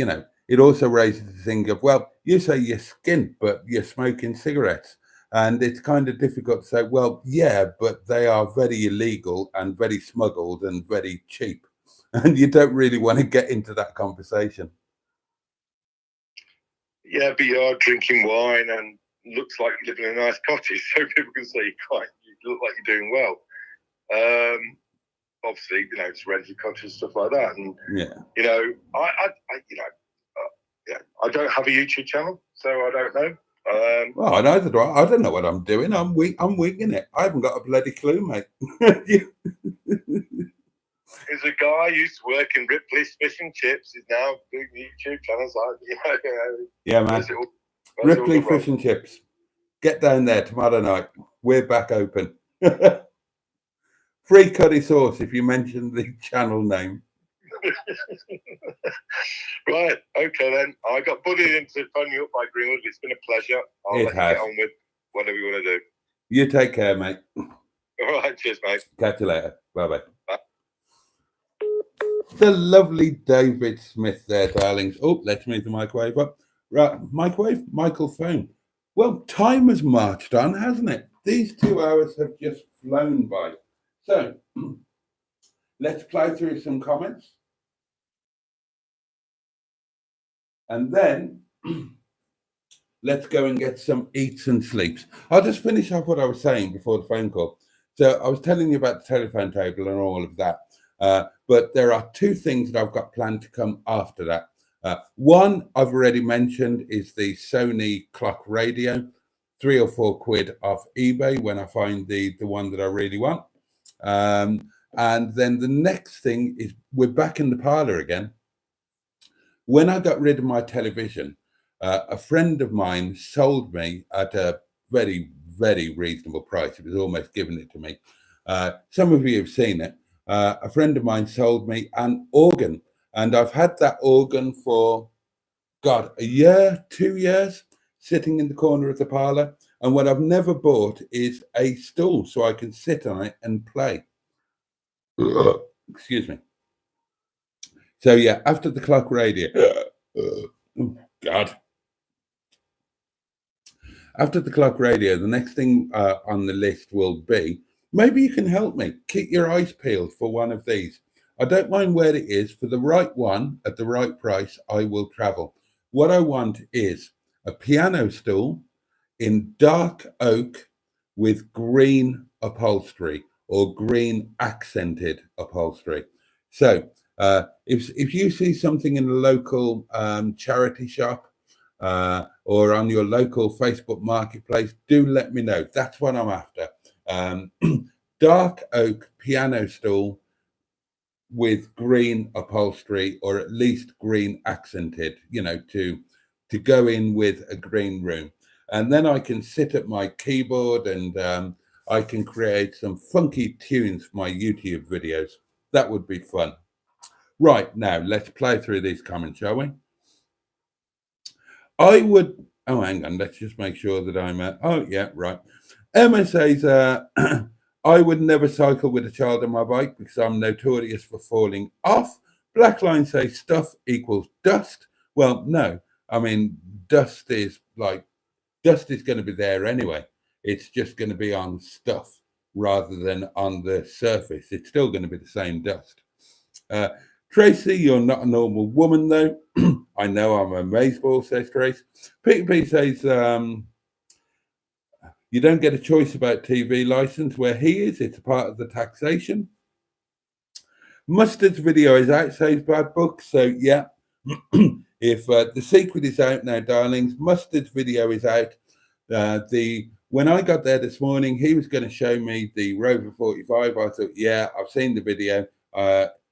it also raises the thing of, well, you say you're skint, but you're smoking cigarettes. And it's kind of difficult to say, well, yeah, but they are very illegal and very smuggled and very cheap. And you don't really want to get into that conversation. Yeah, but you are drinking wine and looks like you live in a nice cottage, so people can say you look like you're doing well. Obviously, it's rented cottage, stuff like that, and I don't have a YouTube channel, so I don't know. Well, neither do I. I don't know what I'm doing. I'm winging it. I haven't got a bloody clue, mate. There's a guy who used to work in Ripley's Fish and Chips. He's now doing YouTube channels like, Yeah, man. Ripley Fish and Chips. Get down there tomorrow night. We're back open. Free curry sauce if you mention the channel name. Right, okay then. I got bullied into phoning you up by Greenwood. It's been a pleasure. I'll let you get on with whatever you want to do. You take care, mate. All right, cheers, mate. Catch you later. Bye-bye. Bye. The lovely David Smith there, darlings. Oh, let's move the microwave up. Right, microwave, Michael phone. Well, time has marched on, hasn't it? These 2 hours have just flown by. So, let's play through some comments. And then, let's go and get some eats and sleeps. I'll just finish off what I was saying before the phone call. So I was telling you about the telephone table and all of that. But there are 2 things that I've got planned to come after that. One I've already mentioned is the Sony clock radio, 3 or 4 quid off eBay when I find the one that I really want. And then the next thing is we're back in the parlor again. When I got rid of my television, a friend of mine sold me at a very, very reasonable price. It was almost giving it to me. Some of you have seen it. A friend of mine sold me an organ, and I've had that organ for, God, a year, 2 years, sitting in the corner of the parlor. And what I've never bought is a stool so I can sit on it and play. Excuse me. So yeah, after the clock radio, God. After the clock radio, the next thing on the list will be, maybe you can help me. Keep your eyes peeled for one of these. I don't mind where it is. For the right one, at the right price, I will travel. What I want is a piano stool in dark oak with green upholstery or green accented upholstery. So if you see something in a local charity shop or on your local Facebook marketplace, do let me know. That's what I'm after. Dark oak piano stool with green upholstery, or at least green accented, to go in with a green room. And then I can sit at my keyboard and I can create some funky tunes for my YouTube videos. That would be fun. Right, now let's play through these comments, shall we? I would, oh, hang on, let's just make sure that I'm, oh, yeah, right. Emma says, I would never cycle with a child on my bike because I'm notorious for falling off. Blackline says stuff equals dust. Well, no, I mean, dust is going to be there anyway. It's just going to be on stuff rather than on the surface. It's still going to be the same dust. Tracy, you're not a normal woman, though. I know I'm a amazeball, says Trace. Peter P says, you don't get a choice about TV license where he is. It's a part of the taxation. Mustard's video is out, says Bad Book. So, yeah, if the secret is out now, darlings, Mustard's video is out. When I got there this morning, he was going to show me the Rover 45. I thought, yeah, I've seen the video.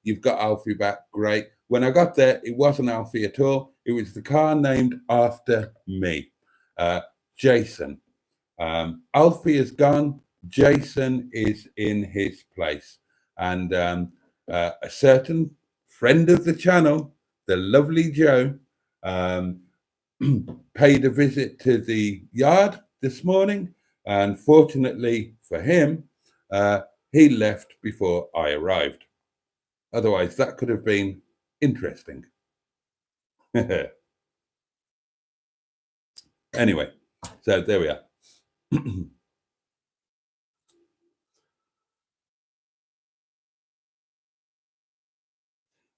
You've got Alfie back. Great. When I got there, it wasn't Alfie at all. It was the car named after me, Jason. Alfie is gone. Jason is in his place. And a certain friend of the channel, the lovely Joe, paid a visit to the yard this morning. And fortunately for him, he left before I arrived. Otherwise, that could have been interesting. Anyway, so there we are.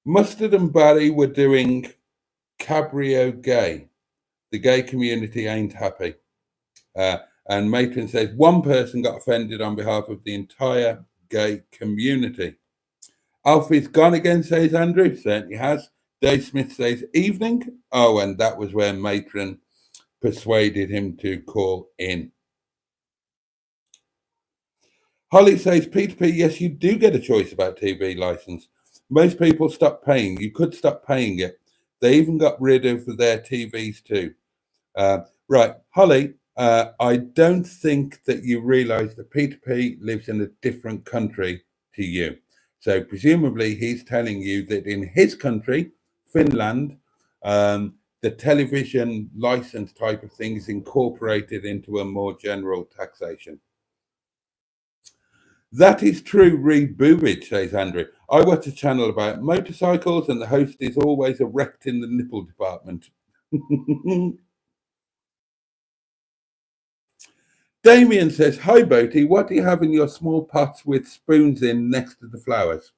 Mustard and Barry were doing Cabrio Gay. The gay community ain't happy. And Matron says one person got offended on behalf of the entire gay community. Alfie's gone again, says Andrew. Certainly has. Dave Smith says evening. Oh, and that was where Matron persuaded him to call in. Holly says, P2P, yes, you do get a choice about TV license. Most people stop paying. You could stop paying it. They even got rid of their TVs too. Right, Holly, I don't think that you realise that P2P lives in a different country to you. So presumably he's telling you that in his country, Finland, the television license type of thing is incorporated into a more general taxation. That is true, Reed Boobage, says Andrew. I watch a channel about motorcycles and the host is always erect in the nipple department. Damien says, hi, Boaty, what do you have in your small pots with spoons in next to the flowers?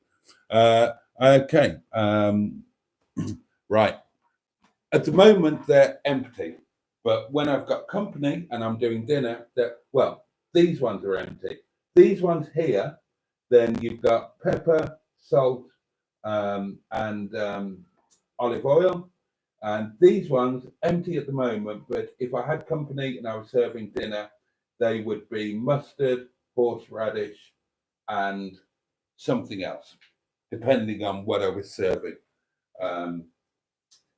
Okay. Right. At the moment, they're empty. But when I've got company and I'm doing dinner, these ones are empty. These ones here, then you've got pepper, salt, and olive oil. And these ones empty at the moment. But if I had company and I was serving dinner, they would be mustard, horseradish, and something else, depending on what I was serving.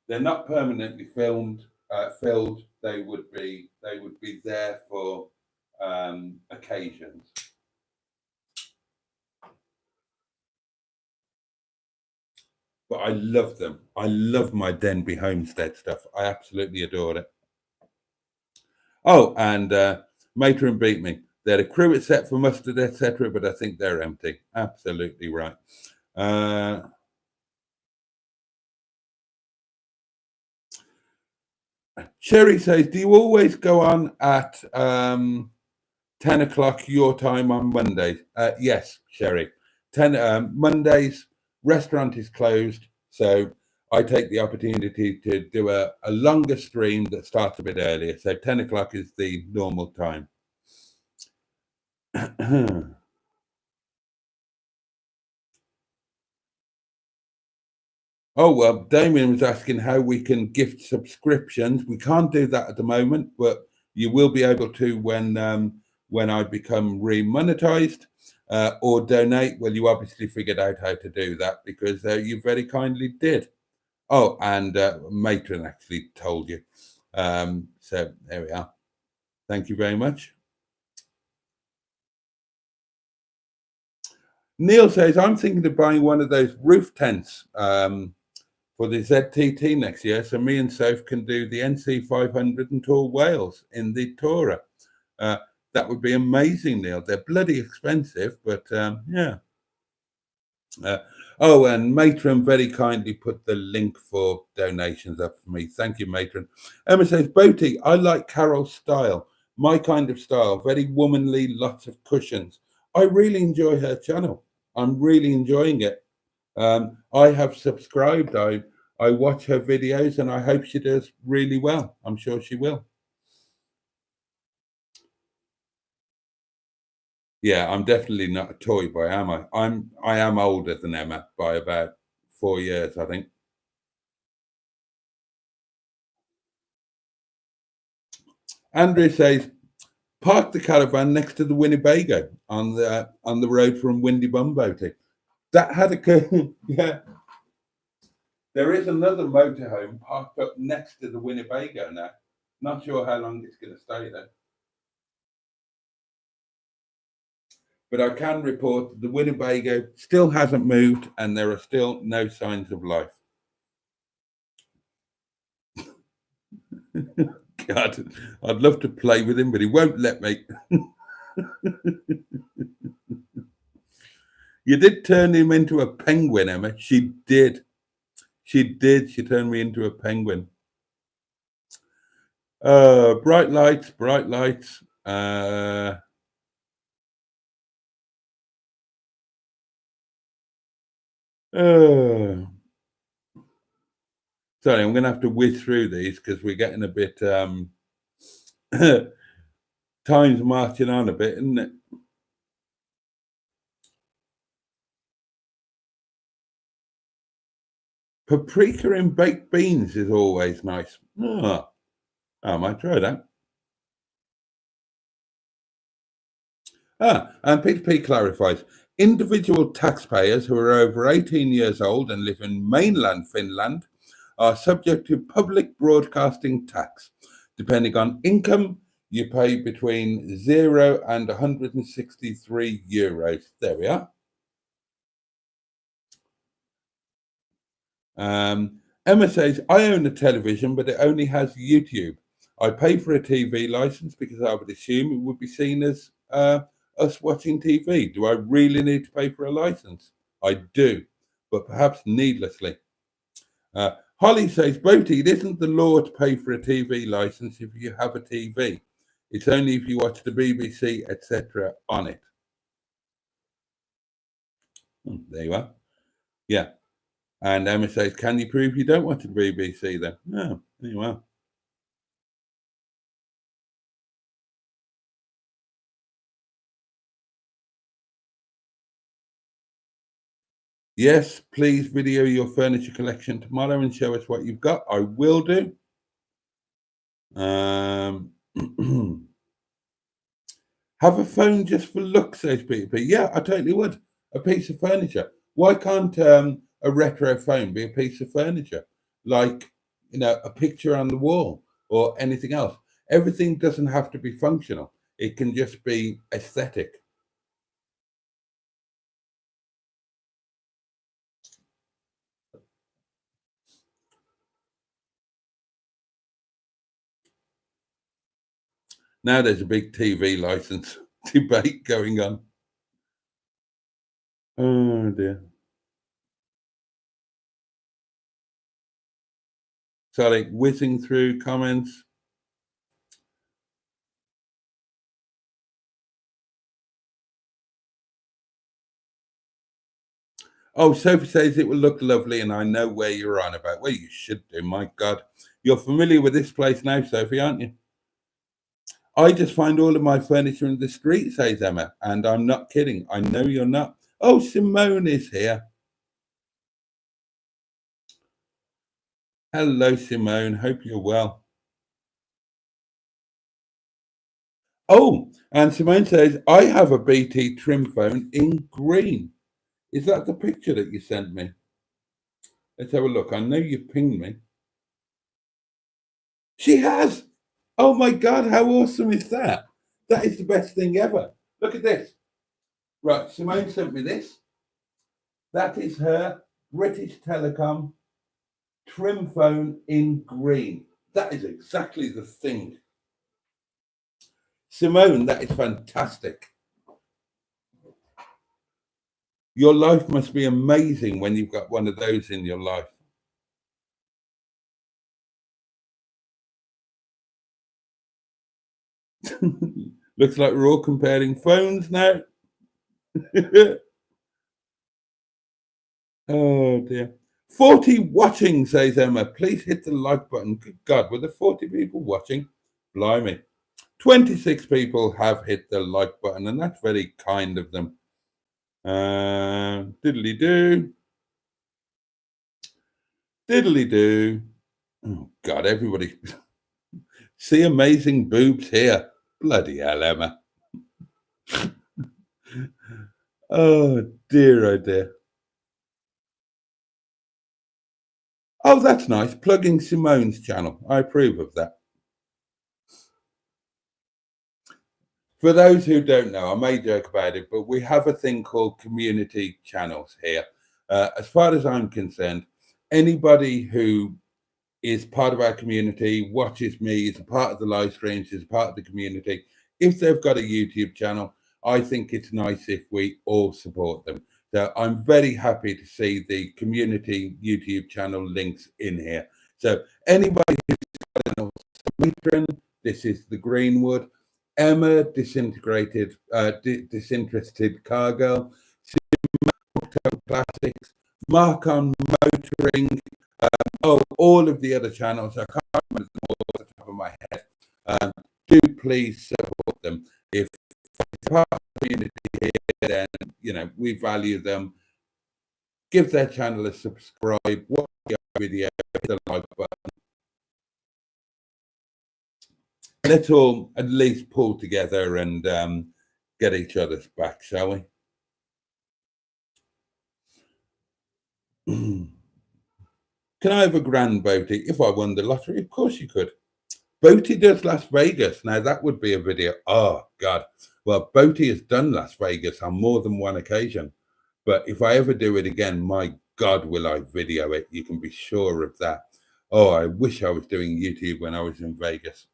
They're not permanently filled. They would be there for occasions. But I love them. I love my Denby Homestead stuff. I absolutely adore it. Oh, and Matron beat me. They're a cruet set for mustard, etc., but I think they're empty. Absolutely right. Sherry says, do you always go on at 10 o'clock your time on Mondays? Yes, Sherry. 10 Mondays, restaurant is closed, so I take the opportunity to do a longer stream that starts a bit earlier. So 10 o'clock is the normal time. Oh, well, Damien was asking how we can gift subscriptions. We can't do that at the moment, but you will be able to when I become remonetized or donate. Well, you obviously figured out how to do that because you very kindly did. Oh, and Matron actually told you. So there we are. Thank you very much. Neil says, I'm thinking of buying one of those roof tents for the ZTT next year, so me and Soph can do the NC 500 and tour Wales in the Tourer. That would be amazing, Neil. They're bloody expensive, but yeah. Oh, and Matron very kindly put the link for donations up for me. Thank you, Matron. Emma says, Boaty, I like Carol's style. My kind of style. Very womanly, lots of cushions. I really enjoy her channel. I'm really enjoying it. I have subscribed. I watch her videos and I hope she does really well. I'm sure she will. Yeah, I'm definitely not a toy boy, am I? I am older than Emma by about 4 years, I think. Andrew says, park the caravan next to the Winnebago on the road from Windy Bum Boaty. That had occurred. Yeah. There is another motorhome parked up next to the Winnebago now. Not sure how long it's going to stay there. But I can report that the Winnebago still hasn't moved and there are still no signs of life. God, I'd love to play with him, but he won't let me. You did turn him into a penguin, Emma. She did. She did. She turned me into a penguin. Bright lights, bright lights. Sorry, I'm going to have to whiz through these because we're getting a bit... time's marching on a bit, isn't it? Paprika in baked beans is always nice. I might try that. And Peter P clarifies, individual taxpayers who are over 18 years old and live in mainland Finland are subject to public broadcasting tax. Depending on income, you pay between 0 and 163 euros. There we are. Emma says, I own a television, but it only has YouTube. I pay for a TV license because I would assume it would be seen as us watching TV. Do I really need to pay for a license? I do, but perhaps needlessly. Holly says, Boaty, it isn't the law to pay for a TV license if you have a TV. It's only if you watch the BBC, etc. on it. There you are. Yeah. And Emma says, can you prove you don't watch the BBC then? No, there you are. Yes, please video your furniture collection tomorrow and show us what you've got. I will do. Have a phone just for looks, says Peter P. Yeah, I totally would. A piece of furniture. Why can't a retro phone be a piece of furniture? Like, a picture on the wall or anything else. Everything doesn't have to be functional. It can just be aesthetic. Now there's a big TV license debate going on. Oh dear. Sorry, whizzing through comments. Oh, Sophie says it will look lovely, and I know where you're on about. Well, you should do, my God. You're familiar with this place now, Sophie, aren't you? I just find all of my furniture in the street, says Emma, and I'm not kidding. I know you're not. Oh, Simone is here. Hello, Simone. Hope you're well. Oh, and Simone says, I have a BT Trimphone in green. Is that the picture that you sent me? Let's have a look. I know you pinged me. She has. Oh my God, how awesome is that? That is the best thing ever. Look at this. Right, Simone sent me this. That is her British Telecom Trimphone in green. That is exactly the thing. Simone, that is fantastic. Your life must be amazing when you've got one of those in your life. Looks like we're all comparing phones now. Oh dear. 40 watching, says Emma. Please hit the like button. Good God, were there 40 people watching? Blimey. 26 people have hit the like button, and that's very kind of them. Diddly do. Diddly do. Oh God, everybody. See amazing boobs here. Bloody hell, Emma. Oh dear, oh dear. Oh, that's nice. Plugging Simone's channel. I approve of that. For those who don't know, I may joke about it, but we have a thing called community channels here. As far as I'm concerned, anybody who is part of our community, watches me, is a part of the live streams, is a part of the community, if they've got a YouTube channel, I think it's nice if we all support them. So I'm very happy to see the community YouTube channel links in here. So anybody who's got an matron, this is the Greenwood. Emma, disinterested cargo, classics, Mark on motoring, all of the other channels. I can't remember them all off the top of my head. Do please support them. If it's part of the community here, then we value them. Give their channel a subscribe, watch the video, hit the like button. let's all at least pull together and get each other's back, shall we? Can I have a grand, Boaty? If I won the lottery, of course you could. Boaty does Las Vegas. Now that would be a video. Oh God. Well, Boaty has done Las Vegas on more than one occasion. But if I ever do it again, my God, will I video it? You can be sure of that. Oh, I wish I was doing YouTube when I was in Vegas.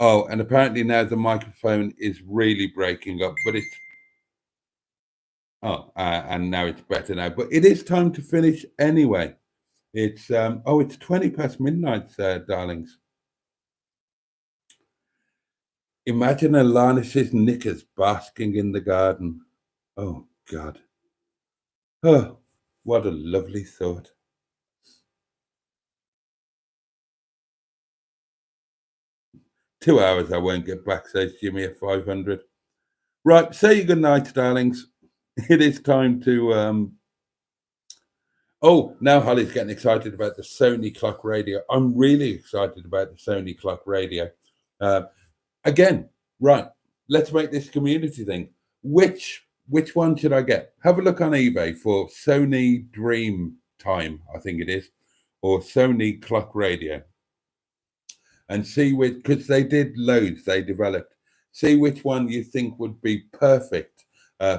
Oh, and apparently now the microphone is really breaking up, but it's and now it's better now. But it is time to finish anyway. It's it's 20 past midnight, darlings. Imagine Alanis's knickers basking in the garden. Oh God. Oh, what a lovely thought. Two hours I won't get back, says Jimmy at 500. Right, say your good night, darlings. It is time to oh, now Holly's getting excited about the Sony clock radio. I'm really excited about the Sony clock radio. Again, right, let's make this community thing. Which one should I get? Have a look on eBay for Sony Dream Time, I think it is, or Sony clock radio. And see which, because they did loads, they developed. See which one you think would be perfect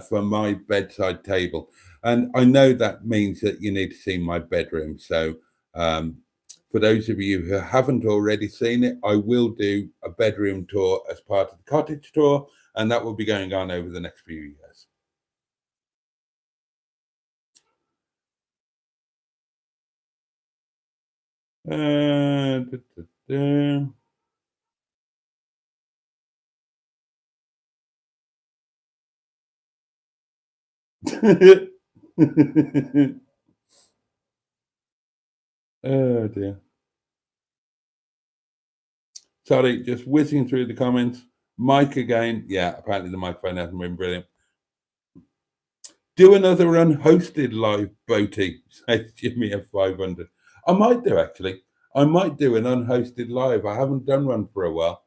for my bedside table. And I know that means that you need to see my bedroom. So for those of you who haven't already seen it, I will do a bedroom tour as part of the cottage tour, and that will be going on over the next few years. Oh dear. Sorry, just whizzing through the comments. Mike again. Yeah, apparently the microphone hasn't been brilliant. Do another unhosted live, Boaty, says Jimmy at 500. I might do, actually. I might do an unhosted live. I haven't done one for a while,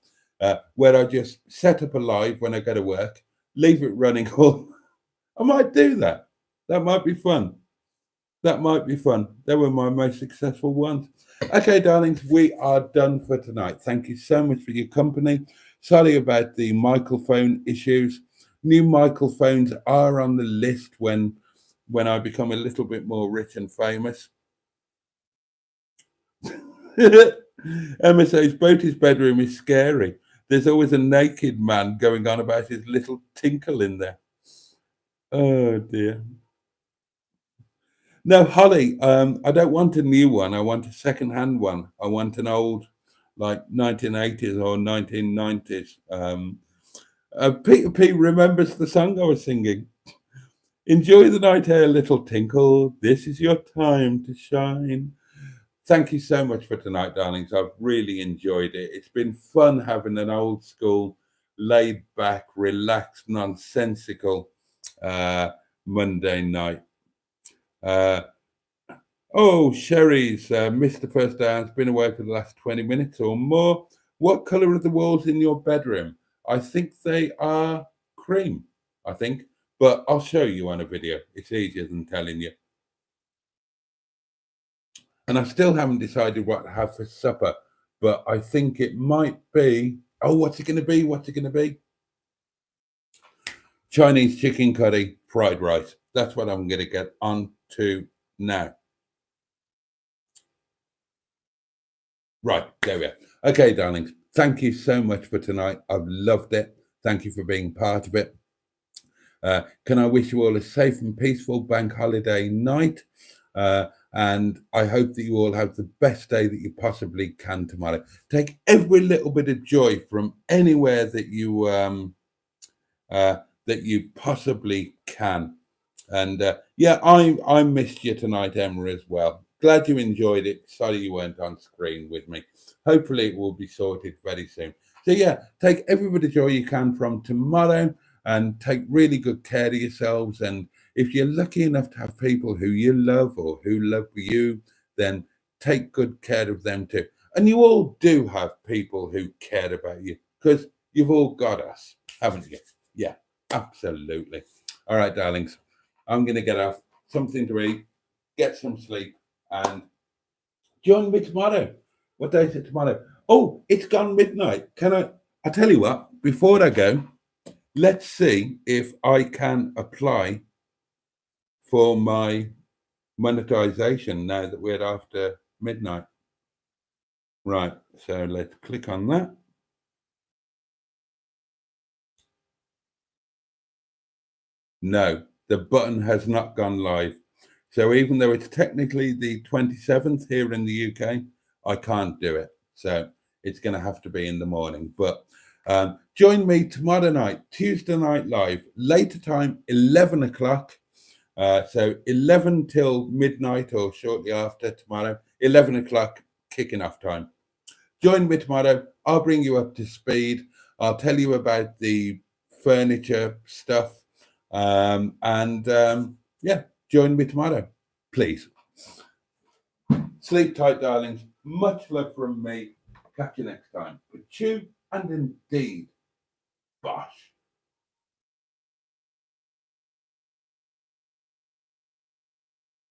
where I just set up a live when I go to work, leave it running all. I might do that. That might be fun. That might be fun. They were my most successful ones. Okay, darlings, we are done for tonight. Thank you so much for your company. Sorry about the microphone issues. New microphones are on the list when I become a little bit more rich and famous. Emma says, Boaty's bedroom is scary. There's always a naked man going on about his little tinkle in there. Oh, dear. No, Holly, I don't want a new one. I want a second-hand one. I want an old, like 1980s or 1990s. Peter P remembers the song I was singing. Enjoy the night air, little tinkle. This is your time to shine. Thank you so much for tonight, darlings. I've really enjoyed it. It's been fun having an old school, laid back, relaxed, nonsensical Monday night. Sherry's missed the first dance, been away for the last 20 minutes or more. What colour are the walls in your bedroom? I think they are cream, I think. But I'll show you on a video. It's easier than telling you. And I still haven't decided what to have for supper. But I think it might be... Oh, what's it going to be? What's it going to be? Chinese chicken curry, fried rice. That's what I'm going to get on to now. Right, there we are. Okay, darlings, thank you so much for tonight. I've loved it. Thank you for being part of it. Can I wish you all a safe and peaceful bank holiday night? And I hope that you all have the best day that you possibly can tomorrow. Take every little bit of joy from anywhere that you possibly can. And yeah, I missed you tonight, Emma, as well. Glad you enjoyed it. Sorry you weren't on screen with me. Hopefully it will be sorted very soon. So yeah, take every bit of joy you can from tomorrow and take really good care of yourselves and if you're lucky enough to have people who you love or who love you, then take good care of them too. And you all do have people who care about you, because you've all got us, haven't you? Yeah, absolutely. All right, darlings, I'm going to get off, something to eat, get some sleep, and join me tomorrow. What day is it tomorrow? Oh, it's gone midnight. I tell you what, before I go, let's see if I can apply for my monetization now that we're after midnight. Right, so let's click on that. No, the button has not gone live. So even though it's technically the 27th here in the UK, I can't do it. So it's going to have to be in the morning. But join me tomorrow night, Tuesday Night Live, later time, 11 o'clock. So 11 till midnight or shortly after tomorrow, 11 o'clock kicking off time. Join me tomorrow. I'll bring you up to speed. I'll tell you about the furniture stuff. Yeah, join me tomorrow, please. Sleep tight, darlings. Much love from me. Catch you next time. But chew and indeed, bosh.